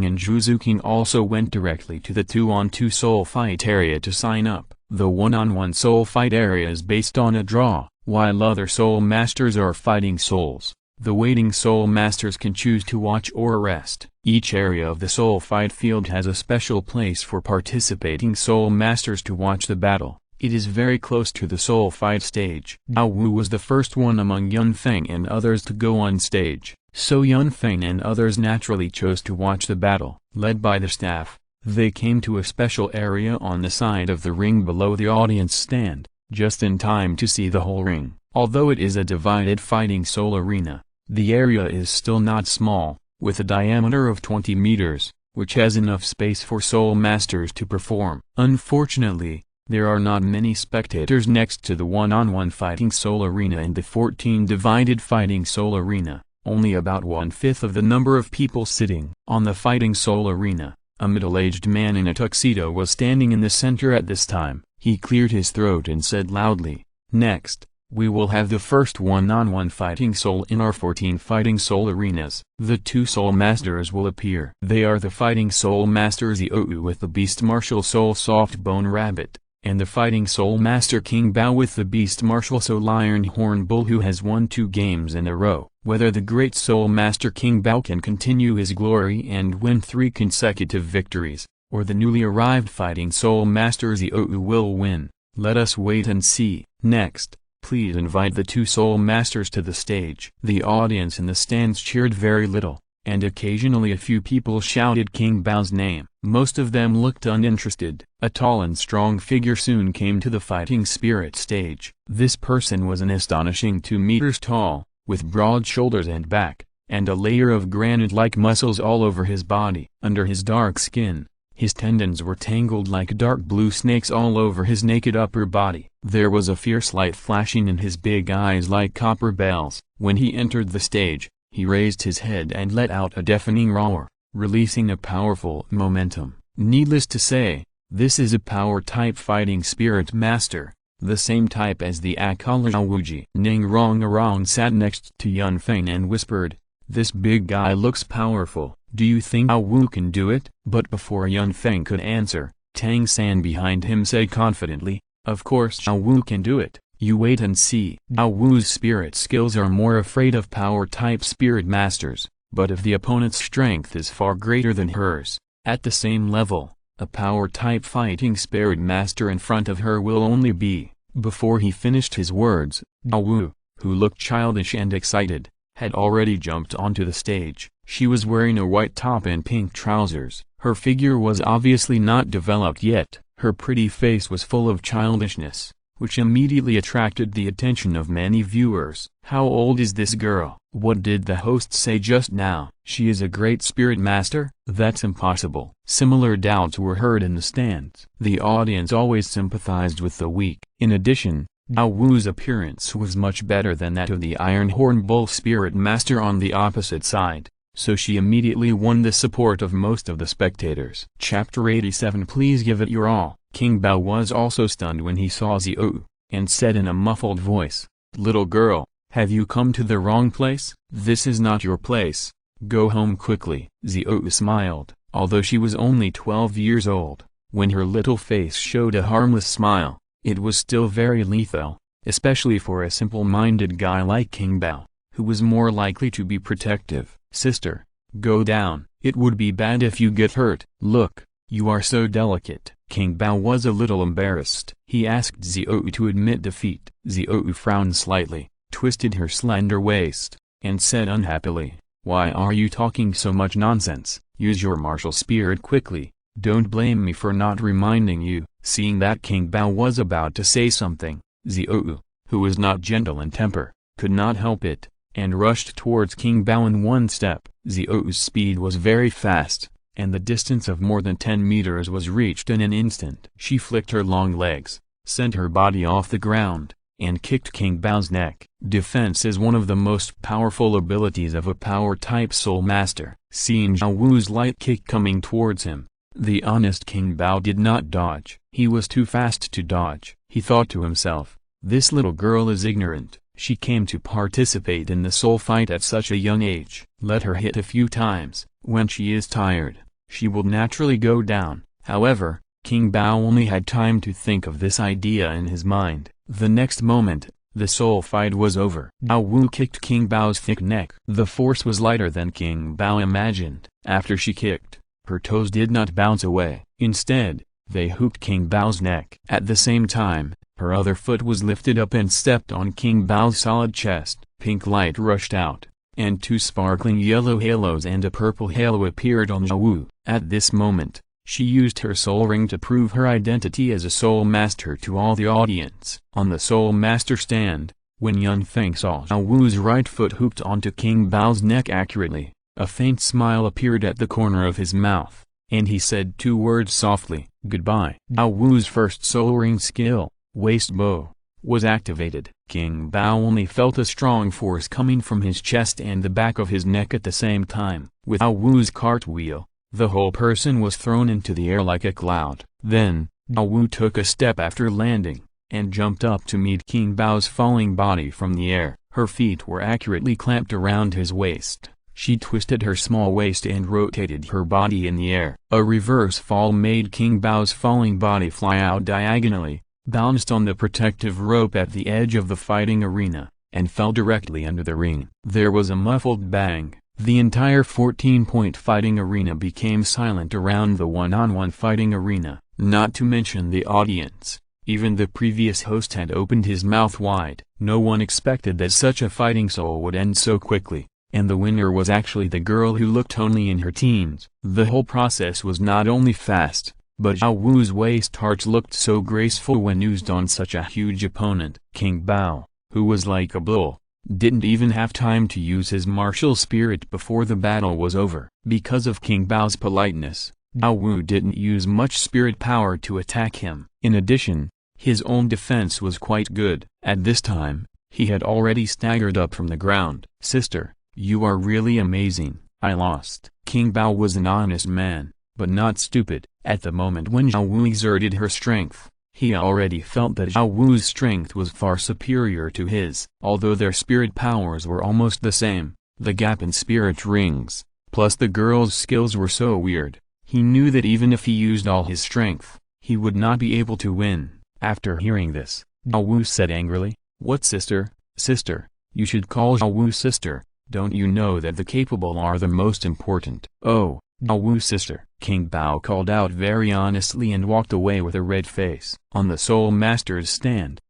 and Zhu Zuqing also went directly to the 2-on-2 soul fight area to sign up. The 1-on-1 soul fight area is based on a draw, while other soul masters are fighting souls. The waiting soul masters can choose to watch or rest. Each area of the soul fight field has a special place for participating soul masters to watch the battle. It is very close to the soul fight stage. Douluo was the first one among Yun Feng and others to go on stage, so Yun Feng and others naturally chose to watch the battle. Led by the staff, they came to a special area on the side of the ring below the audience stand, just in time to see the whole ring. Although it is a divided Fighting Soul Arena, the area is still not small, with a diameter of 20 meters, which has enough space for soul masters to perform. Unfortunately, there are not many spectators next to the one-on-one Fighting Soul Arena and the 14 divided Fighting Soul Arena, only about 1/5 of the number of people sitting. On the Fighting Soul Arena, a middle-aged man in a tuxedo was standing in the center at this time. He cleared his throat and said loudly, "Next, we will have the first one-on-one Fighting Soul in our 14 Fighting Soul Arenas. The 2 Soul Masters will appear. They are the Fighting Soul Master Ziou with the Beast Martial Soul Soft Bone Rabbit, and the Fighting Soul Master King Bao with the Beast Martial Soul Iron Horn Bull, who has won 2 games in a row. Whether the great Soul Master King Bao can continue his glory and win 3 consecutive victories, or the newly arrived Fighting Soul Master Ziou will win, let us wait and see. Next, please invite the 2 Soul Masters to the stage." The audience in the stands cheered very little, and occasionally a few people shouted King Bao's name. Most of them looked uninterested. A tall and strong figure soon came to the Fighting Spirit stage. This person was an astonishing 2 meters tall, with broad shoulders and back, and a layer of granite-like muscles all over his body. Under his dark skin, His tendons were tangled like dark blue snakes all over his naked upper body. There was a fierce light flashing in his big eyes like copper bells. When he entered the stage, he raised his head and let out a deafening roar, releasing a powerful momentum. Needless to say, this is a power-type fighting spirit master, the same type as the Akala Wuji. Ning Rong sat next to Yun Feng and whispered, "This big guy looks powerful. Do you think Zhao Wu can do it?" But before Yun Feng could answer, Tang San behind him said confidently, "Of course Zhao Wu can do it. You wait and see." Zhao Wu's spirit skills are more afraid of power-type spirit masters, but if the opponent's strength is far greater than hers, at the same level, a power-type fighting spirit master in front of her will only be. Before he finished his words, Zhao Wu, who looked childish and excited, had already jumped onto the stage. She was wearing a white top and pink trousers. Her figure was obviously not developed yet. Her pretty face was full of childishness, which immediately attracted the attention of many viewers. "How old is this girl? What did the host say just now? She is a great spirit master? That's impossible." Similar doubts were heard in the stands. The audience always sympathized with the weak. In addition, Zhao Wu's appearance was much better than that of the Iron Horn Bull spirit master on the opposite side, so she immediately won the support of most of the spectators. Chapter 87. Please give it your all. King Bao was also stunned when he saw Zhou, and said in a muffled voice, "Little girl, have you come to the wrong place? This is not your place. Go home quickly." Zhou smiled, although she was only 12 years old. When her little face showed a harmless smile, it was still very lethal, especially for a simple-minded guy like King Bao, who was more likely to be protective. "Sister, go down. It would be bad if you get hurt. Look, you are so delicate." King Bao was a little embarrassed. He asked Zhou to admit defeat. Zhou frowned slightly, twisted her slender waist, and said unhappily, "Why are you talking so much nonsense? Use your martial spirit quickly. Don't blame me for not reminding you." Seeing that King Bao was about to say something, Zhou, who was not gentle in temper, could not help it, and rushed towards King Bao in one step. Zhou's speed was very fast, and the distance of more than 10 meters was reached in an instant. She flicked her long legs, sent her body off the ground, and kicked King Bao's neck. Defense is one of the most powerful abilities of a power-type soul master. Seeing Zhao Wu's light kick coming towards him, the honest King Bao did not dodge. He was too fast to dodge. He thought to himself, "This little girl is ignorant. She came to participate in the soul fight at such a young age. Let her hit a few times. When she is tired, she will naturally go down." However, King Bao only had time to think of this idea in his mind. The next moment, the soul fight was over. Zhao Wu kicked King Bao's thick neck. The force was lighter than King Bao imagined. After she kicked, her toes did not bounce away. Instead, they hooked King Bao's neck. At the same time, her other foot was lifted up and stepped on King Bao's solid chest. Pink light rushed out, and 2 sparkling yellow halos and a purple halo appeared on Zhao Wu. At this moment, she used her soul ring to prove her identity as a soul master to all the audience. On the soul master stand, when Yun Feng saw Zhao Wu's right foot hooked onto King Bao's neck accurately, a faint smile appeared at the corner of his mouth, and he said 2 words softly, "Goodbye." Zhao Wu's first soul ring skill, Waist Bow, was activated. King Bao only felt a strong force coming from his chest and the back of his neck at the same time. With Zhao Wu's cartwheel, the whole person was thrown into the air like a cloud. Then, Zhao Wu took a step after landing, and jumped up to meet King Bao's falling body from the air. Her feet were accurately clamped around his waist. She twisted her small waist and rotated her body in the air. A reverse fall made King Bao's falling body fly out diagonally, bounced on the protective rope at the edge of the fighting arena, and fell directly under the ring. There was a muffled bang. The entire 14-point fighting arena became silent around the one-on-one fighting arena, not to mention the audience. Even the previous host had opened his mouth wide. No one expected that such a fighting soul would end so quickly, and the winner was actually the girl who looked only in her teens. The whole process was not only fast, but Zhao Wu's waist arch looked so graceful when used on such a huge opponent. King Bao, who was like a bull, didn't even have time to use his martial spirit before the battle was over. Because of King Bao's politeness, Zhao Wu didn't use much spirit power to attack him. In addition, his own defense was quite good. At this time, he had already staggered up from the ground. "Sister, you are really amazing. I lost." King Bao was an honest man, but not stupid. At the moment when Zhao Wu exerted her strength, he already felt that Zhao Wu's strength was far superior to his. Although their spirit powers were almost the same, the gap in spirit rings, plus the girl's skills were so weird, he knew that even if he used all his strength, he would not be able to win. After hearing this, Zhao Wu said angrily, "What sister? Sister, you should call Zhao Wu sister. Don't you know that the capable are the most important?" "Oh, Zhao Wu sister," King Bao called out very honestly and walked away with a red face. On the Soul Master's stand,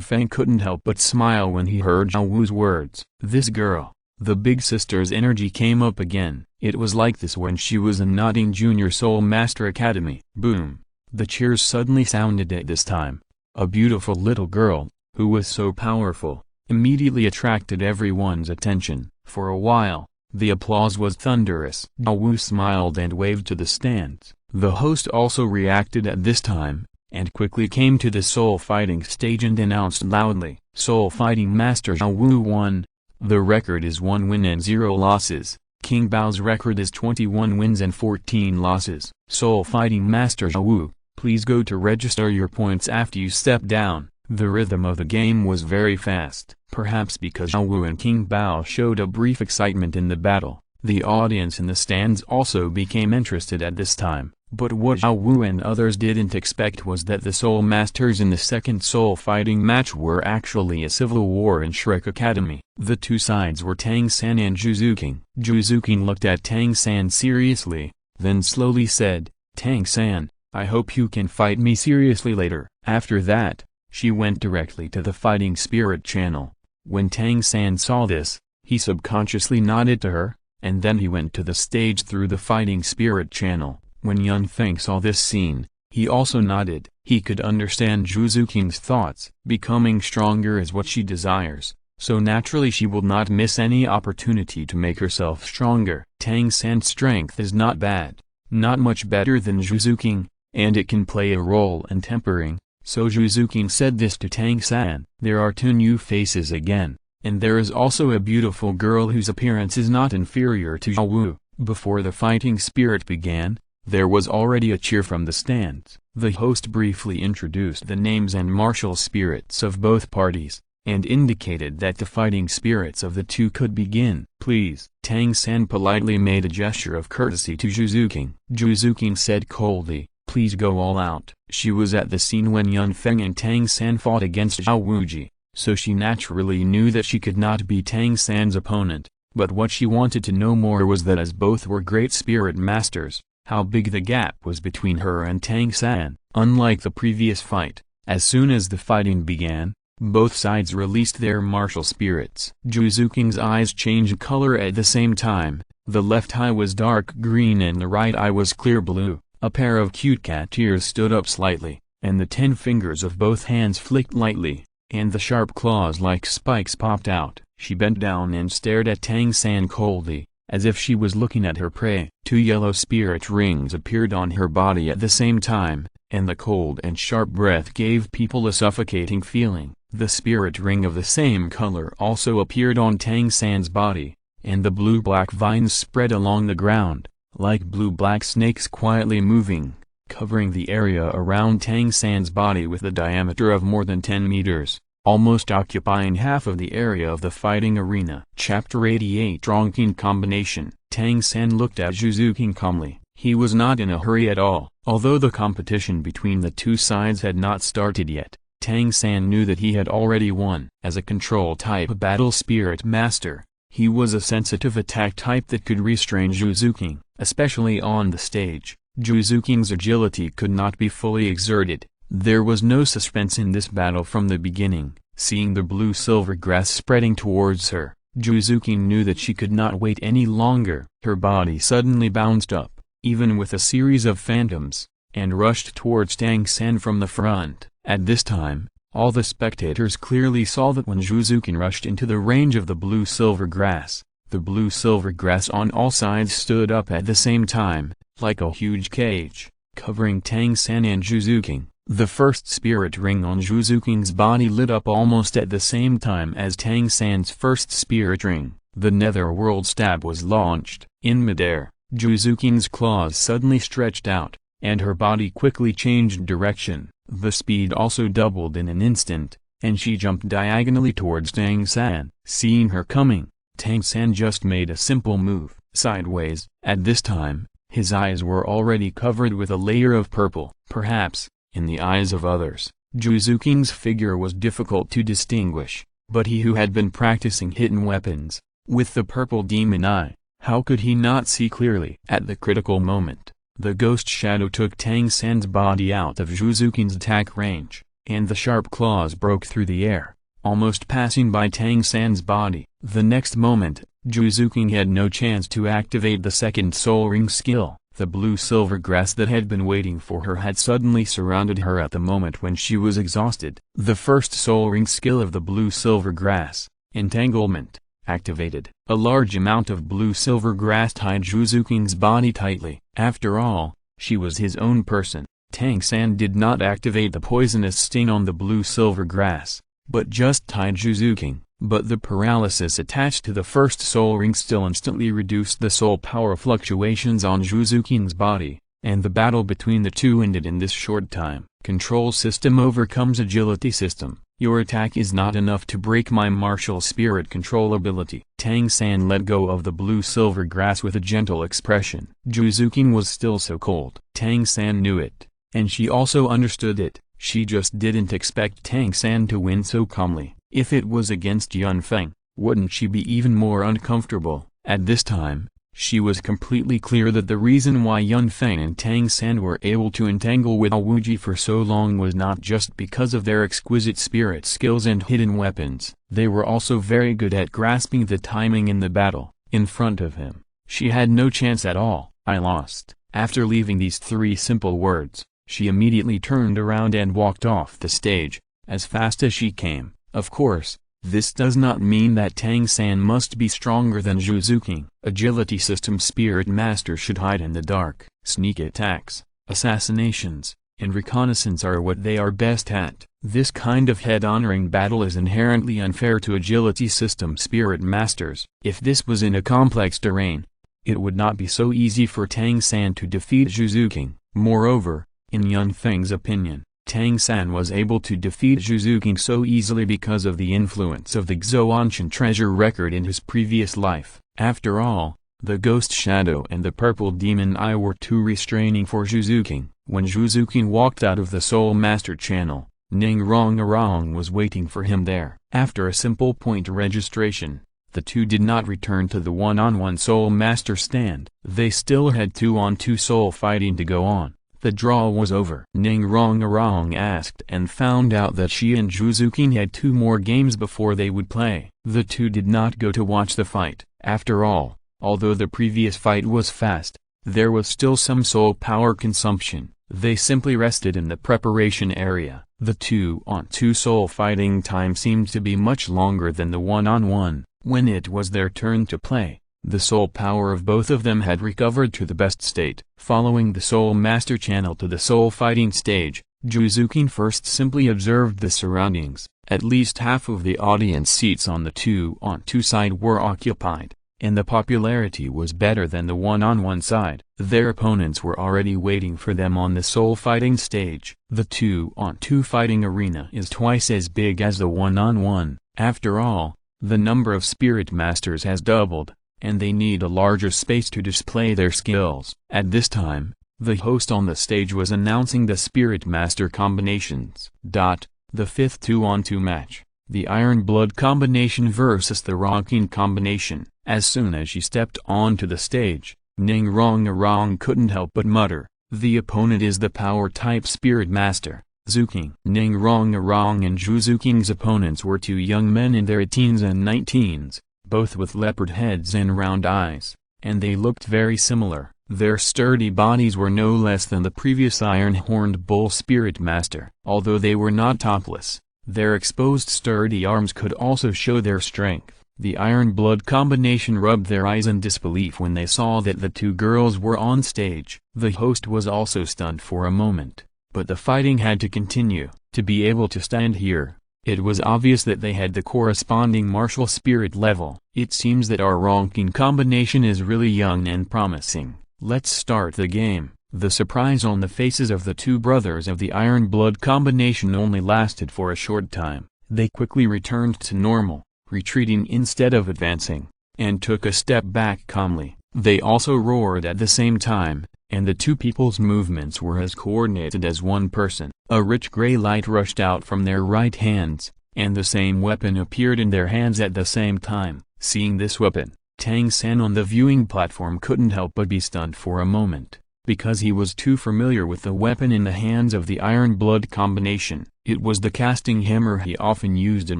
Feng couldn't help but smile when he heard Zhao Wu's words. This girl, the big sister's energy came up again. It was like this when she was in Notting Junior Soul Master Academy. Boom! The cheers suddenly sounded at this time. A beautiful little girl, who was so powerful, immediately attracted everyone's attention. For a while, the applause was thunderous. Zhao Wu smiled and waved to the stands. The host also reacted at this time, and quickly came to the soul fighting stage and announced loudly, "Soul Fighting Master Zhao Wu won. The record is 1 win and 0 losses. King Bao's record is 21 wins and 14 losses. Soul Fighting Master Zhao Wu, please go to register your points after you step down." The rhythm of the game was very fast. Perhaps because Zhao Wu and King Bao showed a brief excitement in the battle, the audience in the stands also became interested at this time. But what Zhao Wu and others didn't expect was that the Soul Masters in the second soul fighting match were actually a civil war in Shrek Academy. The two sides were Tang San and Zhu King. Zhu King looked at Tang San seriously, then slowly said, "Tang San, I hope you can fight me seriously later." After that, she went directly to the fighting spirit channel. When Tang San saw this, he subconsciously nodded to her, and then he went to the stage through the fighting spirit channel. When Feng saw this scene, he also nodded. He could understand Zhu King's thoughts. Becoming stronger is what she desires, so naturally she will not miss any opportunity to make herself stronger. Tang San's strength is not bad, not much better than Zhu King, and it can play a role in tempering. So Zhu King said this to Tang San. There are two new faces again, and there is also a beautiful girl whose appearance is not inferior to Zhao Wu. Before the fighting spirit began, there was already a cheer from the stands. The host briefly introduced the names and martial spirits of both parties, and indicated that the fighting spirits of the two could begin. "Please." Tang San politely made a gesture of courtesy to Zhu King. Zhu King said coldly, "Please go all out." She was at the scene when Feng and Tang San fought against Zhao Wuji, so she naturally knew that she could not be Tang San's opponent. But what she wanted to know more was that as both were great spirit masters, how big the gap was between her and Tang San. Unlike the previous fight, as soon as the fighting began, both sides released their martial spirits. Zhu King's eyes changed color at the same time. The left eye was dark green and the right eye was clear blue. A pair of cute cat ears stood up slightly, and the 10 fingers of both hands flicked lightly, and the sharp claws like spikes popped out. She bent down and stared at Tang San coldly, as if she was looking at her prey. 2 yellow spirit rings appeared on her body at the same time, and the cold and sharp breath gave people a suffocating feeling. The spirit ring of the same color also appeared on Tang San's body, and the blue-black vines spread along the ground, like blue-black snakes quietly moving, covering the area around Tang San's body with a diameter of more than 10 meters, almost occupying half of the area of the fighting arena. Chapter 88 Strong King Combination. Tang San looked at Zhu King calmly. He was not in a hurry at all. Although the competition between the two sides had not started yet, Tang San knew that he had already won. As a control-type battle spirit master, he was a sensitive attack type that could restrain Zhu King, especially on the stage. Zhu King's agility could not be fully exerted. There was no suspense in this battle from the beginning. Seeing the blue-silver grass spreading towards her, Zhu King knew that she could not wait any longer. Her body suddenly bounced up, even with a series of phantoms, and rushed towards Tang San from the front. At this time, all the spectators clearly saw that when Zhu King rushed into the range of the blue-silver grass, The blue-silver grass on all sides stood up at the same time, like a huge cage, covering Tang San and Zhu King. The first spirit ring on Zhu King's body lit up almost at the same time as Tang San's first spirit ring. The netherworld stab was launched. In midair, Zhu King's claws suddenly stretched out, and her body quickly changed direction. The speed also doubled in an instant, and she jumped diagonally towards Tang San. Seeing her coming, Tang San just made a simple move, sideways. At this time, his eyes were already covered with a layer of purple. Perhaps, in the eyes of others, Zhu King's figure was difficult to distinguish, but he who had been practicing hidden weapons, with the purple demon eye, how could he not see clearly? At the critical moment, the ghost shadow took Tang San's body out of Zhu King's attack range, and the sharp claws broke through the air, almost passing by Tang San's body. The next moment, Zhu King had no chance to activate the second soul ring skill. The blue-silver grass that had been waiting for her had suddenly surrounded her at the moment when she was exhausted. The first soul ring skill of the blue-silver grass, entanglement, activated. A large amount of blue-silver grass tied Zhu King's body tightly. After all, she was his own person. Tang San did not activate the poisonous sting on the blue-silver grass, but just tied Zhu King. But the paralysis attached to the first soul ring still instantly reduced the soul power fluctuations on Zhu King's body, and the battle between the two ended in this short time. Control system overcomes agility system. Your attack is not enough to break my martial spirit control ability. Tang San let go of the blue-silver grass with a gentle expression. Zhu King was still so cold. Tang San knew it, and she also understood it. She just didn't expect Tang San to win so calmly. If it was against Feng, wouldn't she be even more uncomfortable? At this time, she was completely clear that the reason why Feng and Tang San were able to entangle with Wuji for so long was not just because of their exquisite spirit skills and hidden weapons. They were also very good at grasping the timing in the battle. In front of him, she had no chance at all. I lost. After leaving these three simple words, she immediately turned around and walked off the stage, as fast as she came. Of course, this does not mean that Tang San must be stronger than Zhu King. Agility system spirit master should hide in the dark. Sneak attacks, assassinations, and reconnaissance are what they are best at. This kind of head-honoring battle is inherently unfair to agility system spirit masters. If this was in a complex terrain, it would not be so easy for Tang San to defeat Zhu King. Moreover, in Feng's opinion, Tang San was able to defeat Zhu King so easily because of the influence of the Xuanchen treasure record in his previous life. After all, the ghost shadow and the purple demon eye were too restraining for Zhu King. When Zhu King walked out of the Soul Master channel, Ning Rong was waiting for him there. After a simple point registration, the two did not return to the one-on-one Soul Master stand. They still had two-on-two soul fighting to go on. The draw was over. Ning Rong asked and found out that she and Zhu King had two more games before they would play. The two did not go to watch the fight. After all, although the previous fight was fast, there was still some soul power consumption. They simply rested in the preparation area. The two-on-two soul fighting time seemed to be much longer than the one-on-one. When it was their turn to play, the soul power of both of them had recovered to the best state. Following the Soul Master channel to the soul fighting stage, Zhu King first simply observed the surroundings. At least half of the audience seats on the two-on-two side were occupied, and the popularity was better than the one-on-one side. Their opponents were already waiting for them on the soul fighting stage. The two-on-two fighting arena is twice as big as the one-on-one. After all, the number of spirit masters has doubled, and they need a larger space to display their skills. At this time, the host on the stage was announcing the Spirit Master combinations. The fifth two-on-two match, the Iron Blood combination versus the Rocking combination. As soon as she stepped onto the stage, Ning Rong couldn't help but mutter, "The opponent is the Power-type Spirit Master, Zhu King." Ning Rong and Zhu King's opponents were two young men in their teens and 19s. Both with leopard heads and round eyes, and they looked very similar. Their sturdy bodies were no less than the previous iron-horned bull spirit master. Although they were not topless, their exposed sturdy arms could also show their strength. The Iron Blood combination rubbed their eyes in disbelief when they saw that the two girls were on stage. The host was also stunned for a moment, but the fighting had to continue. To be able to stand here, it was obvious that they had the corresponding martial spirit level. It seems that our ranking combination is really young and promising. Let's start the game. The surprise on the faces of the two brothers of the Iron Blood combination only lasted for a short time. They quickly returned to normal, retreating instead of advancing, and took a step back calmly. They also roared at the same time, and the two people's movements were as coordinated as one person. A rich gray light rushed out from their right hands, and the same weapon appeared in their hands at the same time. Seeing this weapon, Tang San on the viewing platform couldn't help but be stunned for a moment, because he was too familiar with the weapon in the hands of the Iron Blood combination. It was the casting hammer he often used in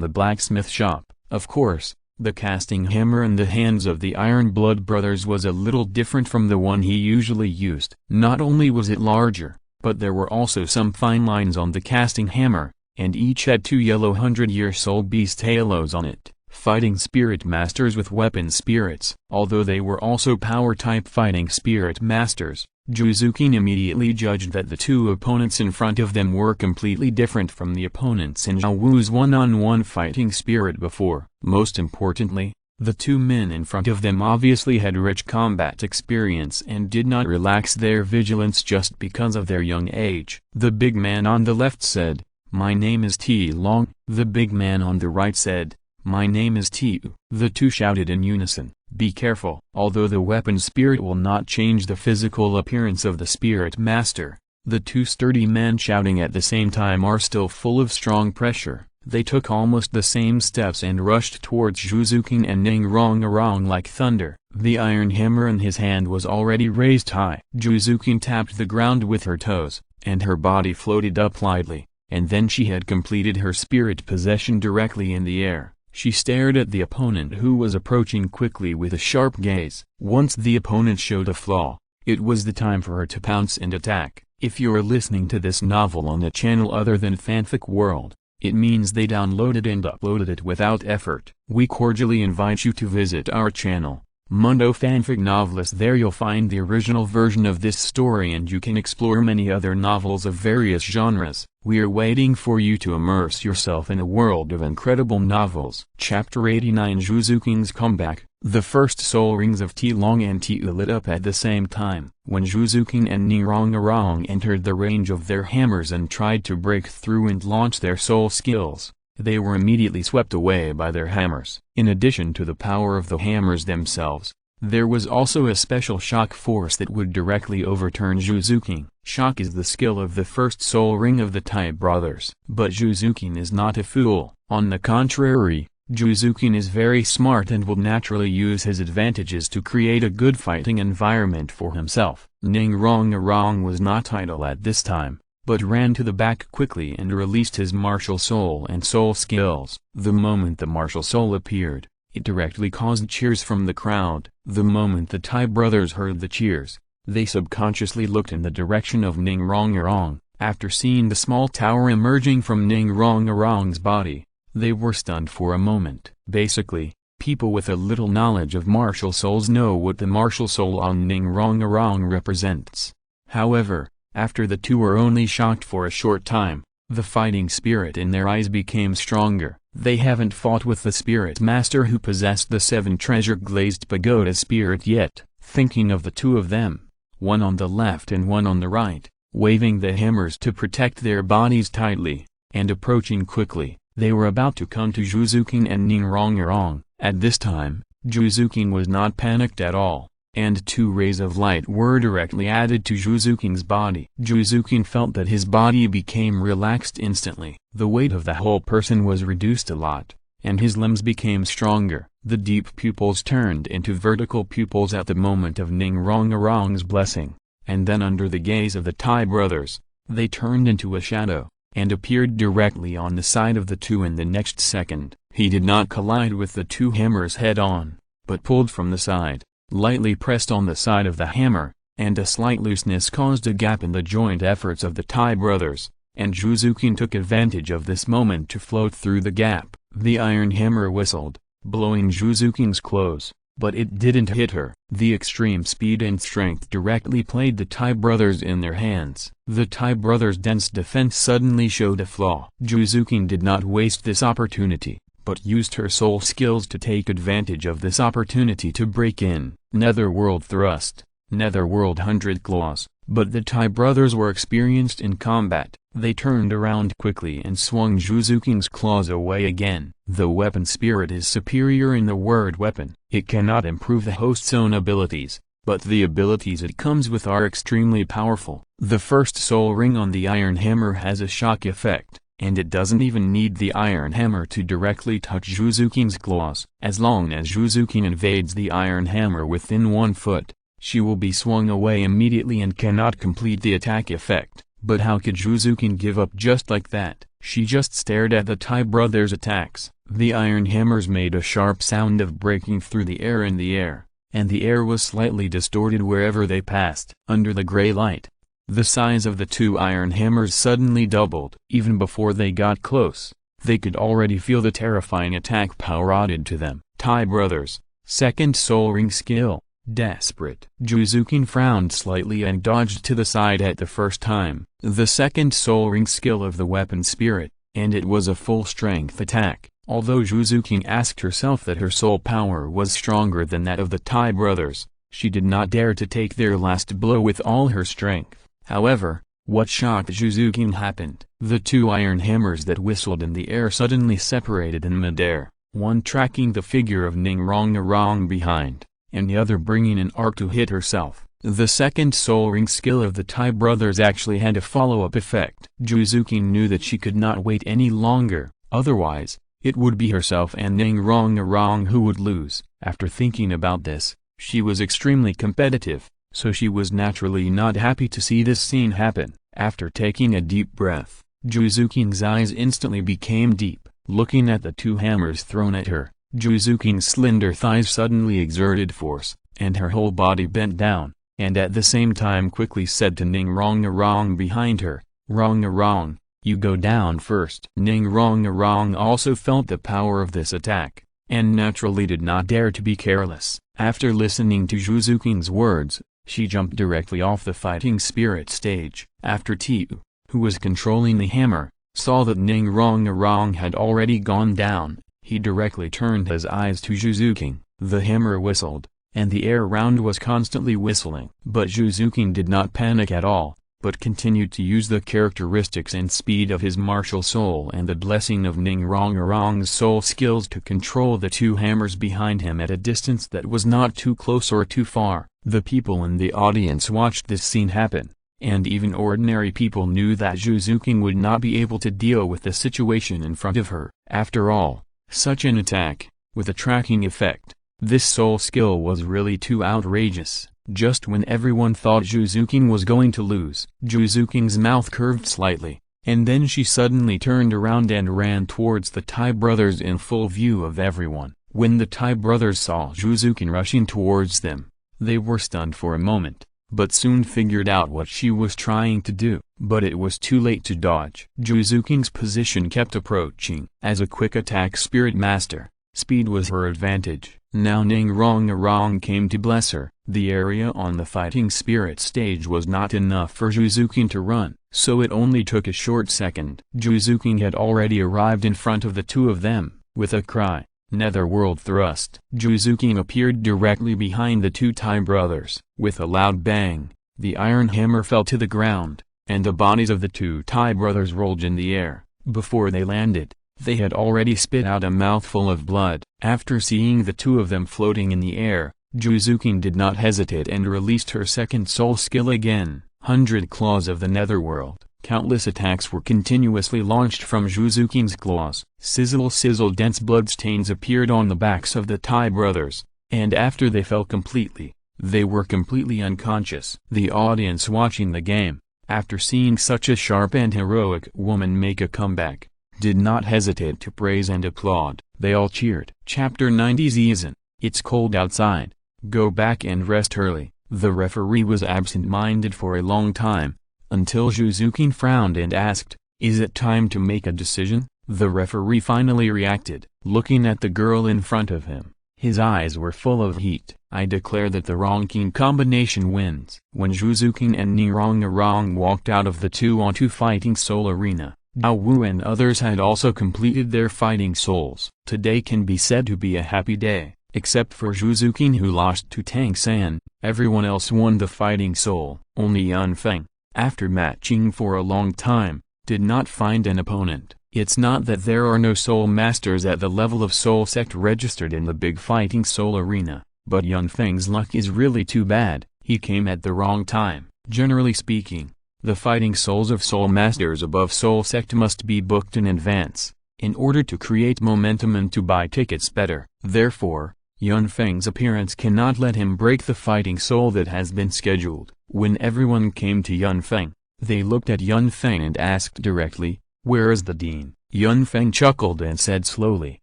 the blacksmith shop. Of course, the casting hammer in the hands of the Iron Blood brothers was a little different from the one he usually used. Not only was it larger, but there were also some fine lines on the casting hammer, and each had two yellow 100-year soul beast halos on it. Fighting spirit masters with weapon spirits. Although they were also power-type fighting spirit masters, Juzukin immediately judged that the two opponents in front of them were completely different from the opponents in Zhao Wu's one-on-one fighting spirit before. Most importantly, the two men in front of them obviously had rich combat experience and did not relax their vigilance just because of their young age. The big man on the left said, "My name is Ti Long." The big man on the right said, "My name is Tiu." The two shouted in unison, "Be careful." Although the weapon spirit will not change the physical appearance of the spirit master, the two sturdy men shouting at the same time are still full of strong pressure. They took almost the same steps and rushed towards Juzukin and Ning Rong like thunder. The iron hammer in his hand was already raised high. Juzukin tapped the ground with her toes, and her body floated up lightly, and then she had completed her spirit possession directly in the air. She stared at the opponent who was approaching quickly with a sharp gaze. Once the opponent showed a flaw, it was the time for her to pounce and attack. If you're listening to this novel on a channel other than Fanfic World, it means they downloaded and uploaded it without effort. We cordially invite you to visit our channel, Mundo Fanfic Novelist. There you'll find the original version of this story and you can explore many other novels of various genres. We are waiting for you to immerse yourself in a world of incredible novels. Chapter 89 Juzukin's Comeback. The first soul rings of Ti Long and Tiu lit up at the same time. When Juzukin and Ning Rong entered the range of their hammers and tried to break through and launch their soul skills, they were immediately swept away by their hammers. In addition to the power of the hammers themselves, there was also a special shock force that would directly overturn Juzukin. Shock is the skill of the first soul ring of the Tai brothers. But Juzukin is not a fool. On the contrary, Juzukin is very smart and will naturally use his advantages to create a good fighting environment for himself. Ning Rong was not idle at this time, but ran to the back quickly and released his martial soul and soul skills. The moment the martial soul appeared, it directly caused cheers from the crowd. The moment the Tai brothers heard the cheers, they subconsciously looked in the direction of Ning Rong. After seeing the small tower emerging from Ning Rong's body, they were stunned for a moment. Basically, people with a little knowledge of martial souls know what the martial soul on Ning Rong represents. However, after the two were only shocked for a short time, the fighting spirit in their eyes became stronger. They haven't fought with the spirit master who possessed the 7 treasure-glazed pagoda spirit yet. Thinking of the two of them, one on the left and one on the right, waving the hammers to protect their bodies tightly, and approaching quickly, they were about to come to Juzukin and Ning Rong. At this time, Juzukin was not panicked at all, and 2 rays of light were directly added to Juzukin's body. Juzukin felt that his body became relaxed instantly. The weight of the whole person was reduced a lot, and his limbs became stronger. The deep pupils turned into vertical pupils at the moment of Ning Rong's blessing, and then under the gaze of the Tai brothers, they turned into a shadow, and appeared directly on the side of the two in the next second. He did not collide with the 2 hammers head-on, but pulled from the side, lightly pressed on the side of the hammer, and a slight looseness caused a gap in the joint efforts of the Tai brothers, and Juzukin took advantage of this moment to float through the gap. The iron hammer whistled, blowing Zhuzuking's clothes, but it didn't hit her. The extreme speed and strength directly played the Tai brothers in their hands. The Tai brothers' dense defense suddenly showed a flaw. Zhuzuking did not waste this opportunity, but used her soul skills to take advantage of this opportunity to break in. Netherworld thrust, Netherworld 100 claws. But the Tai brothers were experienced in combat. They turned around quickly and swung Zhuzuking's claws away again. The weapon spirit is superior in the word weapon. It cannot improve the host's own abilities, but the abilities it comes with are extremely powerful. The first soul ring on the iron hammer has a shock effect, and it doesn't even need the iron hammer to directly touch Zhuzuking's claws. As long as Zhuzuking invades the iron hammer within 1 foot, she will be swung away immediately and cannot complete the attack effect. But how could Zhuzuking give up just like that? She just stared at the Tai brothers' attacks. The iron hammers made a sharp sound of breaking through the air in the air, and the air was slightly distorted wherever they passed. Under the gray light, the size of the 2 iron hammers suddenly doubled. Even before they got close, they could already feel the terrifying attack power added to them. Tai brothers, second soul ring skill. Desperate. Zhuzuking frowned slightly and dodged to the side at the first time. The second soul ring skill of the weapon spirit, and it was a full-strength attack. Although Zhuzuking asked herself that her soul power was stronger than that of the Tai brothers, she did not dare to take their last blow with all her strength. However, what shocked Zhuzuking happened. The 2 iron hammers that whistled in the air suddenly separated in midair, one tracking the figure of Ningrong behind, and the other bringing an arc to hit herself. The second soul ring skill of the Tai brothers actually had a follow-up effect. Zhuzuking knew that she could not wait any longer, otherwise, it would be herself and Ningrong who would lose. After thinking about this, she was extremely competitive, so she was naturally not happy to see this scene happen. After taking a deep breath, Zhuzuking's eyes instantly became deep. Looking at the 2 hammers thrown at her, Zhuzuking's slender thighs suddenly exerted force, and her whole body bent down, and at the same time quickly said to Ningrong behind her, "Rong, you go down first." Ningrong also felt the power of this attack, and naturally did not dare to be careless. After listening to Zhuzuking's words, she jumped directly off the fighting spirit stage. After Tiu, who was controlling the hammer, saw that Ningrong had already gone down, he directly turned his eyes to Zhuzuking. The hammer whistled, and the air around was constantly whistling. But Zhuzuking did not panic at all, but continued to use the characteristics and speed of his martial soul and the blessing of Ningrong's soul skills to control the 2 hammers behind him at a distance that was not too close or too far. The people in the audience watched this scene happen, and even ordinary people knew that Zhuzuking would not be able to deal with the situation in front of her. After all, such an attack, with a tracking effect, this soul skill was really too outrageous. Just when everyone thought Zhuzuking was going to lose, Zhuzuking's mouth curved slightly, and then she suddenly turned around and ran towards the Tai brothers in full view of everyone. When the Tai brothers saw Zhuzuking rushing towards them, they were stunned for a moment, but soon figured out what she was trying to do. But it was too late to dodge. Zhuzuking's position kept approaching. As a quick attack spirit master, speed was her advantage. Now Ningrong came to bless her. The area on the fighting spirit stage was not enough for Zhuzuking to run, so it only took a short second. Zhuzuking had already arrived in front of the 2 of them. With a cry, "Netherworld thrust!" Zhuzuking appeared directly behind the 2 Tai brothers. With a loud bang, the iron hammer fell to the ground, and the bodies of the 2 Tai brothers rolled in the air. Before they landed, they had already spit out a mouthful of blood. After seeing the 2 of them floating in the air, Zhuzuking did not hesitate and released her second soul skill again. 100 claws of the Netherworld. Countless attacks were continuously launched from Zhuzuking's claws. Sizzle, dense bloodstains appeared on the backs of the Tai brothers, and after they fell completely, they were completely unconscious. The audience watching the game, after seeing such a sharp and heroic woman make a comeback, did not hesitate to praise and applaud. They all cheered. Chapter 90 Season. It's cold outside. Go back and rest early. The referee was absent-minded for a long time, until Zhuzuking frowned and asked, "Is it time to make a decision?" The referee finally reacted, looking at the girl in front of him. His eyes were full of heat. I declare that the Rongqing combination wins. When Zhuzuqing and Nirong walked out of the 2-on-2 fighting soul arena, Dao Wu and others had also completed their fighting souls. Today can be said to be a happy day, except for Zhuzuqing who lost to Tang San. Everyone else won the fighting soul. Only Yun Feng, after matching for a long time, did not find an opponent. It's not that there are no soul masters at the level of soul sect registered in the big fighting soul arena, but Yun Feng's luck is really too bad. He came at the wrong time. Generally speaking, the fighting souls of soul masters above soul sect must be booked in advance, in order to create momentum and to buy tickets better. Therefore, Yun Feng's appearance cannot let him break the fighting soul that has been scheduled. When everyone came to Yun Feng, they looked at Yun Feng and asked directly, "Where is the dean?" Yun Feng chuckled and said slowly,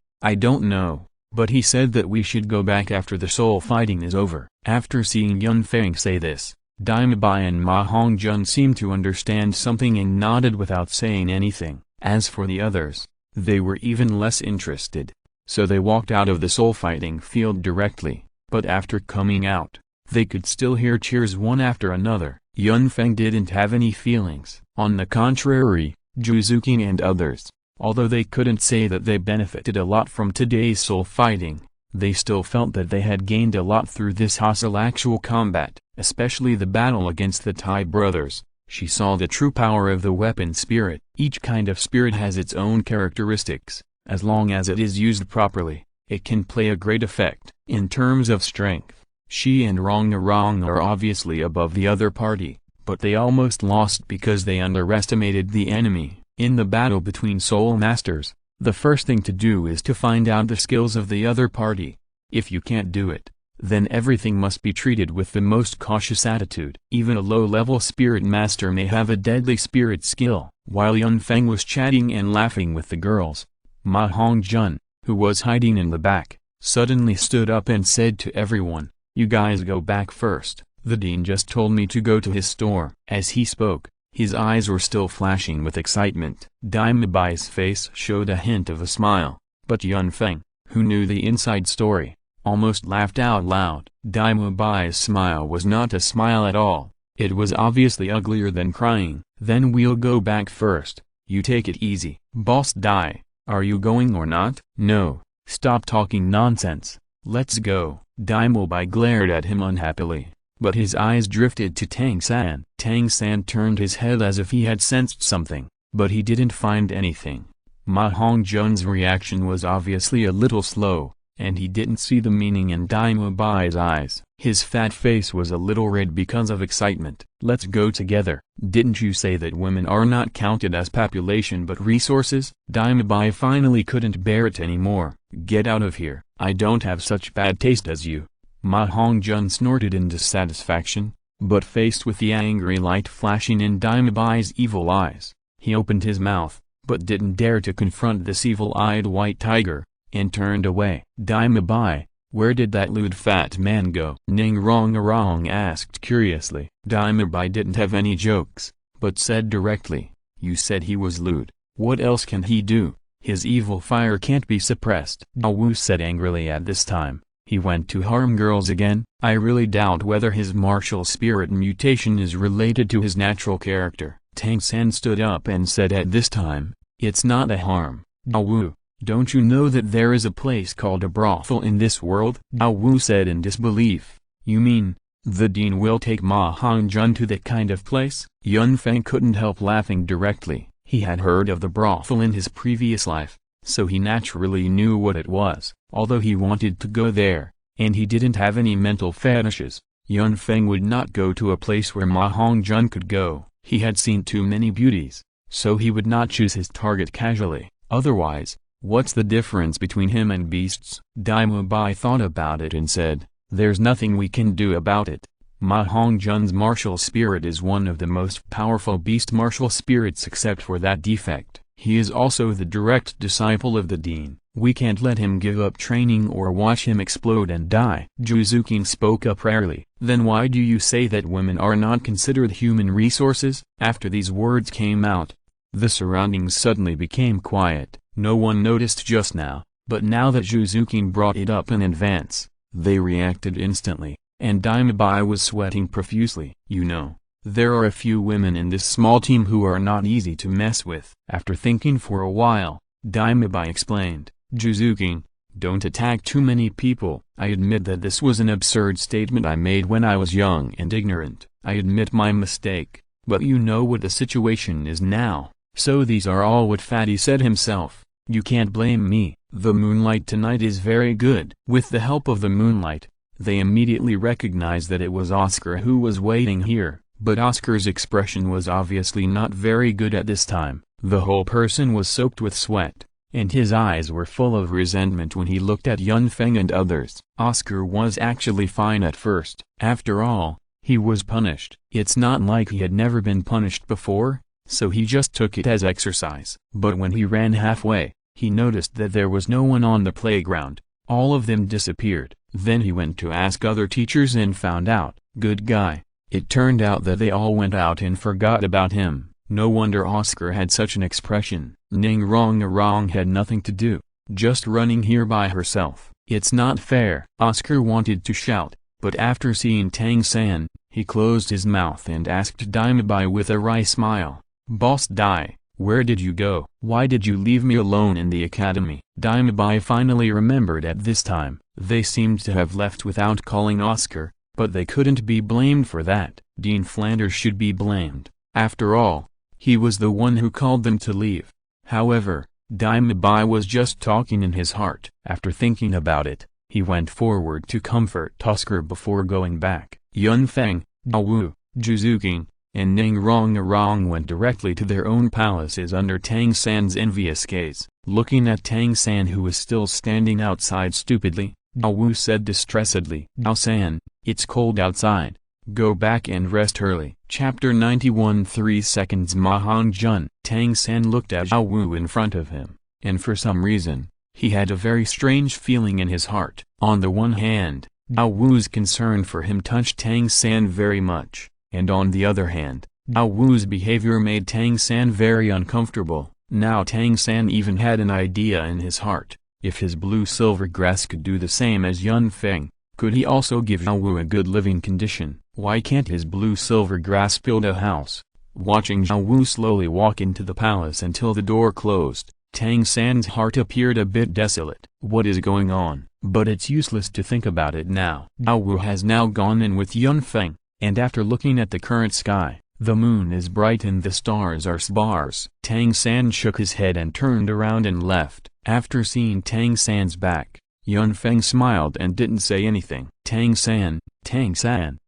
"I don't know, but he said that we should go back after the soul fighting is over." After seeing Yun Feng say this, Dime Bai and Ma Hongjun seemed to understand something and nodded without saying anything. As for the others, they were even less interested, so they walked out of the soul fighting field directly. But after coming out, they could still hear cheers one after another. Yun Feng didn't have any feelings. On the contrary, Zhuzuqing and others, although they couldn't say that they benefited a lot from today's soul fighting, they still felt that they had gained a lot through this hostile actual combat, especially the battle against the Tai brothers. She saw the true power of the weapon spirit. Each kind of spirit has its own characteristics. As long as it is used properly, it can play a great effect. In terms of strength, she and Rong are obviously above the other party, but they almost lost because they underestimated the enemy. In the battle between soul masters, the first thing to do is to find out the skills of the other party. If you can't do it, then everything must be treated with the most cautious attitude. Even a low-level spirit master may have a deadly spirit skill. While Yun Feng was chatting and laughing with the girls, Ma Hongjun, who was hiding in the back, suddenly stood up and said to everyone, "You guys go back first. The dean just told me to go to his store." As he spoke, his eyes were still flashing with excitement. Dime Bai's face showed a hint of a smile, but Yun Feng, who knew the inside story, almost laughed out loud. Dime Bai's smile was not a smile at all. It was obviously uglier than crying. "Then we'll go back first. You take it easy." "Boss Dai, are you going or not?" "No, stop talking nonsense. Let's go." Dime Bai glared at him unhappily, but his eyes drifted to Tang San. Tang San turned his head as if he had sensed something, but he didn't find anything. Ma Hongjun's reaction was obviously a little slow, and he didn't see the meaning in Dime Bai's eyes. His fat face was a little red because of excitement. "Let's go together. Didn't you say that women are not counted as population but resources?" Dime Bai finally couldn't bear it anymore. "Get out of here. I don't have such bad taste as you." Ma Hongjun snorted in dissatisfaction, but faced with the angry light flashing in Dime Bai's evil eyes, he opened his mouth, but didn't dare to confront this evil-eyed white tiger, and turned away. "Dime Bai, where did that lewd fat man go?" Ning Rong asked curiously. Dime Bai didn't have any jokes, but said directly, "You said he was lewd. What else can he do? His evil fire can't be suppressed." Dao Wu said angrily at this time, "He went to harm girls again? I really doubt whether his martial spirit mutation is related to his natural character." Tang San stood up and said at this time, "It's not a harm. Dao Wu, don't you know that there is a place called a brothel in this world?" Dao Wu said in disbelief, "You mean, the dean will take Ma Hongjun to that kind of place?" Yun Feng couldn't help laughing directly. He had heard of the brothel in his previous life, so he naturally knew what it was. Although he wanted to go there, and he didn't have any mental fetishes, Yun Feng would not go to a place where Ma Hongjun could go. He had seen too many beauties, so he would not choose his target casually. Otherwise, what's the difference between him and beasts? Dime Bai thought about it and said, "There's nothing we can do about it. Ma Hongjun's martial spirit is one of the most powerful beast martial spirits except for that defect. He is also the direct disciple of the dean. We can't let him give up training or watch him explode and die." Zhuzuqing spoke up rarely. "Then why do you say that women are not considered human resources?" After these words came out, the surroundings suddenly became quiet. No one noticed just now, but now that Zhuzukin brought it up in advance, they reacted instantly, and Daimabai was sweating profusely. You know, there are a few women in this small team who are not easy to mess with. After thinking for a while, Daimabai explained, Zhuzukin, don't attack too many people. I admit that this was an absurd statement I made when I was young and ignorant. I admit my mistake, but you know what the situation is now, so these are all what Fatty said himself. You can't blame me. The moonlight tonight is very good. With the help of the moonlight, they immediately recognized that it was Oscar who was waiting here, but Oscar's expression was obviously not very good at this time. The whole person was soaked with sweat, and his eyes were full of resentment when he looked at Yun Feng and others. Oscar was actually fine at first. After all, he was punished. It's not like he had never been punished before, so he just took it as exercise. But when he ran halfway, he noticed that there was no one on the playground. All of them disappeared. Then he went to ask other teachers and found out. Good guy. It turned out that they all went out and forgot about him. No wonder Oscar had such an expression. Ning Rong had nothing to do, just running here by herself. It's not fair. Oscar wanted to shout, but after seeing Tang San, he closed his mouth and asked Daimabai with a wry smile, Boss Dai, where did you go? Why did you leave me alone in the academy? Daimabai finally remembered at this time. They seemed to have left without calling Oscar, but they couldn't be blamed for that. Dean Flanders should be blamed. After all, he was the one who called them to leave. However, Daimabai was just talking in his heart. After thinking about it, he went forward to comfort Oscar before going back. Yun Feng, Douluo, Zhuzukin, and Ning Rong went directly to their own palaces under Tang San's envious gaze. Looking at Tang San, who was still standing outside stupidly, Douluo said distressedly, Dao San, it's cold outside. Go back and rest early. Chapter 91 3 seconds Mahong Jun. Tang San looked at Douluo in front of him, and for some reason, he had a very strange feeling in his heart. On the one hand, Douluo's concern for him touched Tang San very much, and on the other hand, Douluo's behavior made Tang San very uncomfortable. Now Tang San even had an idea in his heart. If his blue silver grass could do the same as Yun Feng, could he also give Douluo a good living condition? Why can't his blue silver grass build a house? Watching Douluo slowly walk into the palace until the door closed, Tang San's heart appeared a bit desolate. What is going on? But it's useless to think about it now. Douluo has now gone in with Yun Feng, and after looking at the current sky, the moon is bright and the stars are sparse. Tang San shook his head and turned around and left. After seeing Tang San's back, Yun Feng smiled and didn't say anything. Tang San,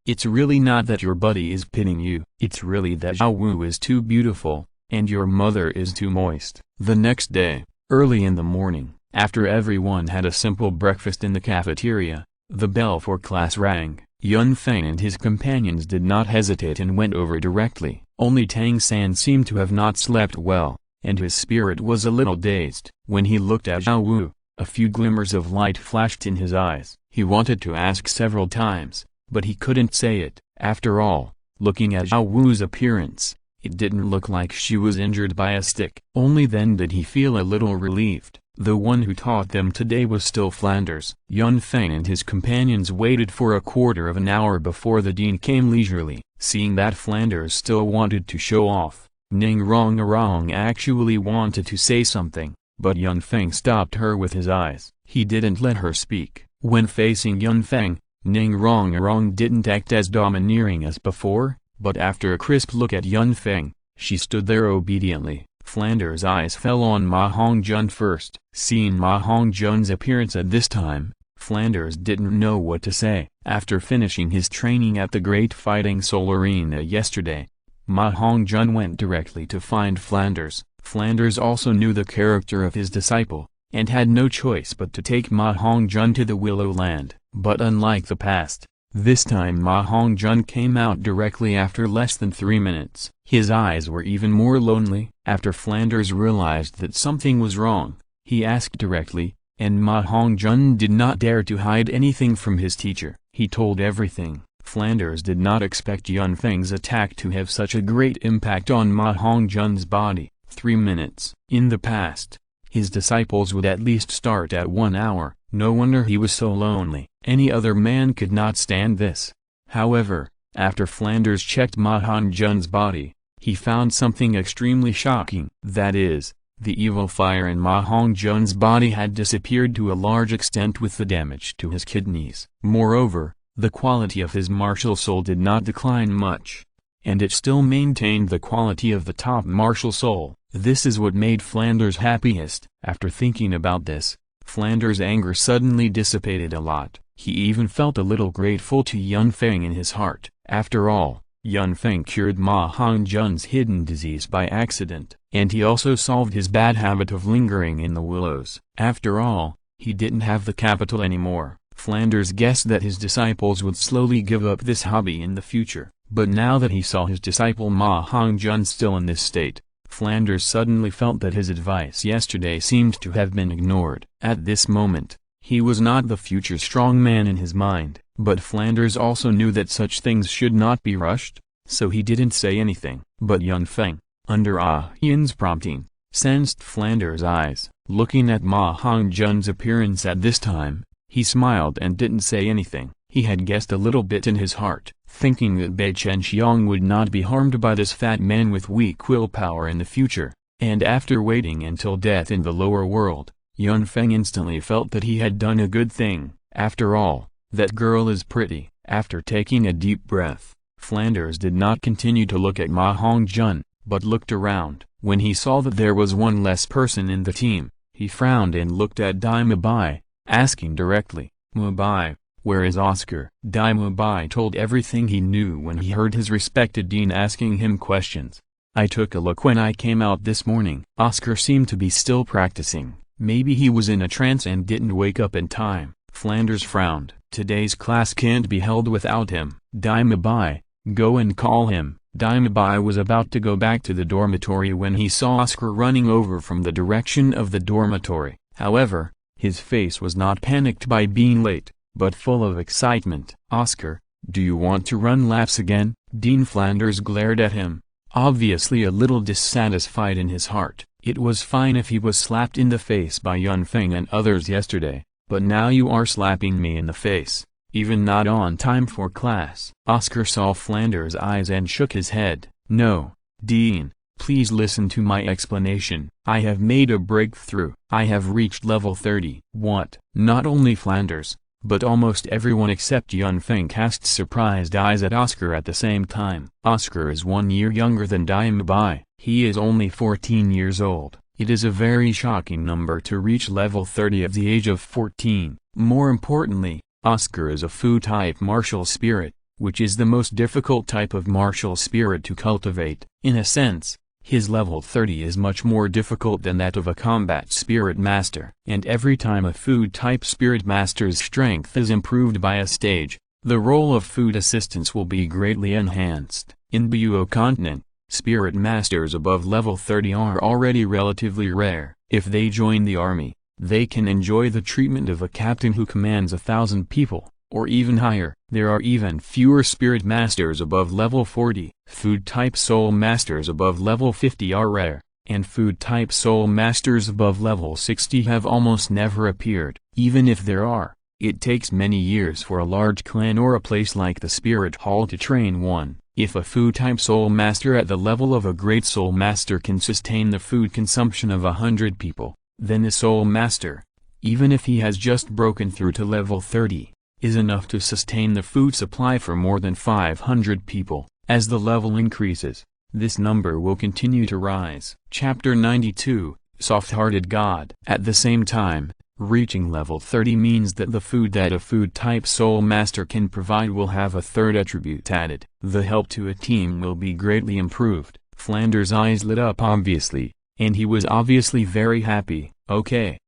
it's really not that your buddy is pitying you. It's really that Douluo is too beautiful, and your mother is too moist. The next day, early in the morning, after everyone had a simple breakfast in the cafeteria, the bell for class rang. Yun Feng and his companions did not hesitate and went over directly. Only Tang San seemed to have not slept well, and his spirit was a little dazed. When he looked at Douluo, a few glimmers of light flashed in his eyes. He wanted to ask several times, but he couldn't say it. After all, looking at Douluo's appearance, it didn't look like she was injured by a stick. Only then did he feel a little relieved. The one who taught them today was still Flanders. Yun Feng and his companions waited for a quarter of an hour before the dean came leisurely. Seeing that Flanders still wanted to show off, Ning Rong actually wanted to say something, but Yun Feng stopped her with his eyes. He didn't let her speak. When facing Yun Feng, Ning Rong didn't act as domineering as before, but after a crisp look at Yun Feng, she stood there obediently. Flanders' eyes fell on Mahong Jun first. Seeing Mahong Jun's appearance at this time, Flanders didn't know what to say. After finishing his training at the Great Fighting Soul Arena yesterday, Mahong Jun went directly to find Flanders. Flanders also knew the character of his disciple, and had no choice but to take Mahong Jun to the Willow Land. But unlike the past, this time Mahong Jun came out directly after less than 3 minutes. His eyes were even more lonely. After Flanders realized that something was wrong, he asked directly, and Mahong Jun did not dare to hide anything from his teacher. He told everything. Flanders did not expect Yun Feng's attack to have such a great impact on Mahong Jun's body. 3 minutes. In the past, His disciples would at least start at 1 hour. No wonder he was so lonely. Any other man could not stand this. However, after Flanders checked Ma Hongzhen's body, he found something extremely shocking. That is, the evil fire in Ma Hongzhen's body had disappeared to a large extent with the damage to his kidneys. Moreover, the quality of his martial soul did not decline much, and it still maintained the quality of the top martial soul. This is what made Flanders happiest. After thinking about this, Flanders' anger suddenly dissipated a lot. He even felt a little grateful to Yun Feng in his heart. After all, Yun Feng cured Ma Hongzhen's hidden disease by accident, and he also solved his bad habit of lingering in the willows. After all, he didn't have the capital anymore. Flanders guessed that his disciples would slowly give up this hobby in the future, but now that he saw his disciple Ma Hongzhen still in this state, Flanders suddenly felt that his advice yesterday seemed to have been ignored. At this moment, he was not the future strong man in his mind, but Flanders also knew that such things should not be rushed, so he didn't say anything. But Yun Feng, under Yun's prompting, sensed Flanders' eyes. Looking at Ma Hongzhen's appearance at this time, he smiled and didn't say anything. He had guessed a little bit in his heart, thinking that Bei Chenxiang would not be harmed by this fat man with weak willpower in the future, and after waiting until death in the lower world, Yun Feng instantly felt that he had done a good thing. After all, that girl is pretty. After taking a deep breath, Flanders did not continue to look at Ma Hongzhen, but looked around. When he saw that there was one less person in the team, he frowned and looked at Dai Mubai, asking directly, "Mubai, where is Oscar?" Dai Mubai told everything he knew when he heard his respected dean asking him questions. "I took a look when I came out this morning. Oscar seemed to be still practicing. Maybe he was in a trance and didn't wake up in time." Flanders frowned. "Today's class can't be held without him. Dai Mubai, go and call him." Dai Mubai was about to go back to the dormitory when he saw Oscar running over from the direction of the dormitory. However, his face was not panicked by being late, but full of excitement. "Oscar, do you want to run laps again?" Dean Flanders glared at him, obviously a little dissatisfied in his heart. It was fine if he was slapped in the face by Yun Feng and others yesterday, but now you are slapping me in the face, even not on time for class. Oscar saw Flanders' eyes and shook his head. "No, Dean, please listen to my explanation. I have made a breakthrough. I have reached level 30. What?" Not only Flanders, but almost everyone except Yun Feng cast surprised eyes at Oscar at the same time. Oscar is 1 year younger than Dai Mubai. He is only 14 years old. It is a very shocking number to reach level 30 at the age of 14. More importantly, Oscar is a Fu-type martial spirit, which is the most difficult type of martial spirit to cultivate. In a sense, his level 30 is much more difficult than that of a combat spirit master. And every time a Fu-type spirit master's strength is improved by a stage, the role of food assistance will be greatly enhanced. In Buo continent, spirit masters above level 30 are already relatively rare. If they join the army, they can enjoy the treatment of a captain who commands 1,000 people, or even higher. There are even fewer spirit masters above level 40. Food-type soul masters above level 50 are rare, and food-type soul masters above level 60 have almost never appeared. Even if there are, it takes many years for a large clan or a place like the Spirit Hall to train one. If a food-type soul master at the level of a great soul master can sustain the food consumption of 100 people, then a soul master, even if he has just broken through to level 30, is enough to sustain the food supply for more than 500 people. As the level increases, this number will continue to rise. Chapter 92, Soft-Hearted God. At the same time, reaching level 30 means that the food that a food-type soul master can provide will have a third attribute added. The help to a team will be greatly improved. Flanders' eyes lit up obviously, and he was obviously very happy. Okay,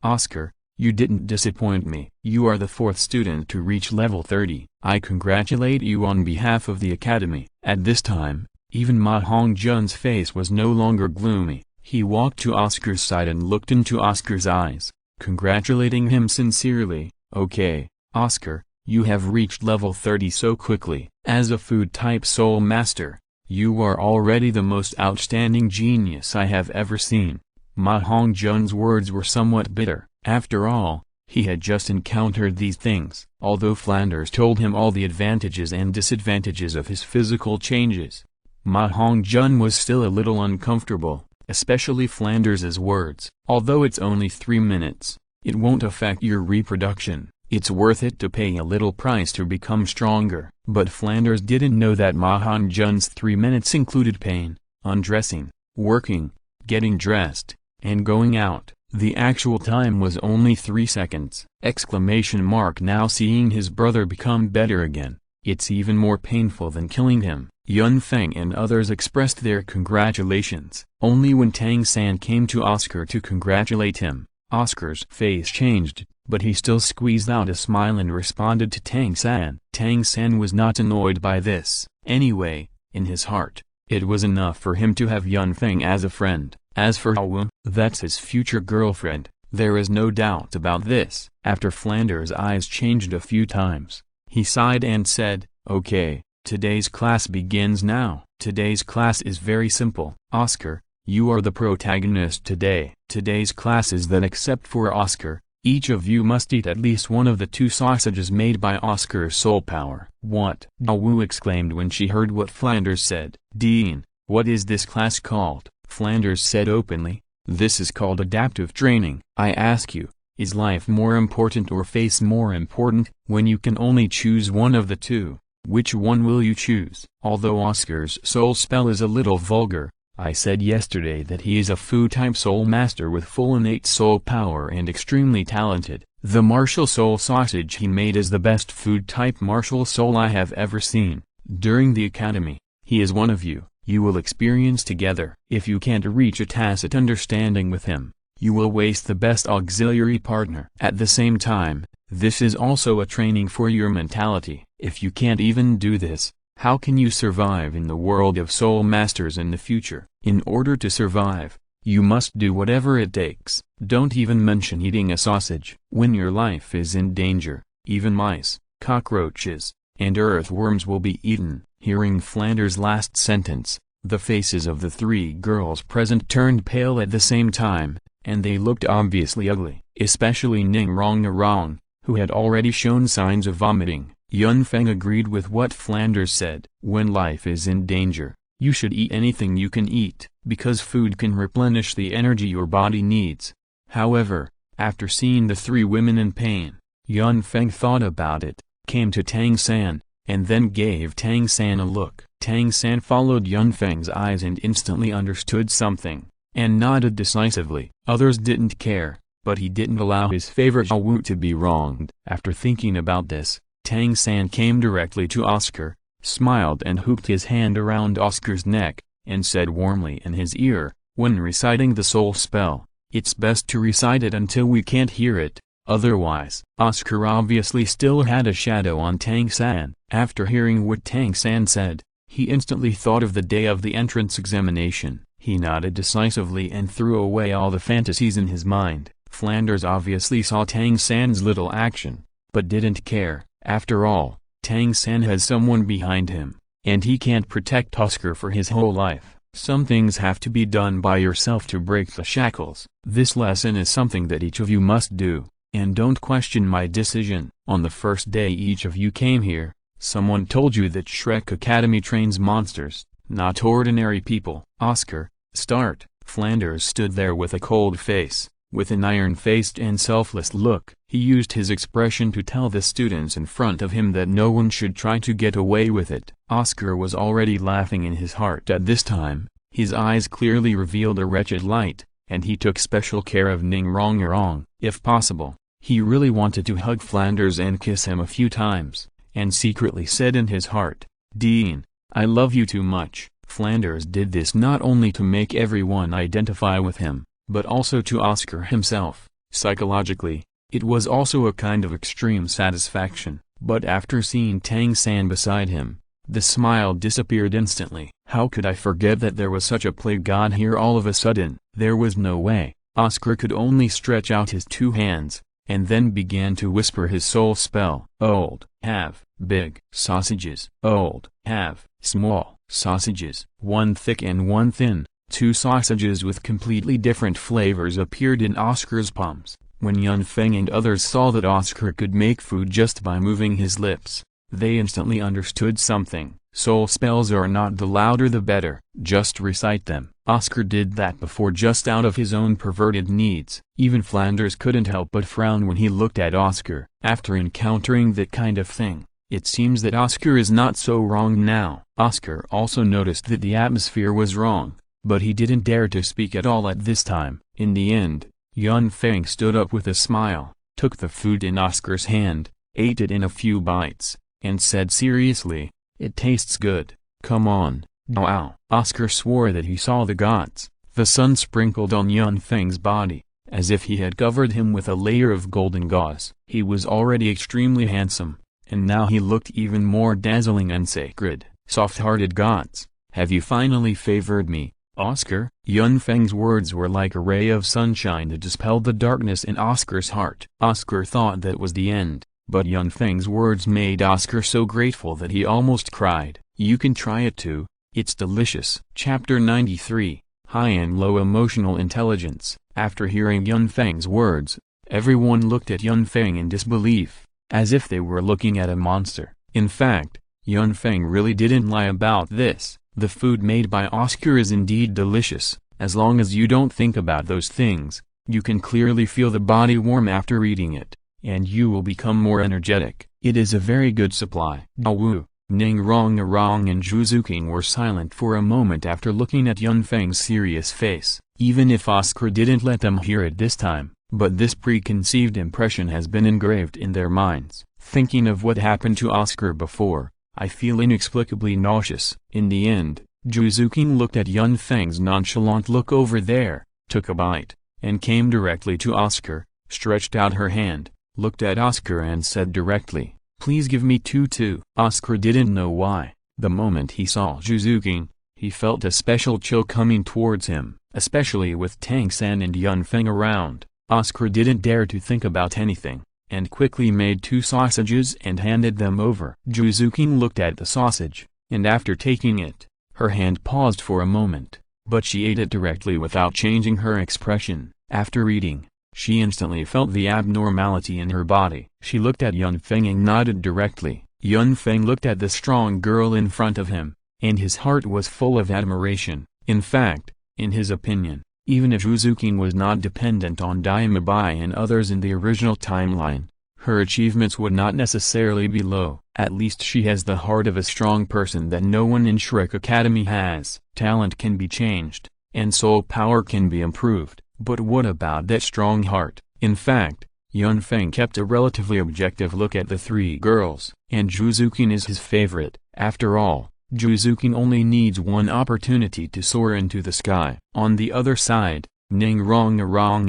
Oscar, you didn't disappoint me. You are the 4th student to reach level 30. I congratulate you on behalf of the academy. At this time, even Ma Hongzhen's face was no longer gloomy. He walked to Oscar's side and looked into Oscar's eyes, congratulating him sincerely. Okay, Oscar, you have reached level 30 so quickly. As a food-type soul master, you are already the most outstanding genius I have ever seen. Ma Hongjun's words were somewhat bitter. After all, he had just encountered these things. Although Flanders told him all the advantages and disadvantages of his physical changes, Ma Hongjun was still a little uncomfortable, especially Flanders's words. Although it's only 3 minutes, it won't affect your reproduction. It's worth it to pay a little price to become stronger. But Flanders didn't know that Ma Hongjun's 3 minutes included pain, undressing, working, getting dressed, and going out. The actual time was only 3 seconds! Now seeing his brother become better again, it's even more painful than killing him. Yun Feng and others expressed their congratulations. Only when Tang San came to Oscar to congratulate him, Oscar's face changed, but he still squeezed out a smile and responded to Tang San. Tang San was not annoyed by this. Anyway, in his heart, it was enough for him to have Yun Feng as a friend. As for Hao, that's his future girlfriend, there is no doubt about this. After Flanders' eyes changed a few times, he sighed and said, "Okay, today's class begins now." Today's class is very simple. Oscar, you are the protagonist today. Today's class is that except for Oscar, each of you must eat at least one of the 2 sausages made by Oscar's soul power. What? Hao exclaimed when she heard what Flanders said. Dean, what is this class called? Flanders said openly, "This is called adaptive training." I ask you, is life more important or face more important? When you can only choose one of the 2, which one will you choose? Although Oscar's soul spell is a little vulgar, I said yesterday that he is a food-type soul master with full innate soul power and extremely talented. The martial soul sausage he made is the best food-type martial soul I have ever seen. During the academy, he is one of you. You will experience together. If you can't reach a tacit understanding with him, you will waste the best auxiliary partner. At the same time, this is also a training for your mentality. If you can't even do this, how can you survive in the world of soul masters in the future? In order to survive, you must do whatever it takes. Don't even mention eating a sausage. When your life is in danger, even mice, cockroaches, and earthworms will be eaten. Hearing Flanders' last sentence, the faces of the 3 girls present turned pale at the same time, and they looked obviously ugly, especially Ning Rong, who had already shown signs of vomiting. Yun Feng agreed with what Flanders said. When life is in danger, you should eat anything you can eat, because food can replenish the energy your body needs. However, after seeing the 3 women in pain, Yun Feng thought about it, came to Tang San, and then gave Tang San a look. Tang San followed Yun Feng's eyes and instantly understood something, and nodded decisively. Others didn't care, but he didn't allow his favorite Hao to be wronged. After thinking about this, Tang San came directly to Oscar, smiled and hooked his hand around Oscar's neck, and said warmly in his ear, "When reciting the soul spell, it's best to recite it until we can't hear it. Otherwise." Oscar obviously still had a shadow on Tang San. After hearing what Tang San said, he instantly thought of the day of the entrance examination. He nodded decisively and threw away all the fantasies in his mind. Flanders obviously saw Tang San's little action, but didn't care. After all, Tang San has someone behind him, and he can't protect Oscar for his whole life. Some things have to be done by yourself to break the shackles. This lesson is something that each of you must do. And don't question my decision. On the first day each of you came here, someone told you that Shrek Academy trains monsters, not ordinary people. Oscar, start. Flanders stood there with a cold face, with an iron-faced and selfless look. He used his expression to tell the students in front of him that no one should try to get away with it. Oscar was already laughing in his heart at this time. His eyes clearly revealed a wretched light, and he took special care of Ning Rong. If possible, he really wanted to hug Flanders and kiss him a few times, and secretly said in his heart, "Dean, I love you too much." Flanders did this not only to make everyone identify with him, but also to Oscar himself. Psychologically, it was also a kind of extreme satisfaction. But after seeing Tang San beside him, the smile disappeared instantly. How could I forget that there was such a plague god here all of a sudden? There was no way. Oscar could only stretch out his 2 hands, and then began to whisper his soul spell. Old, have, big, sausages. Old, have, small, sausages. One thick and one thin. Two sausages with completely different flavors appeared in Oscar's palms. When Yun Feng and others saw that Oscar could make food just by moving his lips, they instantly understood something. Soul spells are not the louder the better, just recite them. Oscar did that before just out of his own perverted needs. Even Flanders couldn't help but frown when he looked at Oscar. After encountering that kind of thing, it seems that Oscar is not so wrong now. Oscar also noticed that the atmosphere was wrong, but he didn't dare to speak at all at this time. In the end, Yun Feng stood up with a smile, took the food in Oscar's hand, ate it in a few bites, and said seriously, "It tastes good. Come on, Dao." Oscar swore that he saw the gods. The sun sprinkled on Yun Feng's body, as if he had covered him with a layer of golden gauze. He was already extremely handsome, and now he looked even more dazzling and sacred. "Soft-hearted gods, have you finally favored me, Oscar?" Yun Feng's words were like a ray of sunshine that dispelled the darkness in Oscar's heart. Oscar thought that was the end, but Yun Feng's words made Oscar so grateful that he almost cried. "You can try it too, it's delicious." Chapter 93, High and Low Emotional Intelligence. After hearing Yun Feng's words, everyone looked at Yun Feng in disbelief, as if they were looking at a monster. In fact, Yun Feng really didn't lie about this. The food made by Oscar is indeed delicious. As long as you don't think about those things, you can clearly feel the body warm after eating it, and you will become more energetic. It is a very good supply. Douluo, Ning Rong and Zhu Zuqing were silent for a moment after looking at Yun Feng's serious face, even if Oscar didn't let them hear it this time, but this preconceived impression has been engraved in their minds. Thinking of what happened to Oscar before, I feel inexplicably nauseous. In the end, Zhu Zuqing looked at Yun Feng's nonchalant look over there, took a bite, and came directly to Oscar, stretched out her hand, looked at Oscar and said directly, "Please give me two too." Oscar didn't know why. The moment he saw Zhu Zuqing, he felt a special chill coming towards him, especially with Tang San and Yun Feng around. Oscar didn't dare to think about anything, and quickly made two sausages and handed them over. Zhu Zuqing looked at the sausage, and after taking it, her hand paused for a moment, but she ate it directly without changing her expression. After eating, she instantly felt the abnormality in her body. She looked at Yun Feng and nodded directly. Yun Feng looked at the strong girl in front of him, and his heart was full of admiration. In fact, in his opinion, even if Zhu Zuqing was not dependent on Dime Bai and others in the original timeline, her achievements would not necessarily be low. At least she has the heart of a strong person that no one in Shrek Academy has. Talent can be changed, and soul power can be improved, but what about that strong heart? In fact, Yun Feng kept a relatively objective look at the three girls, and Zhu Zuqing is his favorite. After all, Zhu Zuqing only needs one opportunity to soar into the sky. On the other side, Ning Rong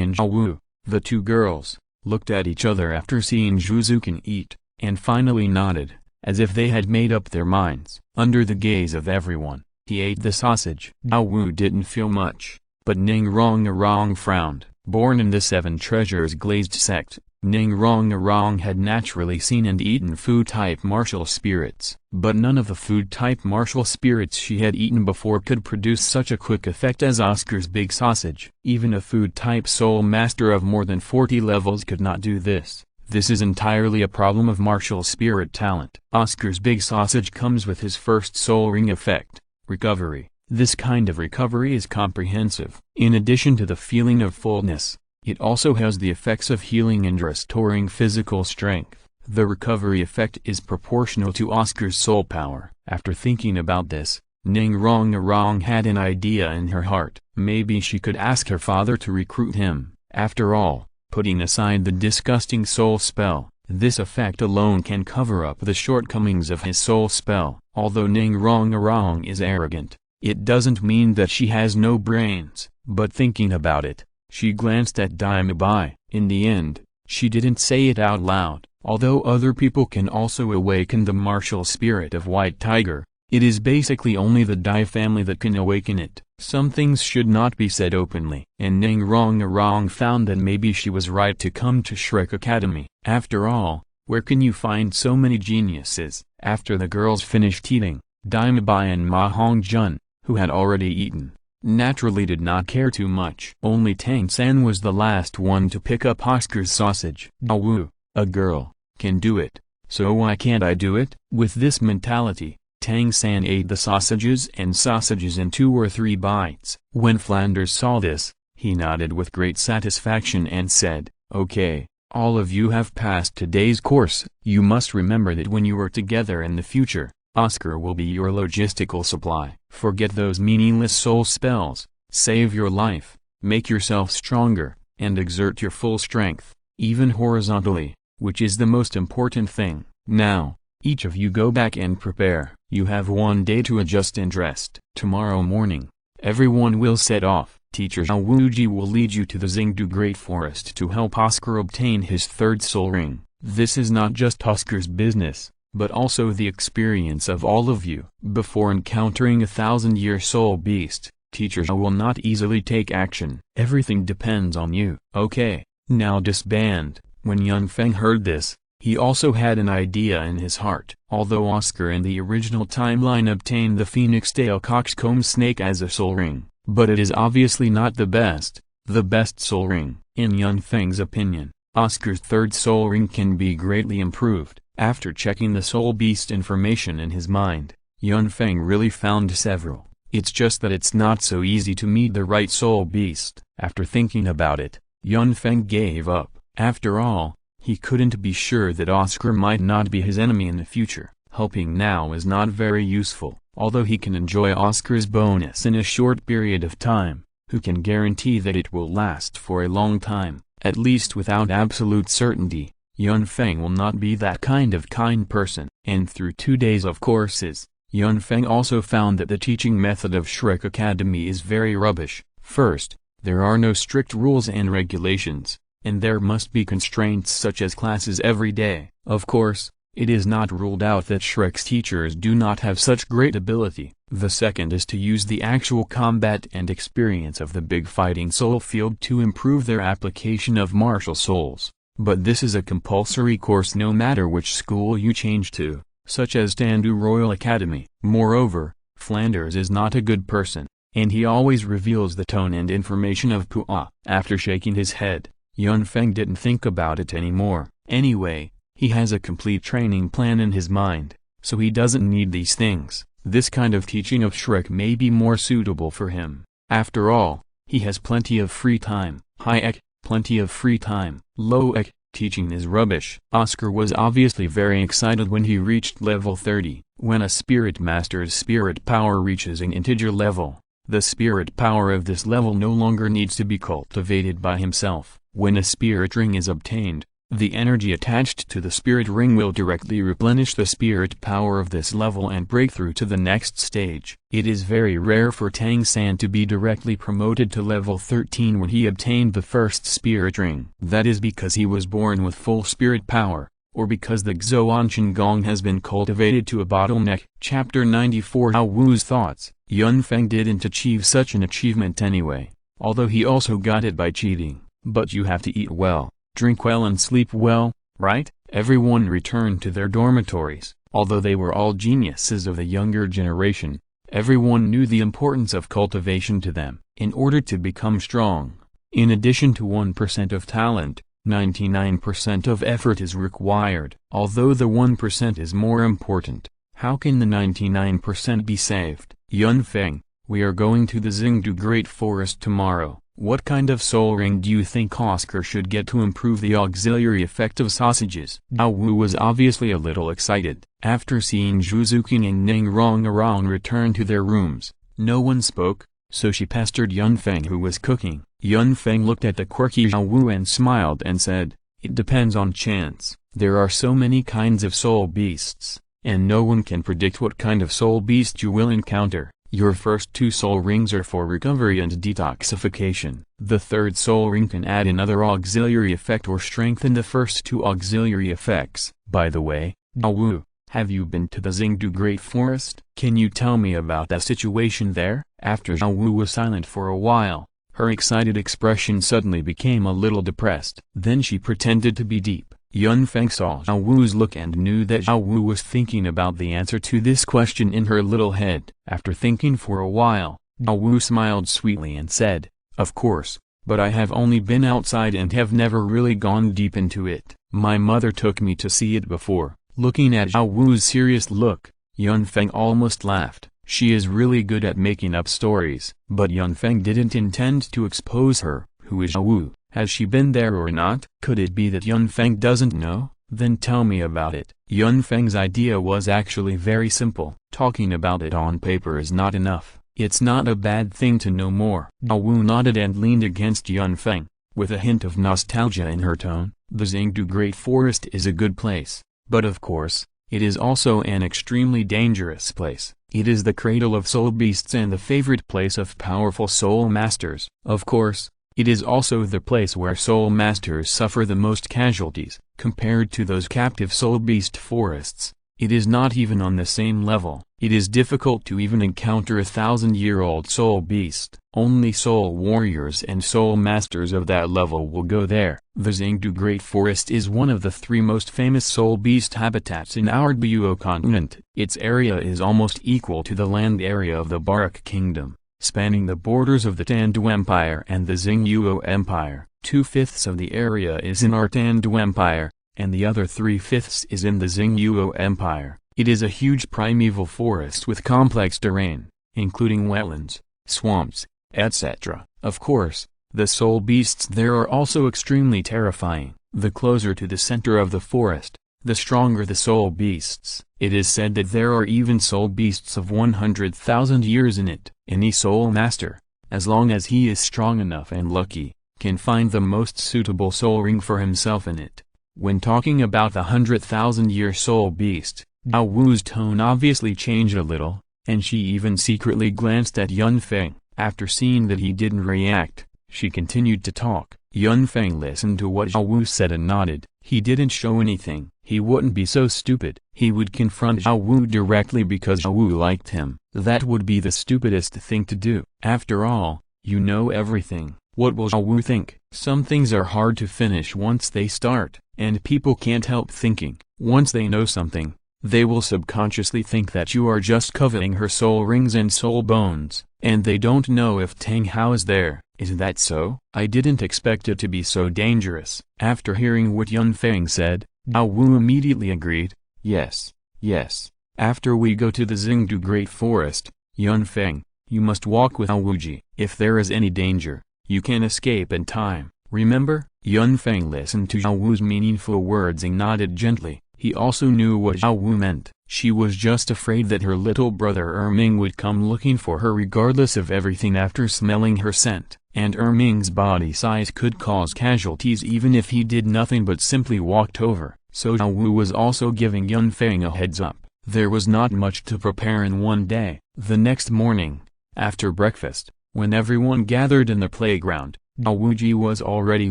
and Zhao, the two girls, looked at each other after seeing Zhu Zuqing eat, and finally nodded, as if they had made up their minds. Under the gaze of everyone, he ate the sausage. Zhao didn't feel much, but Ning Rong frowned. Born in the Seven Treasures glazed sect, Ning Rong had naturally seen and eaten food-type martial spirits. But none of the food-type martial spirits she had eaten before could produce such a quick effect as Oscar's big sausage. Even a food-type soul master of more than 40 levels could not do this. This is entirely a problem of martial spirit talent. Oscar's big sausage comes with his first soul ring effect, recovery. This kind of recovery is comprehensive. In addition to the feeling of fullness, it also has the effects of healing and restoring physical strength. The recovery effect is proportional to Oscar's soul power. After thinking about this, Ning Rong had an idea in her heart. Maybe she could ask her father to recruit him. After all, putting aside the disgusting soul spell, this effect alone can cover up the shortcomings of his soul spell. Although Ning Rong is arrogant, it doesn't mean that she has no brains. But thinking about it, she glanced at Dime Bai. In the end, she didn't say it out loud. Although other people can also awaken the martial spirit of White Tiger, it is basically only the Dai family that can awaken it. Some things should not be said openly. And Ning Rong found that maybe she was right to come to Shrek Academy. After all, where can you find so many geniuses? After the girls finished eating, Dime Bai and Ma Hongjun, who had already eaten, naturally did not care too much. Only Tang San was the last one to pick up Oscar's sausage. Douluo, a girl, can do it, so why can't I do it? With this mentality, Tang San ate the sausages in 2 or 3 bites. When Flanders saw this, he nodded with great satisfaction and said, "Okay, all of you have passed today's course. You must remember that when you are together in the future, Oscar will be your logistical supply. Forget those meaningless soul spells, save your life, make yourself stronger, and exert your full strength, even horizontally, which is the most important thing. Now, each of you go back and prepare. You have 1 day to adjust and rest. Tomorrow morning, everyone will set off. Teacher Zhao Wuji will lead you to the Xingdu Great Forest to help Oscar obtain his 3rd soul ring. This is not just Oscar's business, but also the experience of all of you. Before encountering a 1,000-year soul beast, Teacher Zhao will not easily take action. Everything depends on you. Okay, now disband." When Yun Feng heard this, he also had an idea in his heart. Although Oscar in the original timeline obtained the Phoenix Tail Coxcomb Snake as a soul ring, but it is obviously not the best soul ring. In Yun Feng's opinion, Oscar's 3rd soul ring can be greatly improved. After checking the soul beast information in his mind, Yun Feng really found several. It's just that it's not so easy to meet the right soul beast. After thinking about it, Yun Feng gave up. After all, he couldn't be sure that Oscar might not be his enemy in the future. Helping now is not very useful. Although he can enjoy Oscar's bonus in a short period of time, who can guarantee that it will last for a long time? At least without absolute certainty, Yun Feng will not be that kind person. And through 2 days of courses, Yun Feng also found that the teaching method of Shrek Academy is very rubbish. First, there are no strict rules and regulations, and there must be constraints such as classes every day. Of course, it is not ruled out that Shrek's teachers do not have such great ability. The second is to use the actual combat and experience of the big fighting soul field to improve their application of martial souls. But this is a compulsory course no matter which school you change to, such as Tandu Royal Academy. Moreover, Flanders is not a good person, and he always reveals the tone and information of Pua. After shaking his head, Yun Feng didn't think about it anymore. Anyway, he has a complete training plan in his mind, so he doesn't need these things. This kind of teaching of Shrek may be more suitable for him. After all, he has plenty of free time. High Ek, plenty of free time. Low Ek, teaching is rubbish. Oscar was obviously very excited when he reached level 30. When a spirit master's spirit power reaches an integer level, the spirit power of this level no longer needs to be cultivated by himself. When a spirit ring is obtained, the energy attached to the spirit ring will directly replenish the spirit power of this level and break through to the next stage. It is very rare for Tang San to be directly promoted to level 13 when he obtained the first spirit ring. That is because he was born with full spirit power, or because the Xuan Gong has been cultivated to a bottleneck. Chapter 94 Hao Wu's thoughts. Yun Feng didn't achieve such an achievement anyway, although he also got it by cheating. But you have to eat well, drink well and sleep well, right? Everyone returned to their dormitories. Although they were all geniuses of the younger generation, everyone knew the importance of cultivation to them. In order to become strong, in addition to 1% of talent, 99% of effort is required. Although the 1% is more important, how can the 99% be saved? Yun Feng, we are going to the Xingdu Great Forest tomorrow. What kind of soul ring do you think Oscar should get to improve the auxiliary effect of sausages? Hao Wu was obviously a little excited. After seeing Zhu Zuqing and Ning Rong return to their rooms, no one spoke, so she pestered Yun Feng who was cooking. Yun Feng looked at the quirky Hao Wu and smiled and said, "It depends on chance. There are so many kinds of soul beasts, and no one can predict what kind of soul beast you will encounter. Your first 2 soul rings are for recovery and detoxification. The 3rd soul ring can add another auxiliary effect or strengthen the first 2 auxiliary effects. By the way, Hao Wu, have you been to the Xingdu Great Forest? Can you tell me about that situation there?" After Hao Wu was silent for a while, her excited expression suddenly became a little depressed. Then she pretended to be deep. Yun Feng saw Hao Wu's look and knew that Hao Wu was thinking about the answer to this question in her little head. After thinking for a while, Daowu smiled sweetly and said, "Of course, but I have only been outside and have never really gone deep into it. My mother took me to see it before." Looking at Daowu's serious look, Yunfeng almost laughed. She is really good at making up stories. But Yunfeng didn't intend to expose her. Who is Daowu? Has she been there or not? Could it be that Yunfeng doesn't know? Then tell me about it. Yunfeng's idea was actually very simple. Talking about it on paper is not enough. It's not a bad thing to know more. Daowu nodded and leaned against Yunfeng, with a hint of nostalgia in her tone. The Xingdu Great Forest is a good place, but of course, it is also an extremely dangerous place. It is the cradle of soul beasts and the favorite place of powerful soul masters. Of course, it is also the place where soul masters suffer the most casualties. Compared to those captive soul beast forests, it is not even on the same level. It is difficult to even encounter a 1,000-year-old soul beast. Only soul warriors and soul masters of that level will go there. The Xingdu Great Forest is one of the 3 most famous soul beast habitats in our Douluo continent. Its area is almost equal to the land area of the Barak Kingdom, spanning the borders of the Tandu Empire and the Xingyuo Empire. 2/5 of the area is in our Tandu Empire, and the other 3/5 is in the Xingyuo Empire. It is a huge primeval forest with complex terrain, including wetlands, swamps, etc. Of course, the soul beasts there are also extremely terrifying. The closer to the center of the forest, the stronger the soul beasts. It is said that there are even soul beasts of 100,000 years in it. Any soul master, as long as he is strong enough and lucky, can find the most suitable soul ring for himself in it. When talking about the 100,000-year soul beast, Daowu's tone obviously changed a little, and she even secretly glanced at Yunfeng. After seeing that he didn't react, she continued to talk. Yunfeng listened to what Daowu said and nodded. He didn't show anything. He wouldn't be so stupid. He would confront Daowu directly because Daowu liked him. That would be the stupidest thing to do. After all, you know everything. What will Daowu think? Some things are hard to finish once they start, and people can't help thinking. Once they know something, they will subconsciously think that you are just coveting her soul rings and soul bones, and they don't know if Tang Hao is there. Is that so? I didn't expect it to be so dangerous. After hearing what Yunfeng said, Daowu immediately agreed. Yes, yes. After we go to the Xingdu Great Forest, Yunfeng, you must walk with Daowuji. If there is any danger, you can escape in time. Remember? Yunfeng listened to Daowu's meaningful words and nodded gently. He also knew what Daowu meant. She was just afraid that her little brother Erming would come looking for her regardless of everything after smelling her scent. And Erming's body size could cause casualties even if he did nothing but simply walked over. So Daowu was also giving Yunfeng a heads up. There was not much to prepare in one day. The next morning, after breakfast, when everyone gathered in the playground, Daowuji was already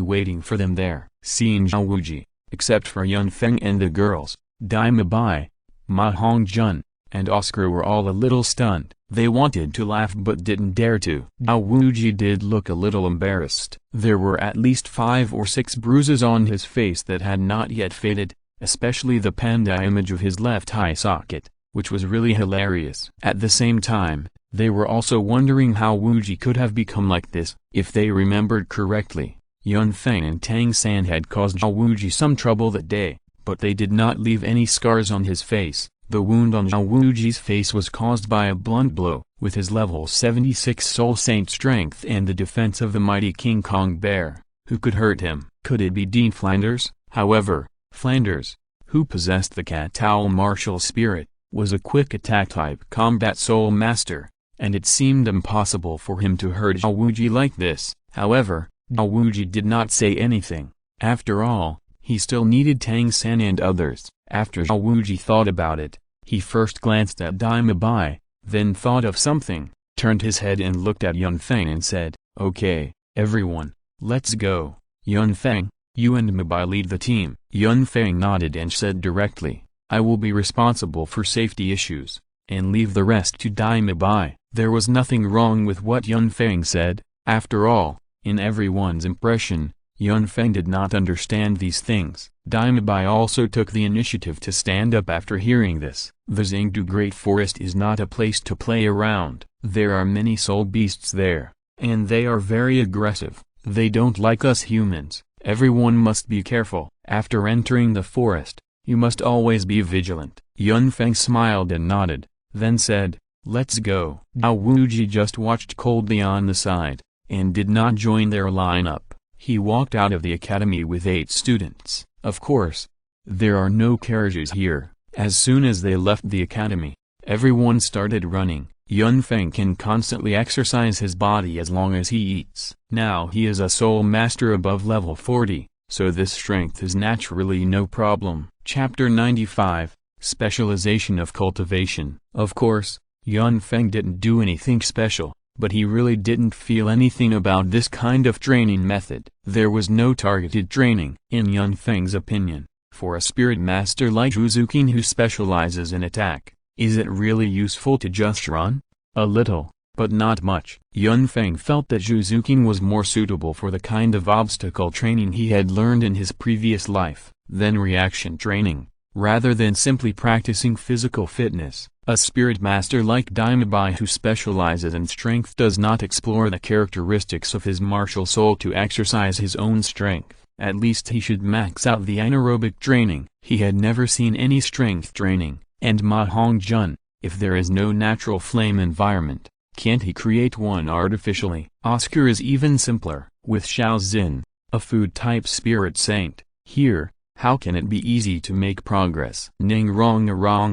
waiting for them there. Seeing Daowuji, except for Yunfeng and the girls, Daima Bai, Ma Hongjun, and Oscar were all a little stunned. They wanted to laugh but didn't dare to. Daowuji did look a little embarrassed. There were at least 5 or 6 bruises on his face that had not yet faded, especially the panda image of his left eye socket, which was really hilarious. At the same time, they were also wondering how Wuji could have become like this. If they remembered correctly, Yunfeng and Tang San had caused Daowuji some trouble that day, but they did not leave any scars on his face. The wound on Daowuji's face was caused by a blunt blow. With his level 76 Soul Saint strength and the defense of the mighty King Kong bear, who could hurt him? Could it be Dean Flanders? However, Flanders, who possessed the Cat-Owl martial spirit, was a quick attack type combat soul master, and it seemed impossible for him to hurt Daowuji like this. However, Daowuji did not say anything. After all, he still needed Tang San and others. After Daowuji thought about it, he first glanced at Daima Bai, then thought of something, turned his head and looked at Yunfeng and said, "Okay, everyone, let's go. Yunfeng, you and Mabai lead the team." Yunfeng nodded and said directly, "I will be responsible for safety issues, and leave the rest to Daima Bai." There was nothing wrong with what Yunfeng said. After all, in everyone's impression, Yunfeng did not understand these things. Daima Bai also took the initiative to stand up after hearing this. The Xingdu Great Forest is not a place to play around. There are many soul beasts there, and they are very aggressive. They don't like us humans. Everyone must be careful. After entering the forest, you must always be vigilant." Yun Feng smiled and nodded, then said, "Let's go." Dao Wuji just watched coldly on the side, and did not join their lineup. He walked out of the academy with 8 students. Of course, there are no carriages here. As soon as they left the academy, everyone started running. Yun Feng can constantly exercise his body as long as he eats. Now he is a soul master above level 40, so this strength is naturally no problem. Chapter 95, Specialization of Cultivation. Of course, Yun Feng didn't do anything special, but he really didn't feel anything about this kind of training method. There was no targeted training. In Yun Feng's opinion, for a spirit master like Zhuzukin who specializes in attack, is it really useful to just run? A little, but not much. Yun Feng felt that Zhuzukin was more suitable for the kind of obstacle training he had learned in his previous life, than reaction training, rather than simply practicing physical fitness. A spirit master like Daimabai who specializes in strength does not explore the characteristics of his martial soul to exercise his own strength. At least he should max out the anaerobic training. He had never seen any strength training. And Ma Hongjun, if there is no natural flame environment, can't he create one artificially? Oscar is even simpler. With Xiao Xin, a food-type spirit saint, here, how can it be easy to make progress? Ning Rong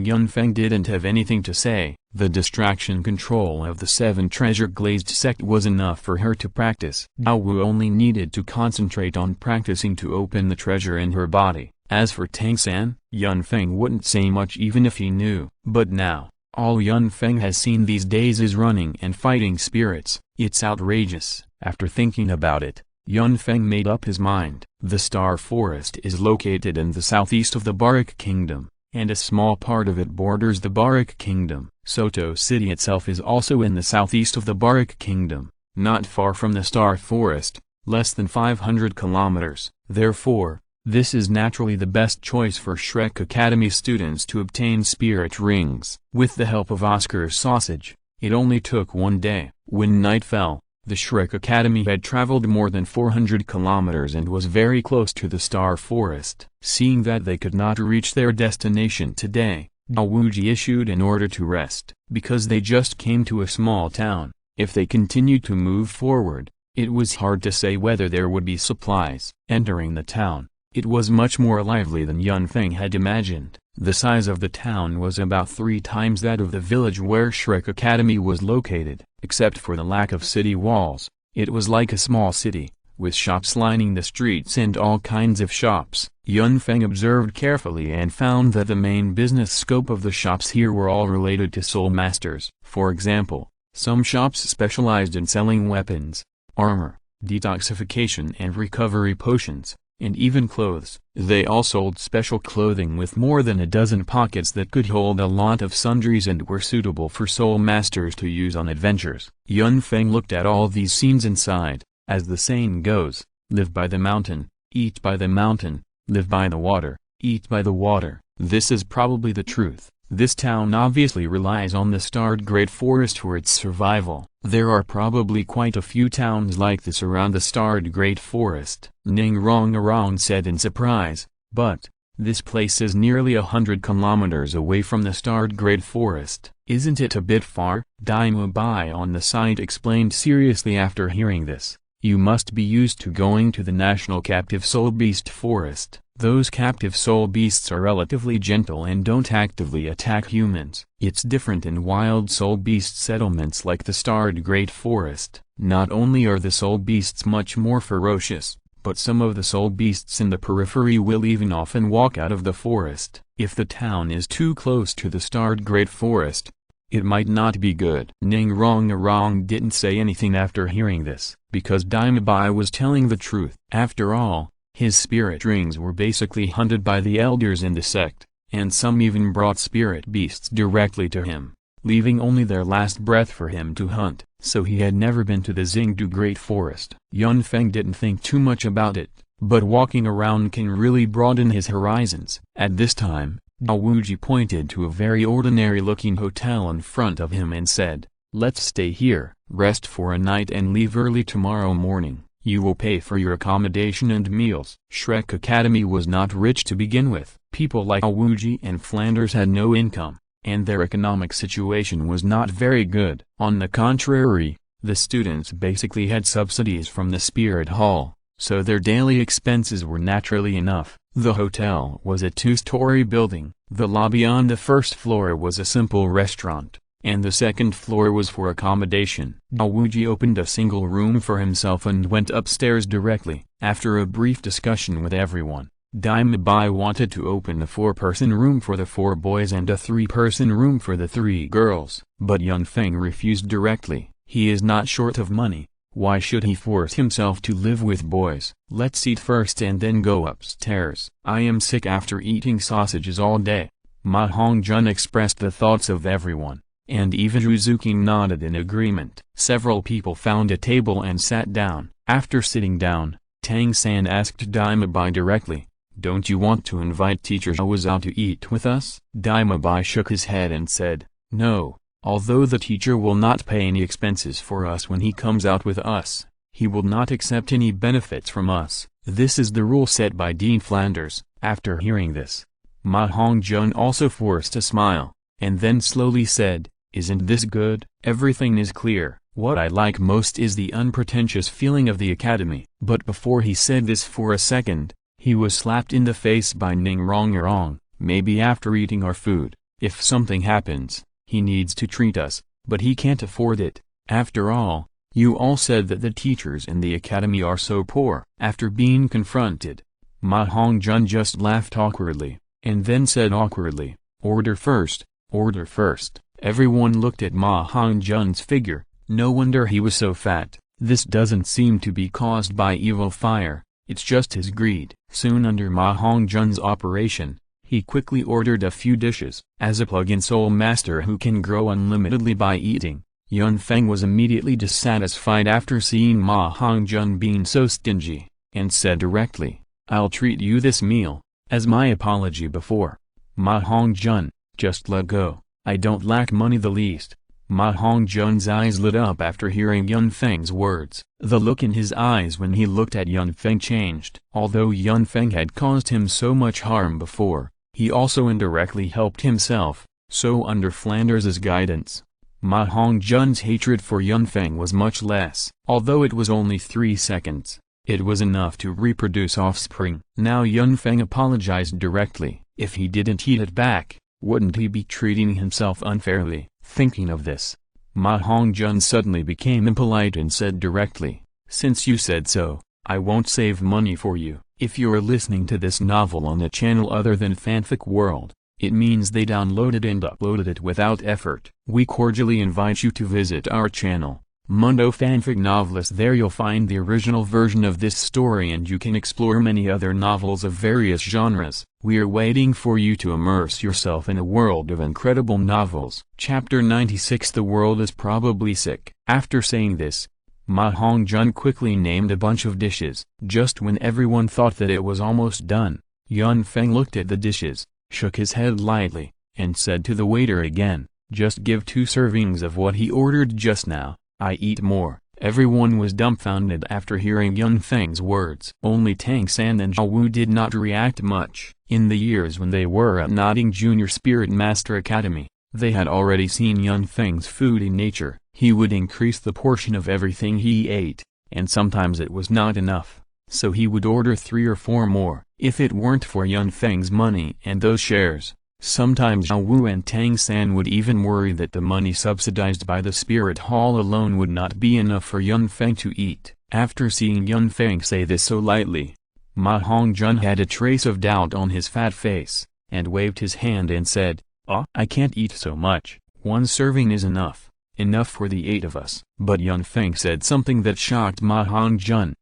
Yun Feng didn't have anything to say. The distraction control of the 7 treasure-glazed sect was enough for her to practice. Dao Wu only needed to concentrate on practicing to open the treasure in her body. As for Tang San, Yun Feng wouldn't say much even if he knew. But now, all Yun Feng has seen these days is running and fighting spirits. It's outrageous. After thinking about it, Yun Feng made up his mind. The Star Forest is located in the southeast of the Barak Kingdom, and a small part of it borders the Barak Kingdom. Soto City itself is also in the southeast of the Barak Kingdom, not far from the Star Forest, less than 500 kilometers. Therefore, this is naturally the best choice for Shrek Academy students to obtain spirit rings. With the help of Oscar's sausage, it only took 1 day. When night fell, the Shrek Academy had traveled more than 400 kilometers and was very close to the Star Forest. Seeing that they could not reach their destination today, Dao Wuji issued an order to rest. Because they just came to a small town, if they continued to move forward, it was hard to say whether there would be supplies. Entering the town, it was much more lively than Yun Feng had imagined. The size of the town was about 3 times that of the village where Shrek Academy was located. Except for the lack of city walls, it was like a small city, with shops lining the streets and all kinds of shops. Yun Feng observed carefully and found that the main business scope of the shops here were all related to soul masters. For example, some shops specialized in selling weapons, armor, detoxification and recovery potions, and even clothes. They all sold special clothing with more than a dozen pockets that could hold a lot of sundries and were suitable for soul masters to use on adventures. Yun Feng looked at all these scenes and sighed. As the saying goes, live by the mountain, eat by the mountain, live by the water, eat by the water. This is probably the truth. This town obviously relies on the starred Great Forest for its survival. There are probably quite a few towns like this around the starred Great Forest. Ning Rong said in surprise, but, this place is nearly 100 kilometers away from the starred Great Forest. Isn't it a bit far? Daima Bai on the side explained seriously after hearing this. You must be used to going to the National Captive Soul Beast Forest. Those captive soul beasts are relatively gentle and don't actively attack humans. It's different in wild soul beast settlements like the starred Great Forest. Not only are the soul beasts much more ferocious, but some of the soul beasts in the periphery will even often walk out of the forest. If the town is too close to the starred Great Forest, it might not be good. Ning Rong didn't say anything after hearing this, because Daimabai was telling the truth. After all, his spirit rings were basically hunted by the elders in the sect, and some even brought spirit beasts directly to him, leaving only their last breath for him to hunt. So he had never been to the Xingdu Great Forest. Yun Feng didn't think too much about it, but walking around can really broaden his horizons. At this time, Dao Wuji pointed to a very ordinary-looking hotel in front of him and said, Let's stay here, rest for a night and leave early tomorrow morning. You will pay for your accommodation and meals. Shrek Academy was not rich to begin with. People like Awuji and Flanders had no income, and their economic situation was not very good. On the contrary, the students basically had subsidies from the Spirit Hall, so their daily expenses were naturally enough. The hotel was a two-story building. The lobby on the first floor was a simple restaurant, and the second floor was for accommodation. Awuji opened a single room for himself and went upstairs directly. After a brief discussion with everyone, Daimabai wanted to open a 4-person room for the 4 boys and a 3-person room for the 3 girls. But Yun Feng refused directly. He is not short of money. Why should he force himself to live with boys? Let's eat first and then go upstairs. I am sick after eating sausages all day. Ma Hongjun expressed the thoughts of everyone, and even Uzuki nodded in agreement. Several people found a table and sat down. After sitting down, Tang-san asked Daimabai directly, "Don't you want to invite teacher Zhao to eat with us?" Daimabai shook his head and said, "No. Although the teacher will not pay any expenses for us when he comes out with us, he will not accept any benefits from us. This is the rule set by Dean Flanders." After hearing this, Ma Hongjun also forced a smile, and then slowly said, "Isn't this good? Everything is clear. What I like most is the unpretentious feeling of the academy." But before he said this for a second, he was slapped in the face by Ning Rongrong. "Maybe after eating our food, if something happens, he needs to treat us, but he can't afford it. After all, you all said that the teachers in the academy are so poor." After being confronted, Ma Hongjun just laughed awkwardly, and then said awkwardly, "Order first, order first." Everyone looked at Ma Hongjun's figure. No wonder he was so fat. This doesn't seem to be caused by evil fire, it's just his greed. Soon under Ma Hongjun's operation, he quickly ordered a few dishes. As a plug-in soul master who can grow unlimitedly by eating, Yun Feng was immediately dissatisfied after seeing Ma Hongjun being so stingy, and said directly, "I'll treat you this meal, as my apology before." "Ma Hongjun, just let go, I don't lack money the least." Ma Hongjun's eyes lit up after hearing Yun Feng's words. The look in his eyes when he looked at Yun Feng changed. Although Yun Feng had caused him so much harm before, he also indirectly helped himself, so under Flanders' guidance, Ma Hongjun's hatred for Yun Feng was much less. Although it was only 3 seconds, it was enough to reproduce offspring. Now Yun Feng apologized directly. If he didn't eat it back, wouldn't he be treating himself unfairly? Thinking of this, Ma Hongjun suddenly became impolite and said directly, "Since you said so, I won't save money for you." If you're listening to this novel on a channel other than Fanfic World, it means they downloaded and uploaded it without effort. We cordially invite you to visit our channel, Mundo Fanfic Novelist. There you'll find the original version of this story and you can explore many other novels of various genres. We're waiting for you to immerse yourself in a world of incredible novels. Chapter 96. The world is probably sick. After saying this, Ma Hongjun quickly named a bunch of dishes. Just when everyone thought that it was almost done, Yun Feng looked at the dishes, shook his head lightly, and said to the waiter again, "Just give 2 servings of what he ordered just now. I eat more." Everyone was dumbfounded after hearing Yun Feng's words. Only Tang-san and Zhao Wu did not react much. In the years when they were at Notting Junior Spirit Master Academy, they had already seen Yun Feng's foodie nature. He would increase the portion of everything he ate, and sometimes it was not enough, so he would order 3 or 4 more. If it weren't for Yun Feng's money and those shares, sometimes Zhao Wu and Tang-san would even worry that the money subsidized by the Spirit Hall alone would not be enough for Yun Feng to eat. After seeing Yun Feng say this so lightly, Ma Hongjun had a trace of doubt on his fat face, and waved his hand and said, I can't eat so much. 1 serving is enough. Enough for the 8 of us." But Yun Feng said something that shocked Ma Hongjun.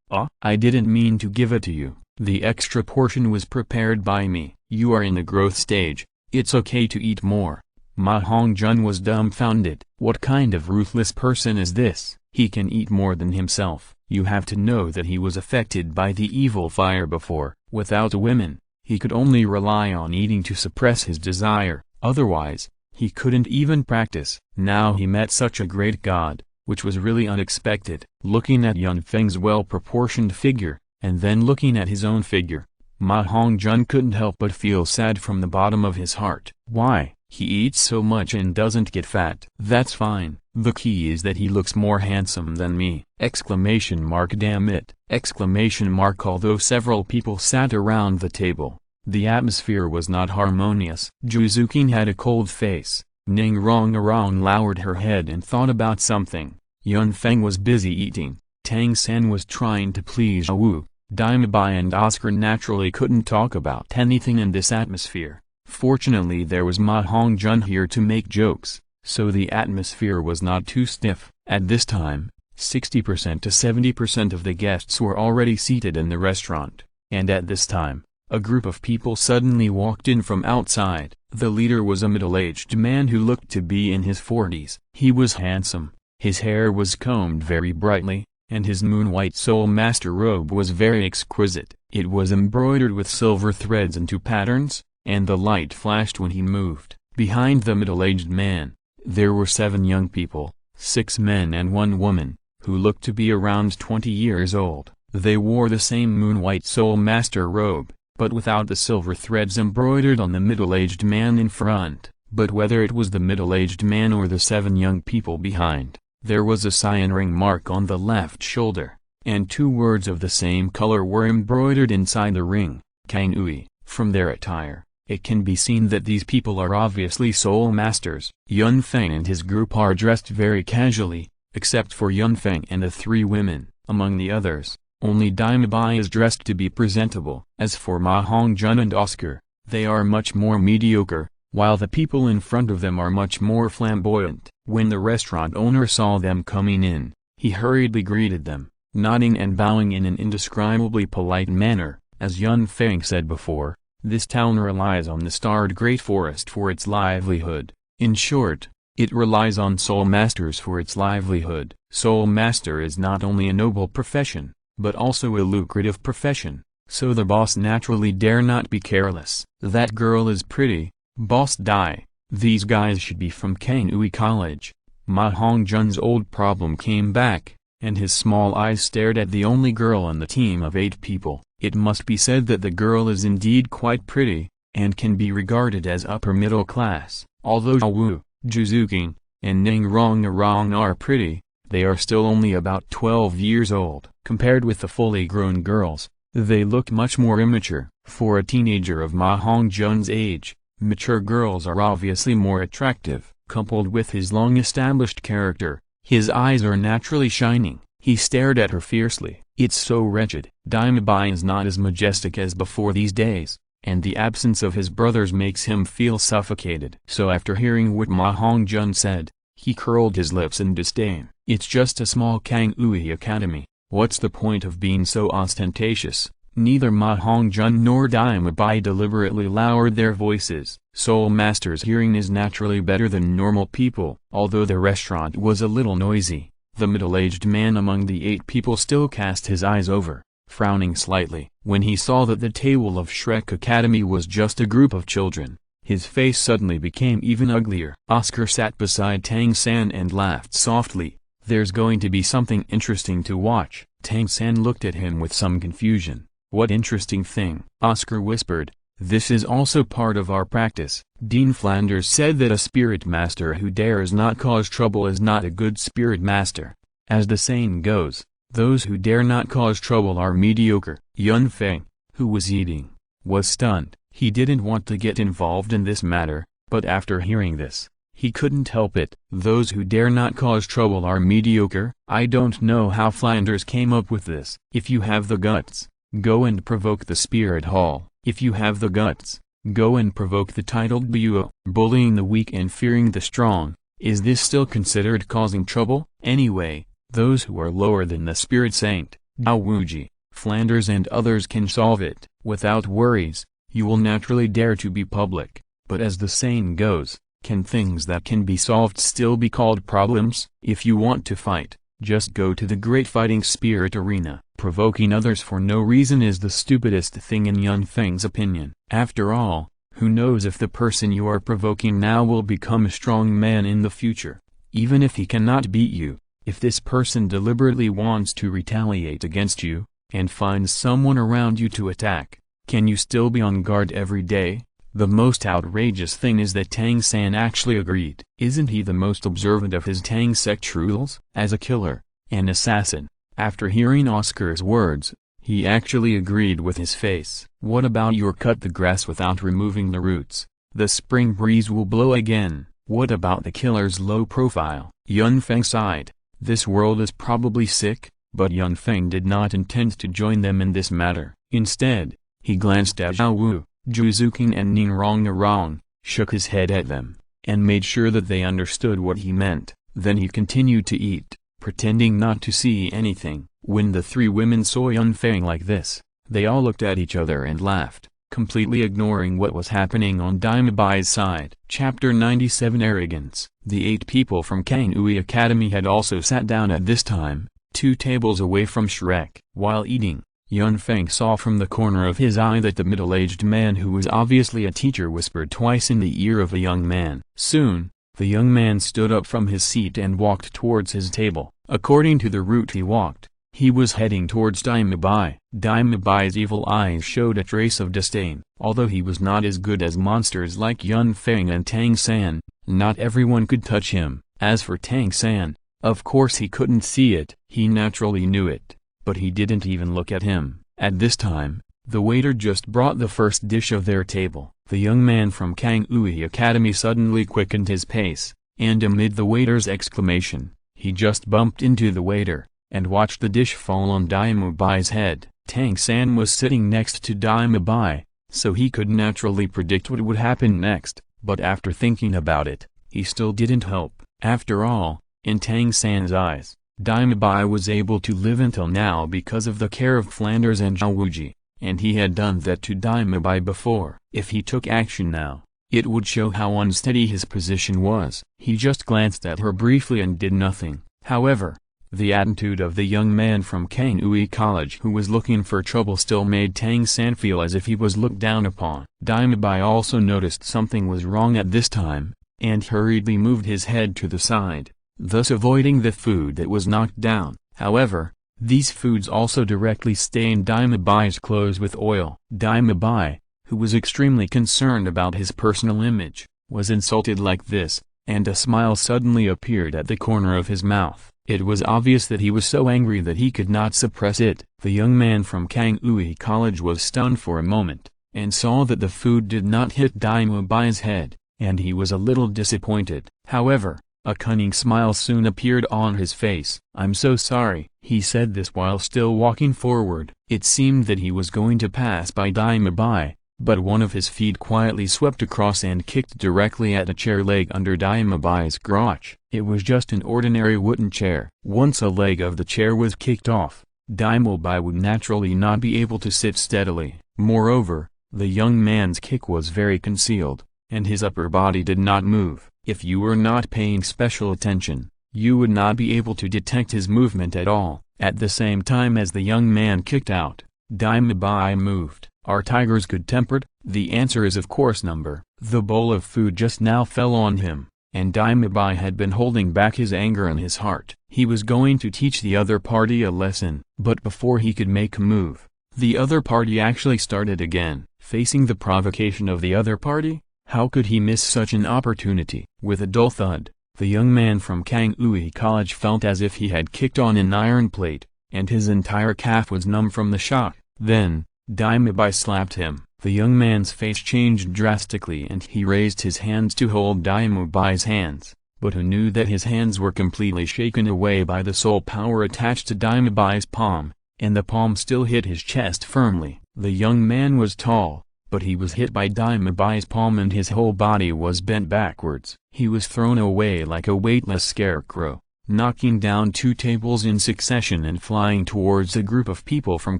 "I didn't mean to give it to you. The extra portion was prepared by me. You are in the growth stage. It's okay to eat more." Ma Hongjun was dumbfounded. What kind of ruthless person is this? He can eat more than himself. You have to know that he was affected by the evil fire before. Without women, he could only rely on eating to suppress his desire. Otherwise, He couldn't even practice. Now he met such a great god, which was really unexpected. Looking at Yun Feng's well-proportioned figure, and then looking at his own figure, Ma Hongjun couldn't help but feel sad from the bottom of his heart. Why? He eats so much and doesn't get fat. That's fine. The key is that he looks more handsome than me! Exclamation mark, damn it! Exclamation mark. Although several people sat around the table, the atmosphere was not harmonious. Juzukin had a cold face. Ning Rong lowered her head and thought about something. Yun Feng was busy eating. Tang San was trying to please Wu. Daimabai and Oscar naturally couldn't talk about anything in this atmosphere. Fortunately there was Ma Hongjun here to make jokes, so the atmosphere was not too stiff. At this time, 60% to 70% of the guests were already seated in the restaurant, and at this time, a group of people suddenly walked in from outside. The leader was a middle-aged man who looked to be in his 40s. He was handsome, his hair was combed very brightly, and his moon-white Soul Master robe was very exquisite. It was embroidered with silver threads into patterns, and the light flashed when he moved. Behind the middle-aged man, there were 7 young people, 6 men and 1 woman, who looked to be around 20 years old. They wore the same moon-white Soul Master robe, but without the silver threads embroidered on the middle-aged man in front. But whether it was the middle-aged man or the 7 young people behind, there was a cyan ring mark on the left shoulder, and 2 words of the same color were embroidered inside the ring, Kang Ui. From their attire, it can be seen that these people are obviously Soul Masters. Yun Feng and his group are dressed very casually, except for Yun Feng and the 3 women. Among the others, only Daimabai is dressed to be presentable. As for Ma Hongjun and Oscar, they are much more mediocre, while the people in front of them are much more flamboyant. When the restaurant owner saw them coming in, he hurriedly greeted them, nodding and bowing in an indescribably polite manner. As Yun Feng said before, this town relies on the starred Great Forest for its livelihood. In short, it relies on Soul Masters for its livelihood. Soul Master is not only a noble profession, but also a lucrative profession, so the boss naturally dare not be careless. That girl is pretty, Boss Dai. These guys should be from Kangui College. Ma Hongjun's old problem came back, and his small eyes stared at the only girl on the team of 8 people. It must be said that the girl is indeed quite pretty, and can be regarded as upper middle class. Although Wu, Juzuking, and Ning Rong are pretty, they are still only about 12 years old. Compared with the fully grown girls, they look much more immature. For a teenager of Ma Hongjun's age, mature girls are obviously more attractive. Coupled with his long-established character, his eyes are naturally shining. He stared at her fiercely. It's so wretched. Daimabai is not as majestic as before these days, and the absence of his brothers makes him feel suffocated. So after hearing what Ma Hongjun said, he curled his lips in disdain. It's just a small Kangui academy. What's the point of being so ostentatious? Neither Ma Hongjun nor Daimabai deliberately lowered their voices. Soul Master's hearing is naturally better than normal people. Although the restaurant was a little noisy, the middle-aged man among the 8 people still cast his eyes over, frowning slightly. When he saw that the table of Shrek Academy was just a group of children, his face suddenly became even uglier. Oscar sat beside Tang San and laughed softly. There's going to be something interesting to watch. Tang San looked at him with some confusion. What interesting thing? Oscar whispered. This is also part of our practice. Dean Flanders said that a spirit master who dares not cause trouble is not a good spirit master. As the saying goes, those who dare not cause trouble are mediocre. Yun Feng, who was eating, was stunned. He didn't want to get involved in this matter, but after hearing this, he couldn't help it. Those who dare not cause trouble are mediocre? I don't know how Flanders came up with this. If you have the guts, go and provoke the spirit hall. If you have the guts, go and provoke the titled Buo. Bullying the weak and fearing the strong, is this still considered causing trouble? Anyway, those who are lower than the spirit saint, Dao Wuji, Flanders and others can solve it. Without worries, you will naturally dare to be public. But as the saying goes, can things that can be solved still be called problems? If you want to fight, just go to the great fighting spirit arena. Provoking others for no reason is the stupidest thing in Yun Feng's opinion. After all, Who knows if the person you are provoking now will become a strong man in the future, even if he cannot beat you. If this person deliberately wants to retaliate against you, and finds someone around you to attack, can you still be on guard every day? The most outrageous thing is that Tang San actually agreed. Isn't he the most observant of his Tang sect rules? As a killer, an assassin, after hearing Oscar's words, he actually agreed with his face. What about your cut the grass without removing the roots? The spring breeze will blow again. What about the killer's low profile? Yun Feng sighed. This world is probably sick, but Yun Feng did not intend to join them in this matter. Instead, he glanced at Zhao Wu, Zhu Zuqing and Ning Rong, shook his head at them, and made sure that they understood what he meant. Then he continued to eat, pretending not to see anything. When the three women saw Yun Feng like this, they all looked at each other and laughed, completely ignoring what was happening on Daima Bai's side. Chapter 97 Arrogance. The 8 people from Kangui Academy had also sat down at this time, 2 tables away from Shrek. While eating, Yun Feng saw from the corner of his eye that the middle-aged man who was obviously a teacher whispered twice in the ear of a young man. Soon, the young man stood up from his seat and walked towards his table. According to the route he walked, he was heading towards Daima Bai. Daima Bai's evil eyes showed a trace of disdain. Although he was not as good as monsters like Yun Feng and Tang San, not everyone could touch him. As for Tang San, of course he couldn't see it. He naturally knew it, but he didn't even look at him. At this time, the waiter just brought the first dish of their table. The young man from Kangui Academy suddenly quickened his pace, and amid the waiter's exclamation, he just bumped into the waiter, and watched the dish fall on Daima Bai's head. Tang San was sitting next to Daima Bai, so he could naturally predict what would happen next, but after thinking about it, he still didn't help. After all, in Tang San's eyes, Daima Bai was able to live until now because of the care of Flanders and Zhao Wuji, and he had done that to Daima Bai before. If he took action now, it would show how unsteady his position was. He just glanced at her briefly and did nothing. However, the attitude of the young man from Kangui College who was looking for trouble still made Tang San feel as if he was looked down upon. Daima Bai also noticed something was wrong at this time, and hurriedly moved his head to the side, thus avoiding the food that was knocked down. However, these foods also directly stained Daima Bai's clothes with oil. Daima Bai, who was extremely concerned about his personal image, was insulted like this, and a smile suddenly appeared at the corner of his mouth. It was obvious that he was so angry that he could not suppress it. The young man from Kangui College was stunned for a moment, and saw that the food did not hit Daima Bai's head, and he was a little disappointed. However, a cunning smile soon appeared on his face. "I'm so sorry." He said this while still walking forward. It seemed that he was going to pass by Daima Bai, but one of his feet quietly swept across and kicked directly at a chair leg under Daima Bai's crotch. It was just an ordinary wooden chair. Once a leg of the chair was kicked off, Daima Bai would naturally not be able to sit steadily. Moreover, the young man's kick was very concealed, and his upper body did not move. If you were not paying special attention, you would not be able to detect his movement at all. At the same time as the young man kicked out, Daima Bai moved. Are tigers good-tempered? The answer is of course number. The bowl of food just now fell on him, and Daima Bai had been holding back his anger in his heart. He was going to teach the other party a lesson, but before he could make a move, the other party actually started again. Facing the provocation of the other party, how could he miss such an opportunity? With a dull thud, the young man from Kangui College felt as if he had kicked on an iron plate, and his entire calf was numb from the shock. Then, Daima Bai slapped him. The young man's face changed drastically and he raised his hands to hold Daima Bai's hands, but who knew that his hands were completely shaken away by the soul power attached to Daima Bai's palm, and the palm still hit his chest firmly. The young man was tall, but he was hit by Daima Bai's palm and his whole body was bent backwards. He was thrown away like a weightless scarecrow, knocking down 2 tables in succession and flying towards a group of people from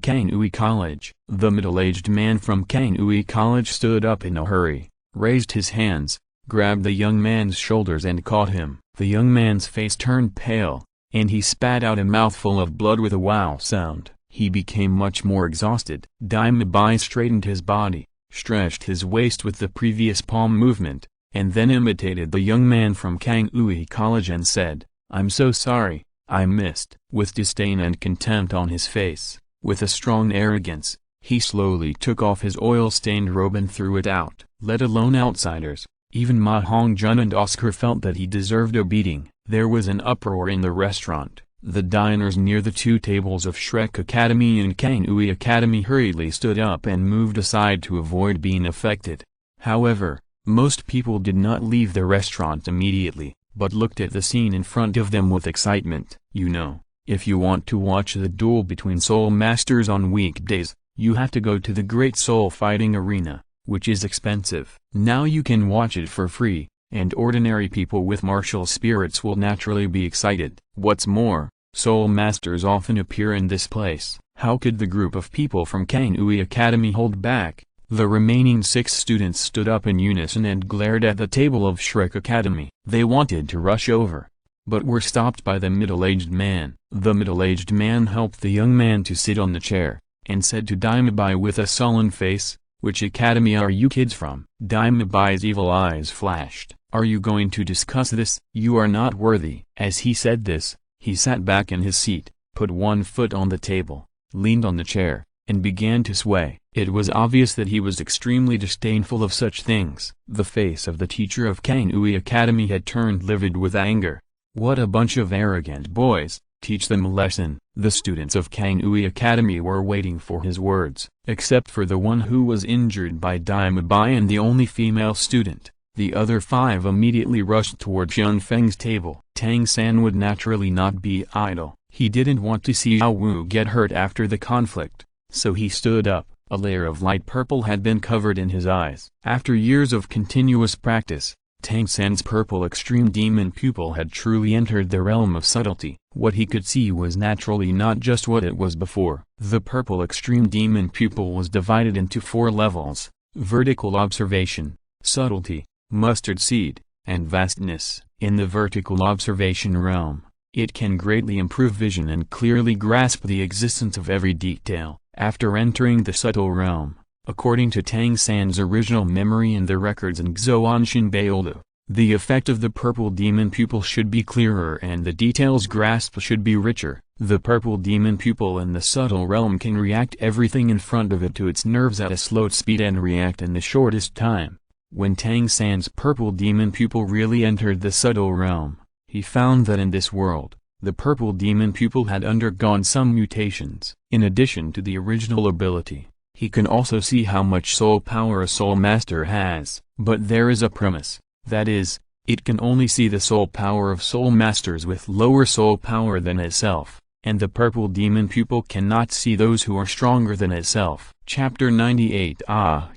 Kangui College. The middle-aged man from Kangui College stood up in a hurry, raised his hands, grabbed the young man's shoulders and caught him. The young man's face turned pale, and he spat out a mouthful of blood with a wow sound. He became much more exhausted. Daima Bai straightened his body, stretched his waist with the previous palm movement, and then imitated the young man from Kangui College and said, "I'm so sorry, I missed." With disdain and contempt on his face, with a strong arrogance, he slowly took off his oil-stained robe and threw it out. Let alone outsiders, even Ma Hongjun and Oscar felt that he deserved a beating. There was an uproar in the restaurant. The diners near the two tables of Shrek Academy and Kangui Academy hurriedly stood up and moved aside to avoid being affected. However, most people did not leave the restaurant immediately, but looked at the scene in front of them with excitement. You know, if you want to watch the duel between soul masters on weekdays, you have to go to the Great Soul Fighting Arena, which is expensive. Now you can watch it for free, and ordinary people with martial spirits will naturally be excited. What's more, soul masters often appear in this place. How could the group of people from Kangui Academy hold back? The remaining 6 students stood up in unison and glared at the table of Shrek Academy. They wanted to rush over, but were stopped by the middle-aged man. The middle-aged man helped the young man to sit on the chair, and said to Daimabai with a sullen face, "Which academy are you kids from?" Daimabai's evil eyes flashed. "Are you going to discuss this? You are not worthy." As he said this, he sat back in his seat, put one foot on the table, leaned on the chair, and began to sway. It was obvious that he was extremely disdainful of such things. The face of the teacher of Kangui Academy had turned livid with anger. What a bunch of arrogant boys, teach them a lesson. The students of Kangui Academy were waiting for his words. Except for the one who was injured by Daimabai and the only female student, the other 5 immediately rushed toward Yun Feng's table. Tang San would naturally not be idle. He didn't want to see Yao Wu get hurt after the conflict, so he stood up. A layer of light purple had been covered in his eyes. After years of continuous practice, Tang San's purple extreme demon pupil had truly entered the realm of subtlety. What he could see was naturally not just what it was before. The purple extreme demon pupil was divided into 4 levels: vertical observation, subtlety, mustard seed, and vastness. In the vertical observation realm, it can greatly improve vision and clearly grasp the existence of every detail. After entering the subtle realm, according to Tang San's original memory and the records in Xuanshin Baolu, the effect of the purple demon pupil should be clearer and the details grasped should be richer. The purple demon pupil in the subtle realm can react everything in front of it to its nerves at a slow speed and react in the shortest time. When Tang San's purple demon pupil really entered the subtle realm, he found that in this world, the purple demon pupil had undergone some mutations. In addition to the original ability, he can also see how much soul power a soul master has. But there is a premise, that is, it can only see the soul power of soul masters with lower soul power than itself, and the purple demon pupil cannot see those who are stronger than itself. Chapter 98.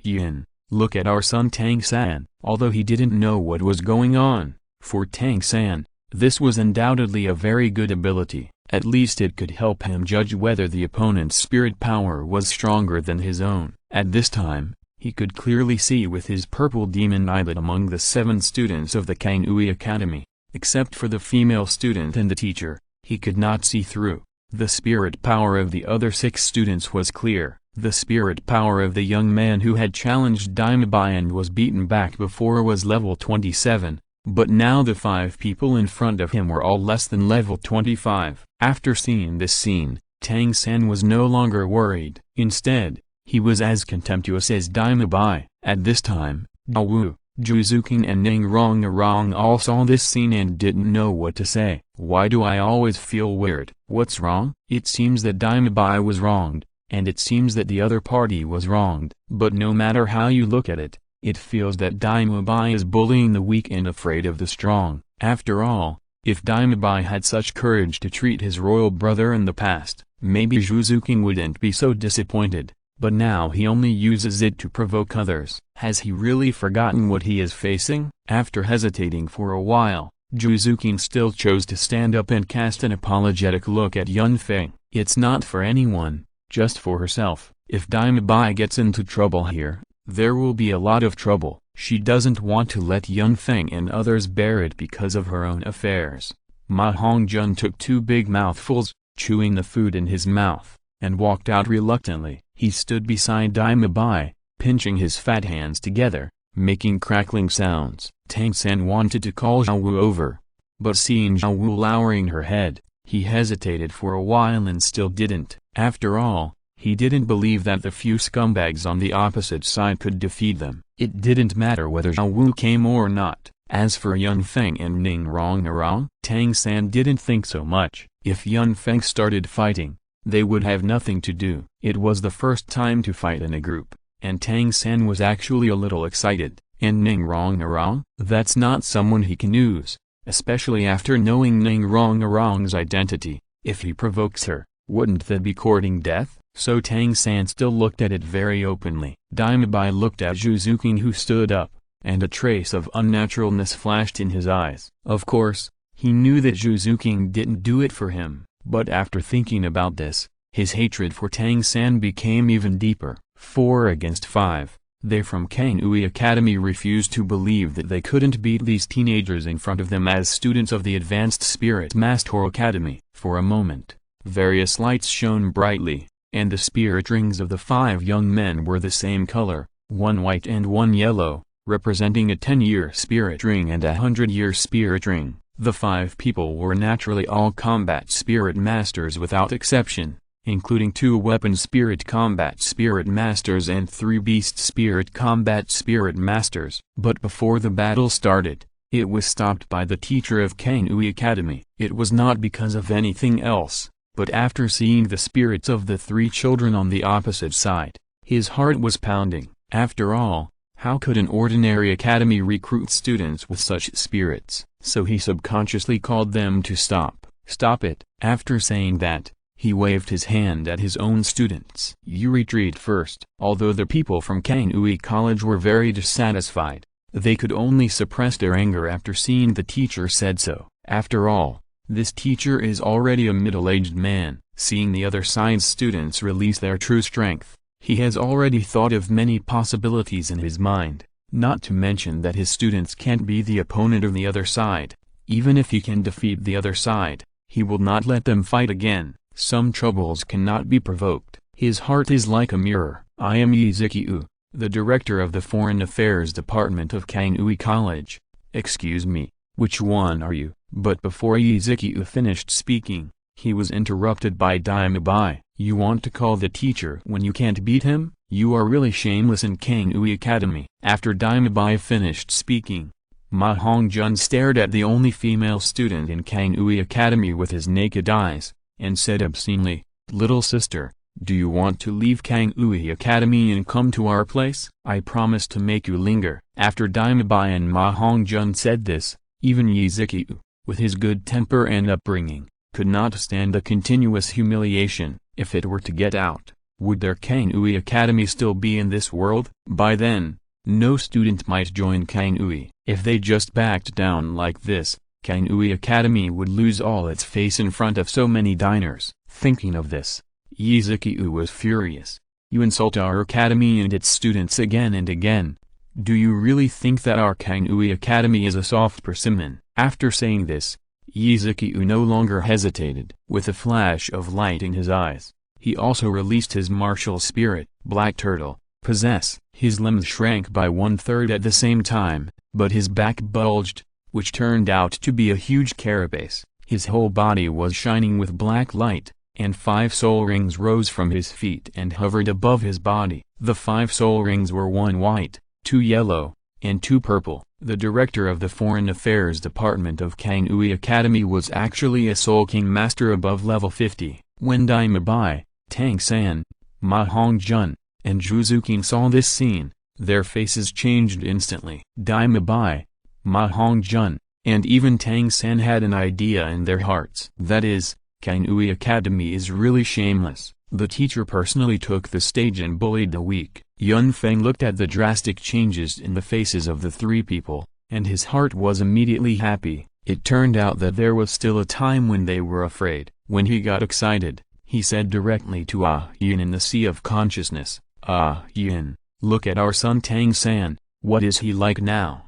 Yin, look at our son Tang San. Although he didn't know what was going on, for Tang San, this was undoubtedly a very good ability. At least it could help him judge whether the opponent's spirit power was stronger than his own. At this time, he could clearly see with his purple demon eyelid among the 7 students of the Kangui Academy. Except for the female student and the teacher, he could not see through. The spirit power of the other 6 students was clear. The spirit power of the young man who had challenged Daimabai and was beaten back before was level 27. But now the 5 people in front of him were all less than level 25. After seeing this scene, Tang San was no longer worried. Instead, he was as contemptuous as Daimabai. At this time, Yao Wu, Juzukin and Ning Rong all saw this scene and didn't know what to say. Why do I always feel weird? What's wrong? It seems that Daimabai was wronged, and it seems that the other party was wronged. But no matter how you look at it, it feels that Daimabai is bullying the weak and afraid of the strong. After all, if Daimabai had such courage to treat his royal brother in the past, maybe Juzukin wouldn't be so disappointed, but now he only uses it to provoke others. Has he really forgotten what he is facing? After hesitating for a while, Juzukin still chose to stand up and cast an apologetic look at Yun Feng. It's not for anyone, just for herself. If Daimabai gets into trouble here, there will be a lot of trouble. She doesn't want to let Yun Feng and others bear it because of her own affairs. Ma Hongjun took 2 big mouthfuls, chewing the food in his mouth, and walked out reluctantly. He stood beside Daimabai, pinching his fat hands together, making crackling sounds. Tang San wanted to call Zhao Wu over, but seeing Zhao Wu lowering her head, he hesitated for a while and still didn't. After all, he didn't believe that the few scumbags on the opposite side could defeat them. It didn't matter whether Zhao Wu came or not. As for Yun Feng and Ning Rongrong, Tang San didn't think so much. If Yun Feng started fighting, they would have nothing to do. It was the first time to fight in a group, and Tang San was actually a little excited. And Ning Rongrong? That's not someone he can use, especially after knowing Ning Rongrong's identity. If he provokes her, wouldn't that be courting death? So Tang San still looked at it very openly. Daima Bai looked at Zhu Zuqing, who stood up, and a trace of unnaturalness flashed in his eyes. Of course, he knew that Zhu Zuqing didn't do it for him, but after thinking about this, his hatred for Tang San became even deeper. 4 against 5. They from Kanui Academy refused to believe that they couldn't beat these teenagers in front of them as students of the Advanced Spirit Master Academy. For a moment, various lights shone brightly, and the spirit rings of the 5 young men were the same color, one white and one yellow, representing a 10-year spirit ring and a 100-year spirit ring. The 5 people were naturally all combat spirit masters without exception, including 2 weapon spirit combat spirit masters and 3 beast spirit combat spirit masters. But before the battle started, it was stopped by the teacher of Kanui Academy. It was not because of anything else, but after seeing the spirits of the 3 children on the opposite side, his heart was pounding. After all, how could an ordinary academy recruit students with such spirits? So he subconsciously called them to stop. Stop it. After saying that, he waved his hand at his own students. You retreat first. Although the people from Kanui College were very dissatisfied, they could only suppress their anger after seeing the teacher said so. After all, this teacher is already a middle-aged man. Seeing the other side's students release their true strength, he has already thought of many possibilities in his mind, not to mention that his students can't be the opponent of the other side. Even if he can defeat the other side, he will not let them fight again. Some troubles cannot be provoked. His heart is like a mirror. I am Yi Ziqiu, the director of the Foreign Affairs Department of Kanui College. Excuse me, which one are you? But before Yi Ziqiu finished speaking, he was interrupted by Daima Bai. You want to call the teacher when you can't beat him? You are really shameless in Kanui Academy. After Daima Bai finished speaking, Ma Hongjun stared at the only female student in Kanui Academy with his naked eyes, and said obscenely, "Little sister, do you want to leave Kanui Academy and come to our place? I promise to make you linger." After Daima Bai and Ma Hongjun said this, even Yi Ziqiu, with his good temper and upbringing, could not stand the continuous humiliation. If it were to get out, would their Kanui Academy still be in this world? By then, no student might join Kanui. If they just backed down like this, Kanui Academy would lose all its face in front of so many diners. Thinking of this, Yi Ziqiu was furious. You insult our academy and its students again and again. Do you really think that our Kanui Academy is a soft persimmon? After saying this, Yi Ziqiu no longer hesitated. With a flash of light in his eyes, he also released his martial spirit, Black Turtle, Possess. His limbs shrank by 1/3 at the same time, but his back bulged, which turned out to be a huge carapace. His whole body was shining with black light, and 5 soul rings rose from his feet and hovered above his body. The 5 soul rings were 1 white, 2 yellow, and 2 purple. The director of the Foreign Affairs Department of Kanui Academy was actually a Soul King Master above level 50. When Daima Bai, Tang San, Ma Hongjun, and Zhu Zuqing saw this scene, their faces changed instantly. Daima Bai, Ma Hongjun, and even Tang San had an idea in their hearts. That is, Kanui Academy is really shameless. The teacher personally took the stage and bullied the weak. Yun Feng looked at the drastic changes in the faces of the 3 people, and his heart was immediately happy. It turned out that there was still a time when they were afraid. When he got excited, he said directly to Yin in the Sea of Consciousness, Yin, look at our son Tang San. What is he like now?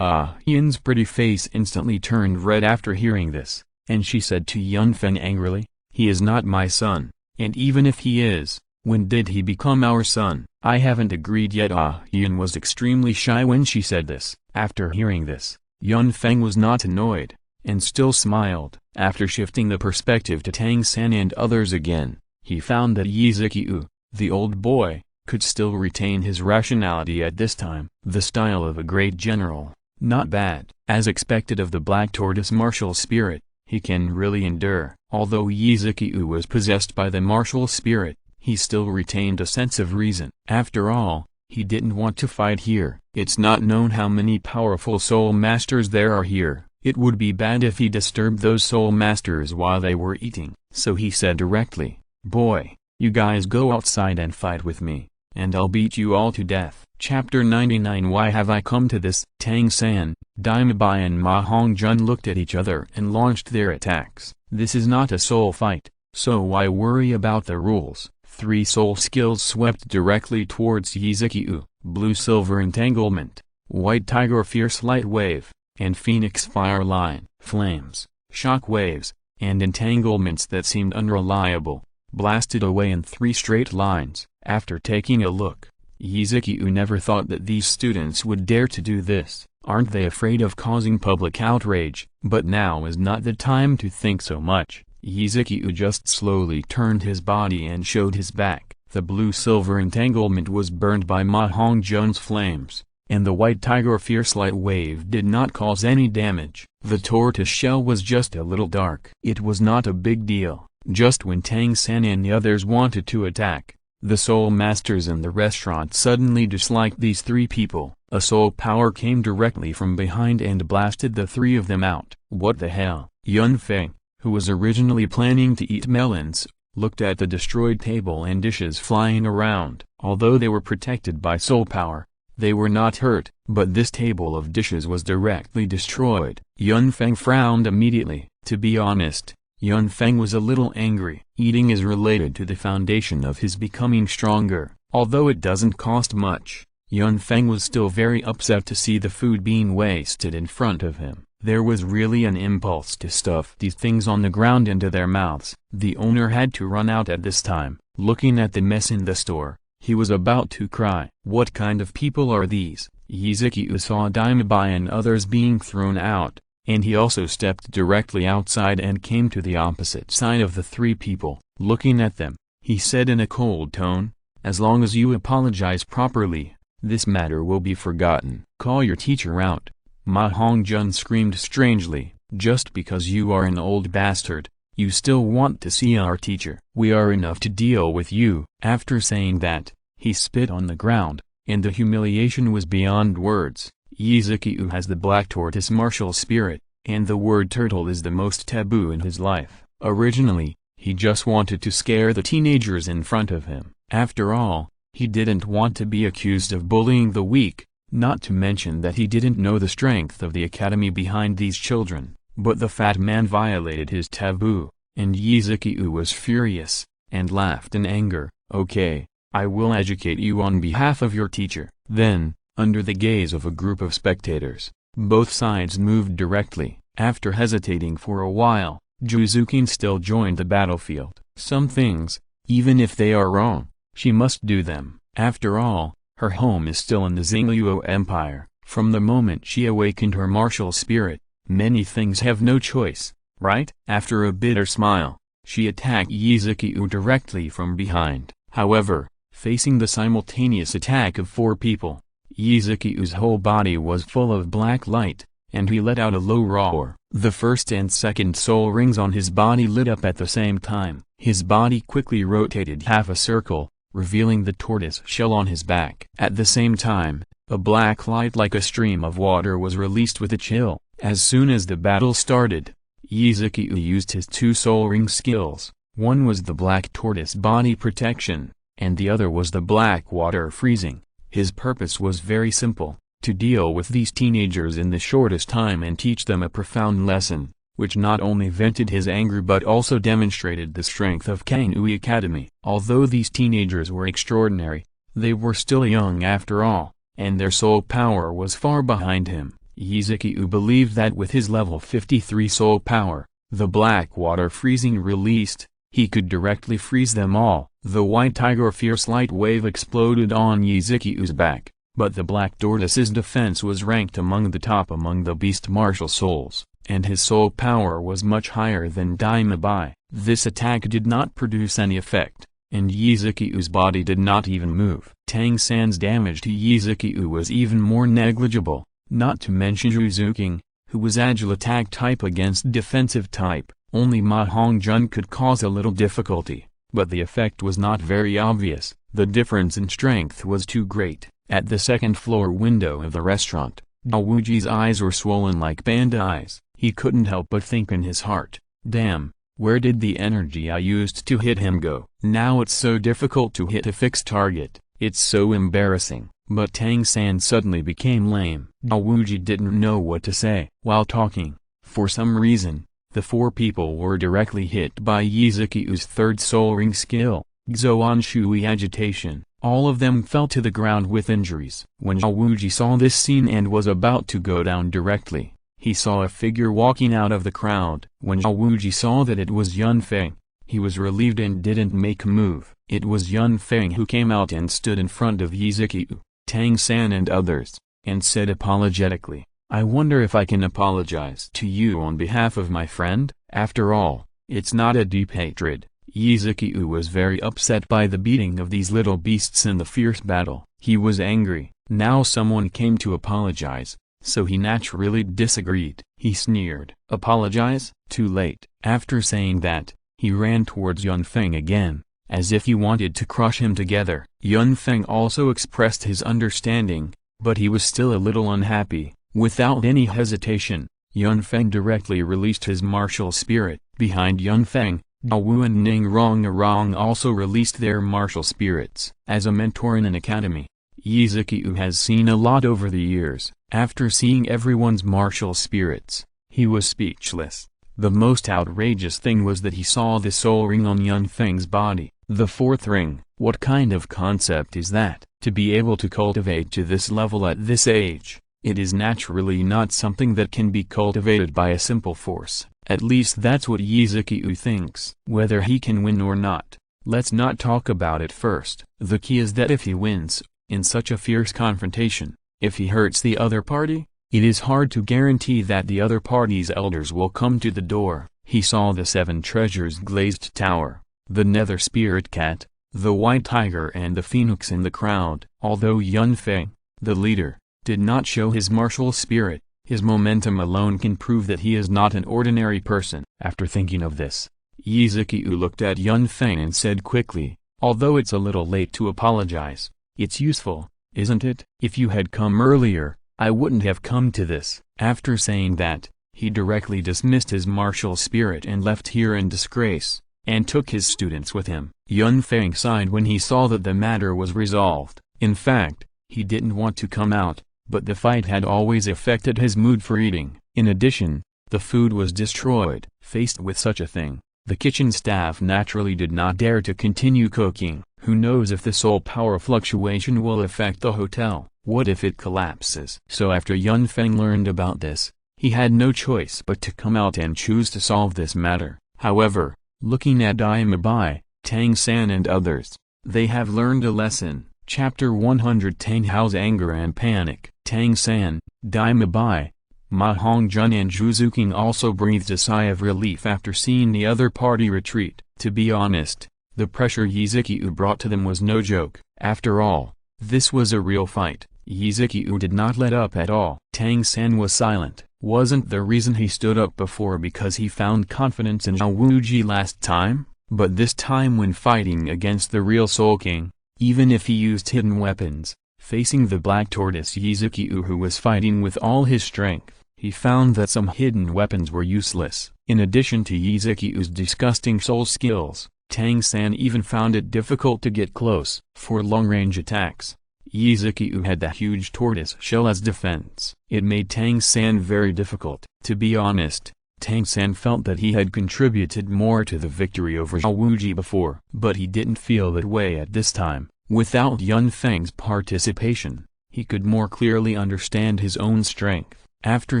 Yin's pretty face instantly turned red after hearing this, and she said to Yun Feng angrily, he is not my son, and even if he is, when did he become our son? I haven't agreed yet. Ah Yun was extremely shy when she said this. After hearing this, Yun Feng was not annoyed, and still smiled. After shifting the perspective to Tang San and others again, he found that Yizikiu, the old boy, could still retain his rationality at this time. The style of a great general, not bad. As expected of the Black Tortoise martial spirit, he can really endure. Although Yizikiu was possessed by the martial spirit, he still retained a sense of reason. After all, he didn't want to fight here. It's not known how many powerful soul masters there are here. It would be bad if he disturbed those soul masters while they were eating. So he said directly, "Boy, you guys go outside and fight with me, and I'll beat you all to death." Chapter 99. Why have I come to this? Tang San, Daimabai and Ma Hongjun looked at each other and launched their attacks. This is not a soul fight, so why worry about the rules? 3 soul skills swept directly towards Yizikiu: Blue-Silver Entanglement, White Tiger Fierce Light Wave, and Phoenix Fire Line. Flames, shock waves, and entanglements that seemed unreliable, blasted away in 3 straight lines. After taking a look, Yizikiu never thought that these students would dare to do this. Aren't they afraid of causing public outrage? But now is not the time to think so much. Yizikiu just slowly turned his body and showed his back. The blue-silver entanglement was burned by Ma Hongjun's flames, and the white tiger fierce light wave did not cause any damage. The tortoise shell was just a little dark. It was not a big deal. Just when Tang San and the others wanted to attack, the soul masters in the restaurant suddenly disliked these 3 people. A soul power came directly from behind and blasted the 3 of them out. What the hell? Yun Feng, who was originally planning to eat melons, looked at the destroyed table and dishes flying around. Although they were protected by soul power, they were not hurt, but this table of dishes was directly destroyed. Yun Feng frowned immediately. To be honest, Yun Feng was a little angry. Eating is related to the foundation of his becoming stronger. Although it doesn't cost much, Yun Feng was still very upset to see the food being wasted in front of him. There was really an impulse to stuff these things on the ground into their mouths. The owner had to run out at this time. Looking at the mess in the store, he was about to cry. What kind of people are these? Yizikiu saw Daimabai and others being thrown out, and he also stepped directly outside and came to the opposite side of the 3 people. Looking at them, he said in a cold tone, "As long as you apologize properly, this matter will be forgotten." "Call your teacher out," Ma Hongjun screamed strangely. "Just because you are an old bastard, you still want to see our teacher? We are enough to deal with you." After saying that, he spit on the ground, and the humiliation was beyond words. Yizikiu has the Black Tortoise martial spirit, and the word turtle is the most taboo in his life. Originally, he just wanted to scare the teenagers in front of him. After all, he didn't want to be accused of bullying the weak, not to mention that he didn't know the strength of the academy behind these children. But the fat man violated his taboo, and Yizikiu was furious, and laughed in anger. "Okay, I will educate you on behalf of your teacher." Then, under the gaze of a group of spectators, both sides moved directly. After hesitating for a while, Juzukin still joined the battlefield. Some things, even if they are wrong, she must do them. After all, her home is still in the Xingluo Empire. From the moment she awakened her martial spirit, many things have no choice, right? After a bitter smile, she attacked Yizikiu directly from behind. However, facing the simultaneous attack of 4 people, Yizikiu's whole body was full of black light, and he let out a low roar. The first and second soul rings on his body lit up at the same time. His body quickly rotated half a circle, revealing the tortoise shell on his back. At the same time, a black light like a stream of water was released with a chill. As soon as the battle started, Yizikiu used his 2 soul ring skills. One was the black tortoise body protection, and the other was the black water freezing. His purpose was very simple, to deal with these teenagers in the shortest time and teach them a profound lesson, which not only vented his anger but also demonstrated the strength of Kanui Academy. Although these teenagers were extraordinary, they were still young after all, and their soul power was far behind him. Yizikiu believed that with his level 53 soul power, the black water freezing released, he could directly freeze them all. The white tiger fierce light wave exploded on Yizukiu's back, but the black tortoise's defense was ranked among the top among the beast martial souls, and his soul power was much higher than Daimabai. This attack did not produce any effect, and Yizukiu's body did not even move. Tang San's damage to Yizukiu was even more negligible, not to mention Uzuking, who was agile attack type against defensive type. Only Ma Hongjun could cause a little difficulty, but the effect was not very obvious. The difference in strength was too great. At the second-floor window of the restaurant, Daowuji's eyes were swollen like panda eyes. He couldn't help but think in his heart, damn, where did the energy I used to hit him go? Now it's so difficult to hit a fixed target, it's so embarrassing. But Tang San suddenly became lame. Daowuji didn't know what to say. While talking, for some reason, the four people were directly hit by Yizukiu's third soul ring skill, Xoan Shui agitation. All of them fell to the ground with injuries. When Daowuji saw this scene and was about to go down directly, he saw a figure walking out of the crowd. When Daowuji saw that it was Yun Feng, he was relieved and didn't make a move. It was Yun Feng who came out and stood in front of Yizukiu, Tang San and others, and said apologetically, I wonder if I can apologize to you on behalf of my friend? After all, it's not a deep hatred. Yizukiu was very upset by the beating of these little beasts in the fierce battle. He was angry. Now someone came to apologize, so he naturally disagreed. He sneered. Apologize? Too late. After saying that, he ran towards Yun Feng again, as if he wanted to crush him together. Yun Feng also expressed his understanding, but he was still a little unhappy. Without any hesitation, Yun Feng directly released his martial spirit. Behind Yun Feng, Daowu and Ning Rong also released their martial spirits. As a mentor in an academy, Yizukiu has seen a lot over the years. After seeing everyone's martial spirits, he was speechless. The most outrageous thing was that he saw the soul ring on Yun Feng's body. The fourth ring. What kind of concept is that? To be able to cultivate to this level at this age, it is naturally not something that can be cultivated by a simple force. At least that's what Yizukiu thinks. Whether he can win or not, let's not talk about it first. The key is that if he wins, in such a fierce confrontation, if he hurts the other party, it is hard to guarantee that the other party's elders will come to the door. He saw the 7 treasures glazed tower, the nether spirit cat, the white tiger and the phoenix in the crowd. Although Yun Feng, the leader, did not show his martial spirit, his momentum alone can prove that he is not an ordinary person. After thinking of this, Yizukiu looked at Yun Feng and said quickly, although it's a little late to apologize, it's useful, isn't it? If you had come earlier, I wouldn't have come to this. After saying that, he directly dismissed his martial spirit and left here in disgrace, and took his students with him. Yun Feng sighed when he saw that the matter was resolved. In fact, he didn't want to come out, but the fight had always affected his mood for eating. In addition, the food was destroyed. Faced with such a thing, the kitchen staff naturally did not dare to continue cooking. Who knows if the soul power fluctuation will affect the hotel? What if it collapses? So after Yun Feng learned about this, he had no choice but to come out and choose to solve this matter. However, looking at Daimabai, Tang San and others, they have learned a lesson. Chapter 100 Tang Hao's anger and panic. Tang San, Daimabai, Ma Hongjun and Zhuzuking also breathed a sigh of relief after seeing the other party retreat. To be honest, the pressure Yizukiu brought to them was no joke. After all, this was a real fight. Yizukiu did not let up at all. Tang San was silent. Wasn't the reason he stood up before because he found confidence in Daowuji last time? But this time when fighting against the real Soul King, even if he used hidden weapons, facing the black tortoise Yizukiu who was fighting with all his strength, he found that some hidden weapons were useless. In addition to Yizukiu's disgusting soul skills, Tang San even found it difficult to get close. For long-range attacks, Yizukiu had the huge tortoise shell as defense. It made Tang San very difficult. To be honest, Tang San felt that he had contributed more to the victory over Daowuji before. But he didn't feel that way at this time. Without Yun Feng's participation, he could more clearly understand his own strength. After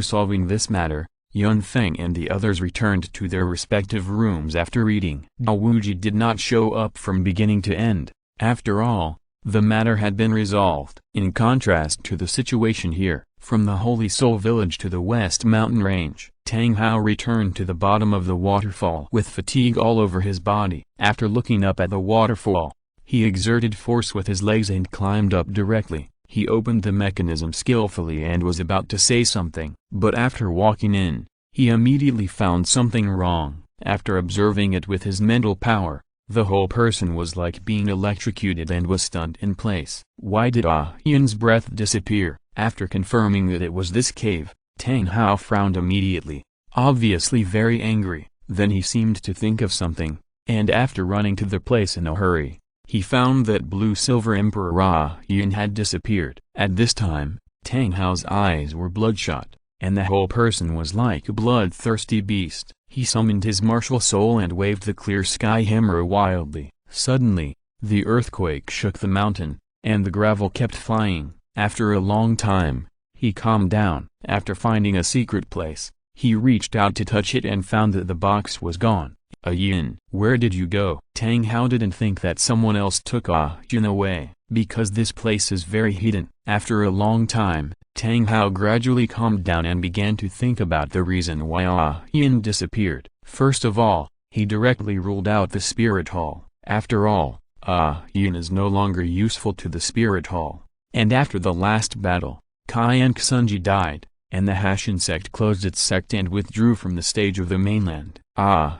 solving this matter, Yun Feng and the others returned to their respective rooms after eating. Dao Wuji did not show up from beginning to end. After all, the matter had been resolved. In contrast to the situation here, from the Holy Soul Village to the West Mountain Range, Tang Hao returned to the bottom of the waterfall with fatigue all over his body. After looking up at the waterfall, he exerted force with his legs and climbed up directly. He opened the mechanism skillfully and was about to say something, but after walking in, he immediately found something wrong. After observing it with his mental power, the whole person was like being electrocuted and was stunned in place. Why did Yun's breath disappear? After confirming that it was this cave, Tang Hao frowned immediately, obviously very angry. Then he seemed to think of something, and after running to the place in a hurry, he found that Blue-Silver Emperor Yun had disappeared. At this time, Tang Hao's eyes were bloodshot, and the whole person was like a bloodthirsty beast. He summoned his martial soul and waved the clear sky hammer wildly. Suddenly, the earthquake shook the mountain, and the gravel kept flying. After a long time, he calmed down. After finding a secret place, he reached out to touch it and found that the box was gone. Yun, where did you go? Tang Hao didn't think that someone else took Yun away, because this place is very hidden. After a long time, Tang Hao gradually calmed down and began to think about the reason why Yun disappeared. First of all, he directly ruled out the spirit hall. After all, Yun is no longer useful to the spirit hall. And after the last battle, Kai and Xunji died, and the Hashin sect closed its sect and withdrew from the stage of the mainland.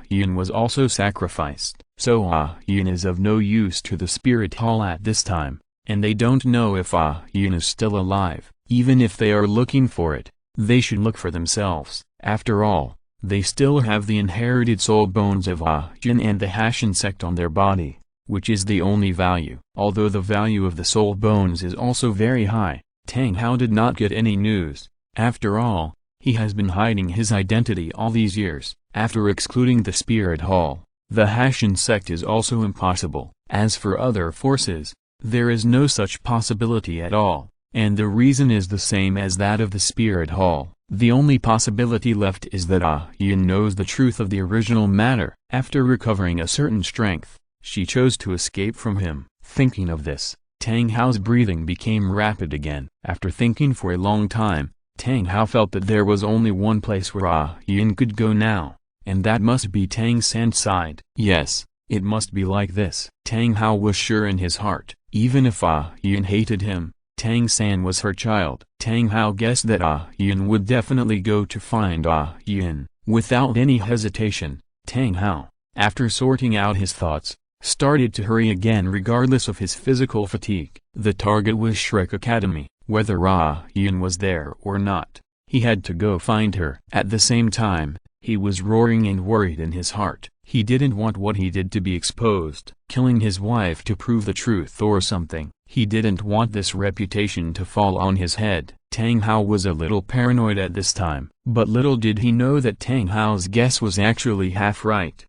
Yun was also sacrificed. So Yun is of no use to the spirit hall at this time, and they don't know if Yun is still alive. Even if they are looking for it, they should look for themselves. After all, they still have the inherited soul bones of Yun and the Hashin sect on their body, which is the only value. Although the value of the soul bones is also very high, Tang Hao did not get any news. After all, he has been hiding his identity all these years. After excluding the spirit hall, the Hashin sect is also impossible. As for other forces, there is no such possibility at all, and the reason is the same as that of the spirit hall. The only possibility left is that Yun knows the truth of the original matter. After recovering a certain strength, she chose to escape from him. Thinking of this, Tang Hao's breathing became rapid again. After thinking for a long time, Tang Hao felt that there was only one place where Yun could go now, and that must be Tang San's side. Yes, it must be like this. Tang Hao was sure in his heart, even if Yun hated him, Tang San was her child. Tang Hao guessed that Yun would definitely go to find Yun. Without any hesitation, Tang Hao, after sorting out his thoughts, started to hurry again regardless of his physical fatigue. The target was Shrek Academy. Whether Yun was there or not, he had to go find her. At the same time, he was roaring and worried in his heart. He didn't want what he did to be exposed, killing his wife to prove the truth or something. He didn't want this reputation to fall on his head. Tang Hao was a little paranoid at this time, but little did he know that Tang Hao's guess was actually half right.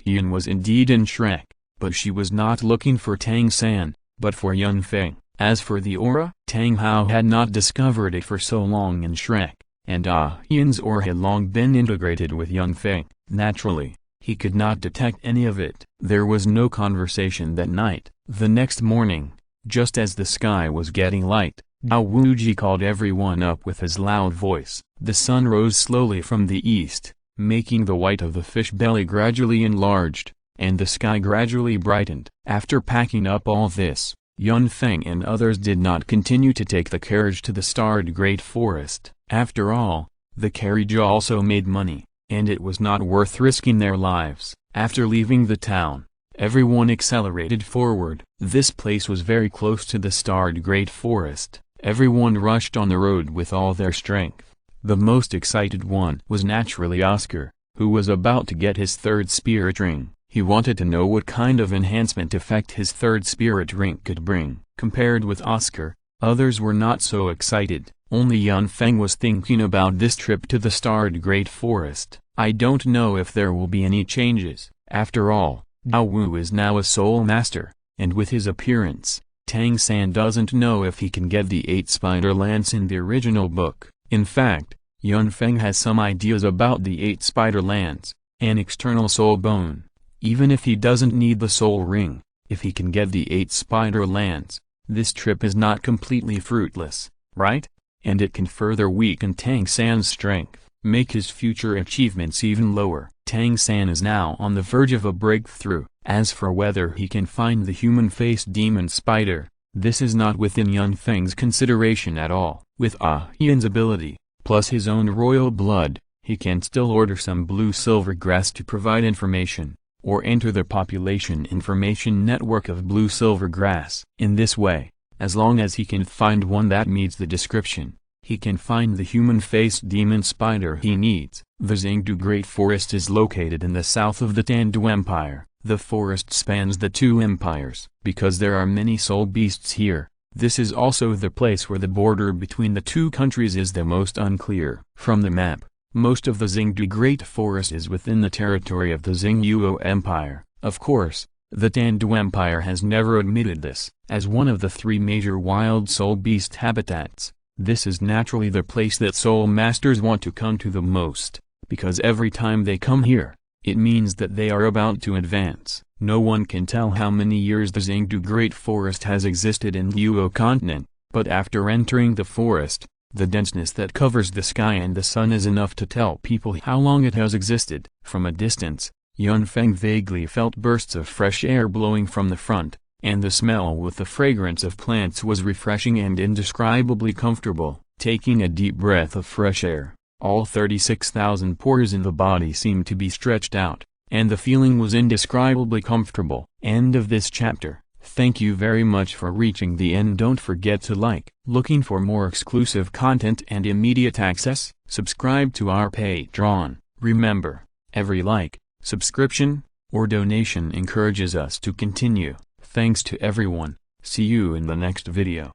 Yun was indeed in Shrek, but she was not looking for Tang San, but for Yun Feng. As for the aura, Tang Hao had not discovered it for so long in Shrek, and Yun's aura had long been integrated with Yun Feng. Naturally, he could not detect any of it. There was no conversation that night. The next morning, just as the sky was getting light, Dao Wuji called everyone up with his loud voice. The sun rose slowly from the east, making the white of the fish belly gradually enlarged, and the sky gradually brightened. After packing up all this, Yun Feng and others did not continue to take the carriage to the starred Great Forest. After all, the carriage also made money, and it was not worth risking their lives. After leaving the town, everyone accelerated forward. This place was very close to the starred Great Forest. Everyone rushed on the road with all their strength. The most excited one was naturally Oscar, who was about to get his third spirit ring. He wanted to know what kind of enhancement effect his third spirit ring could bring. Compared with Oscar, others were not so excited. Only Yun Feng was thinking about this trip to the starred Great Forest. I don't know if there will be any changes. After all, Dao Wu is now a soul master, and with his appearance, Tang San doesn't know if he can get the 8 spider lance in the original book. In fact, Yun Feng has some ideas about the 8 spider lands, an external soul bone. Even if he doesn't need the soul ring, if he can get the 8 spider lands, this trip is not completely fruitless, right? And it can further weaken Tang San's strength, make his future achievements even lower. Tang San is now on the verge of a breakthrough. As for whether he can find the human-faced demon spider, this is not within Yun Feng's consideration at all. With Yun's ability, plus his own royal blood, he can still order some blue-silver grass to provide information, or enter the population information network of blue-silver grass. In this way, as long as he can find one that meets the description, he can find the human-faced demon spider he needs. The Xingdu Great Forest is located in the south of the Tandu Empire. The forest spans the 2 empires. Because there are many soul beasts here, this is also the place where the border between the 2 countries is the most unclear. From the map, most of the Xingdu Great Forest is within the territory of the Xingyuo Empire. Of course, the Tandu Empire has never admitted this. As one of the 3 major wild soul beast habitats, this is naturally the place that soul masters want to come to the most, because every time they come here, it means that they are about to advance. No one can tell how many years the Xingdu Great Forest has existed in Luo continent, but after entering the forest, the denseness that covers the sky and the sun is enough to tell people how long it has existed. From a distance, Yun Feng vaguely felt bursts of fresh air blowing from the front, and the smell with the fragrance of plants was refreshing and indescribably comfortable. Taking a deep breath of fresh air, all 36,000 pores in the body seemed to be stretched out, and the feeling was indescribably comfortable. End of this chapter. Thank you very much for reaching the end. Don't forget to like. Looking for more exclusive content and immediate access? Subscribe to our Patreon. Remember, every like, subscription, or donation encourages us to continue. Thanks to everyone. See you in the next video.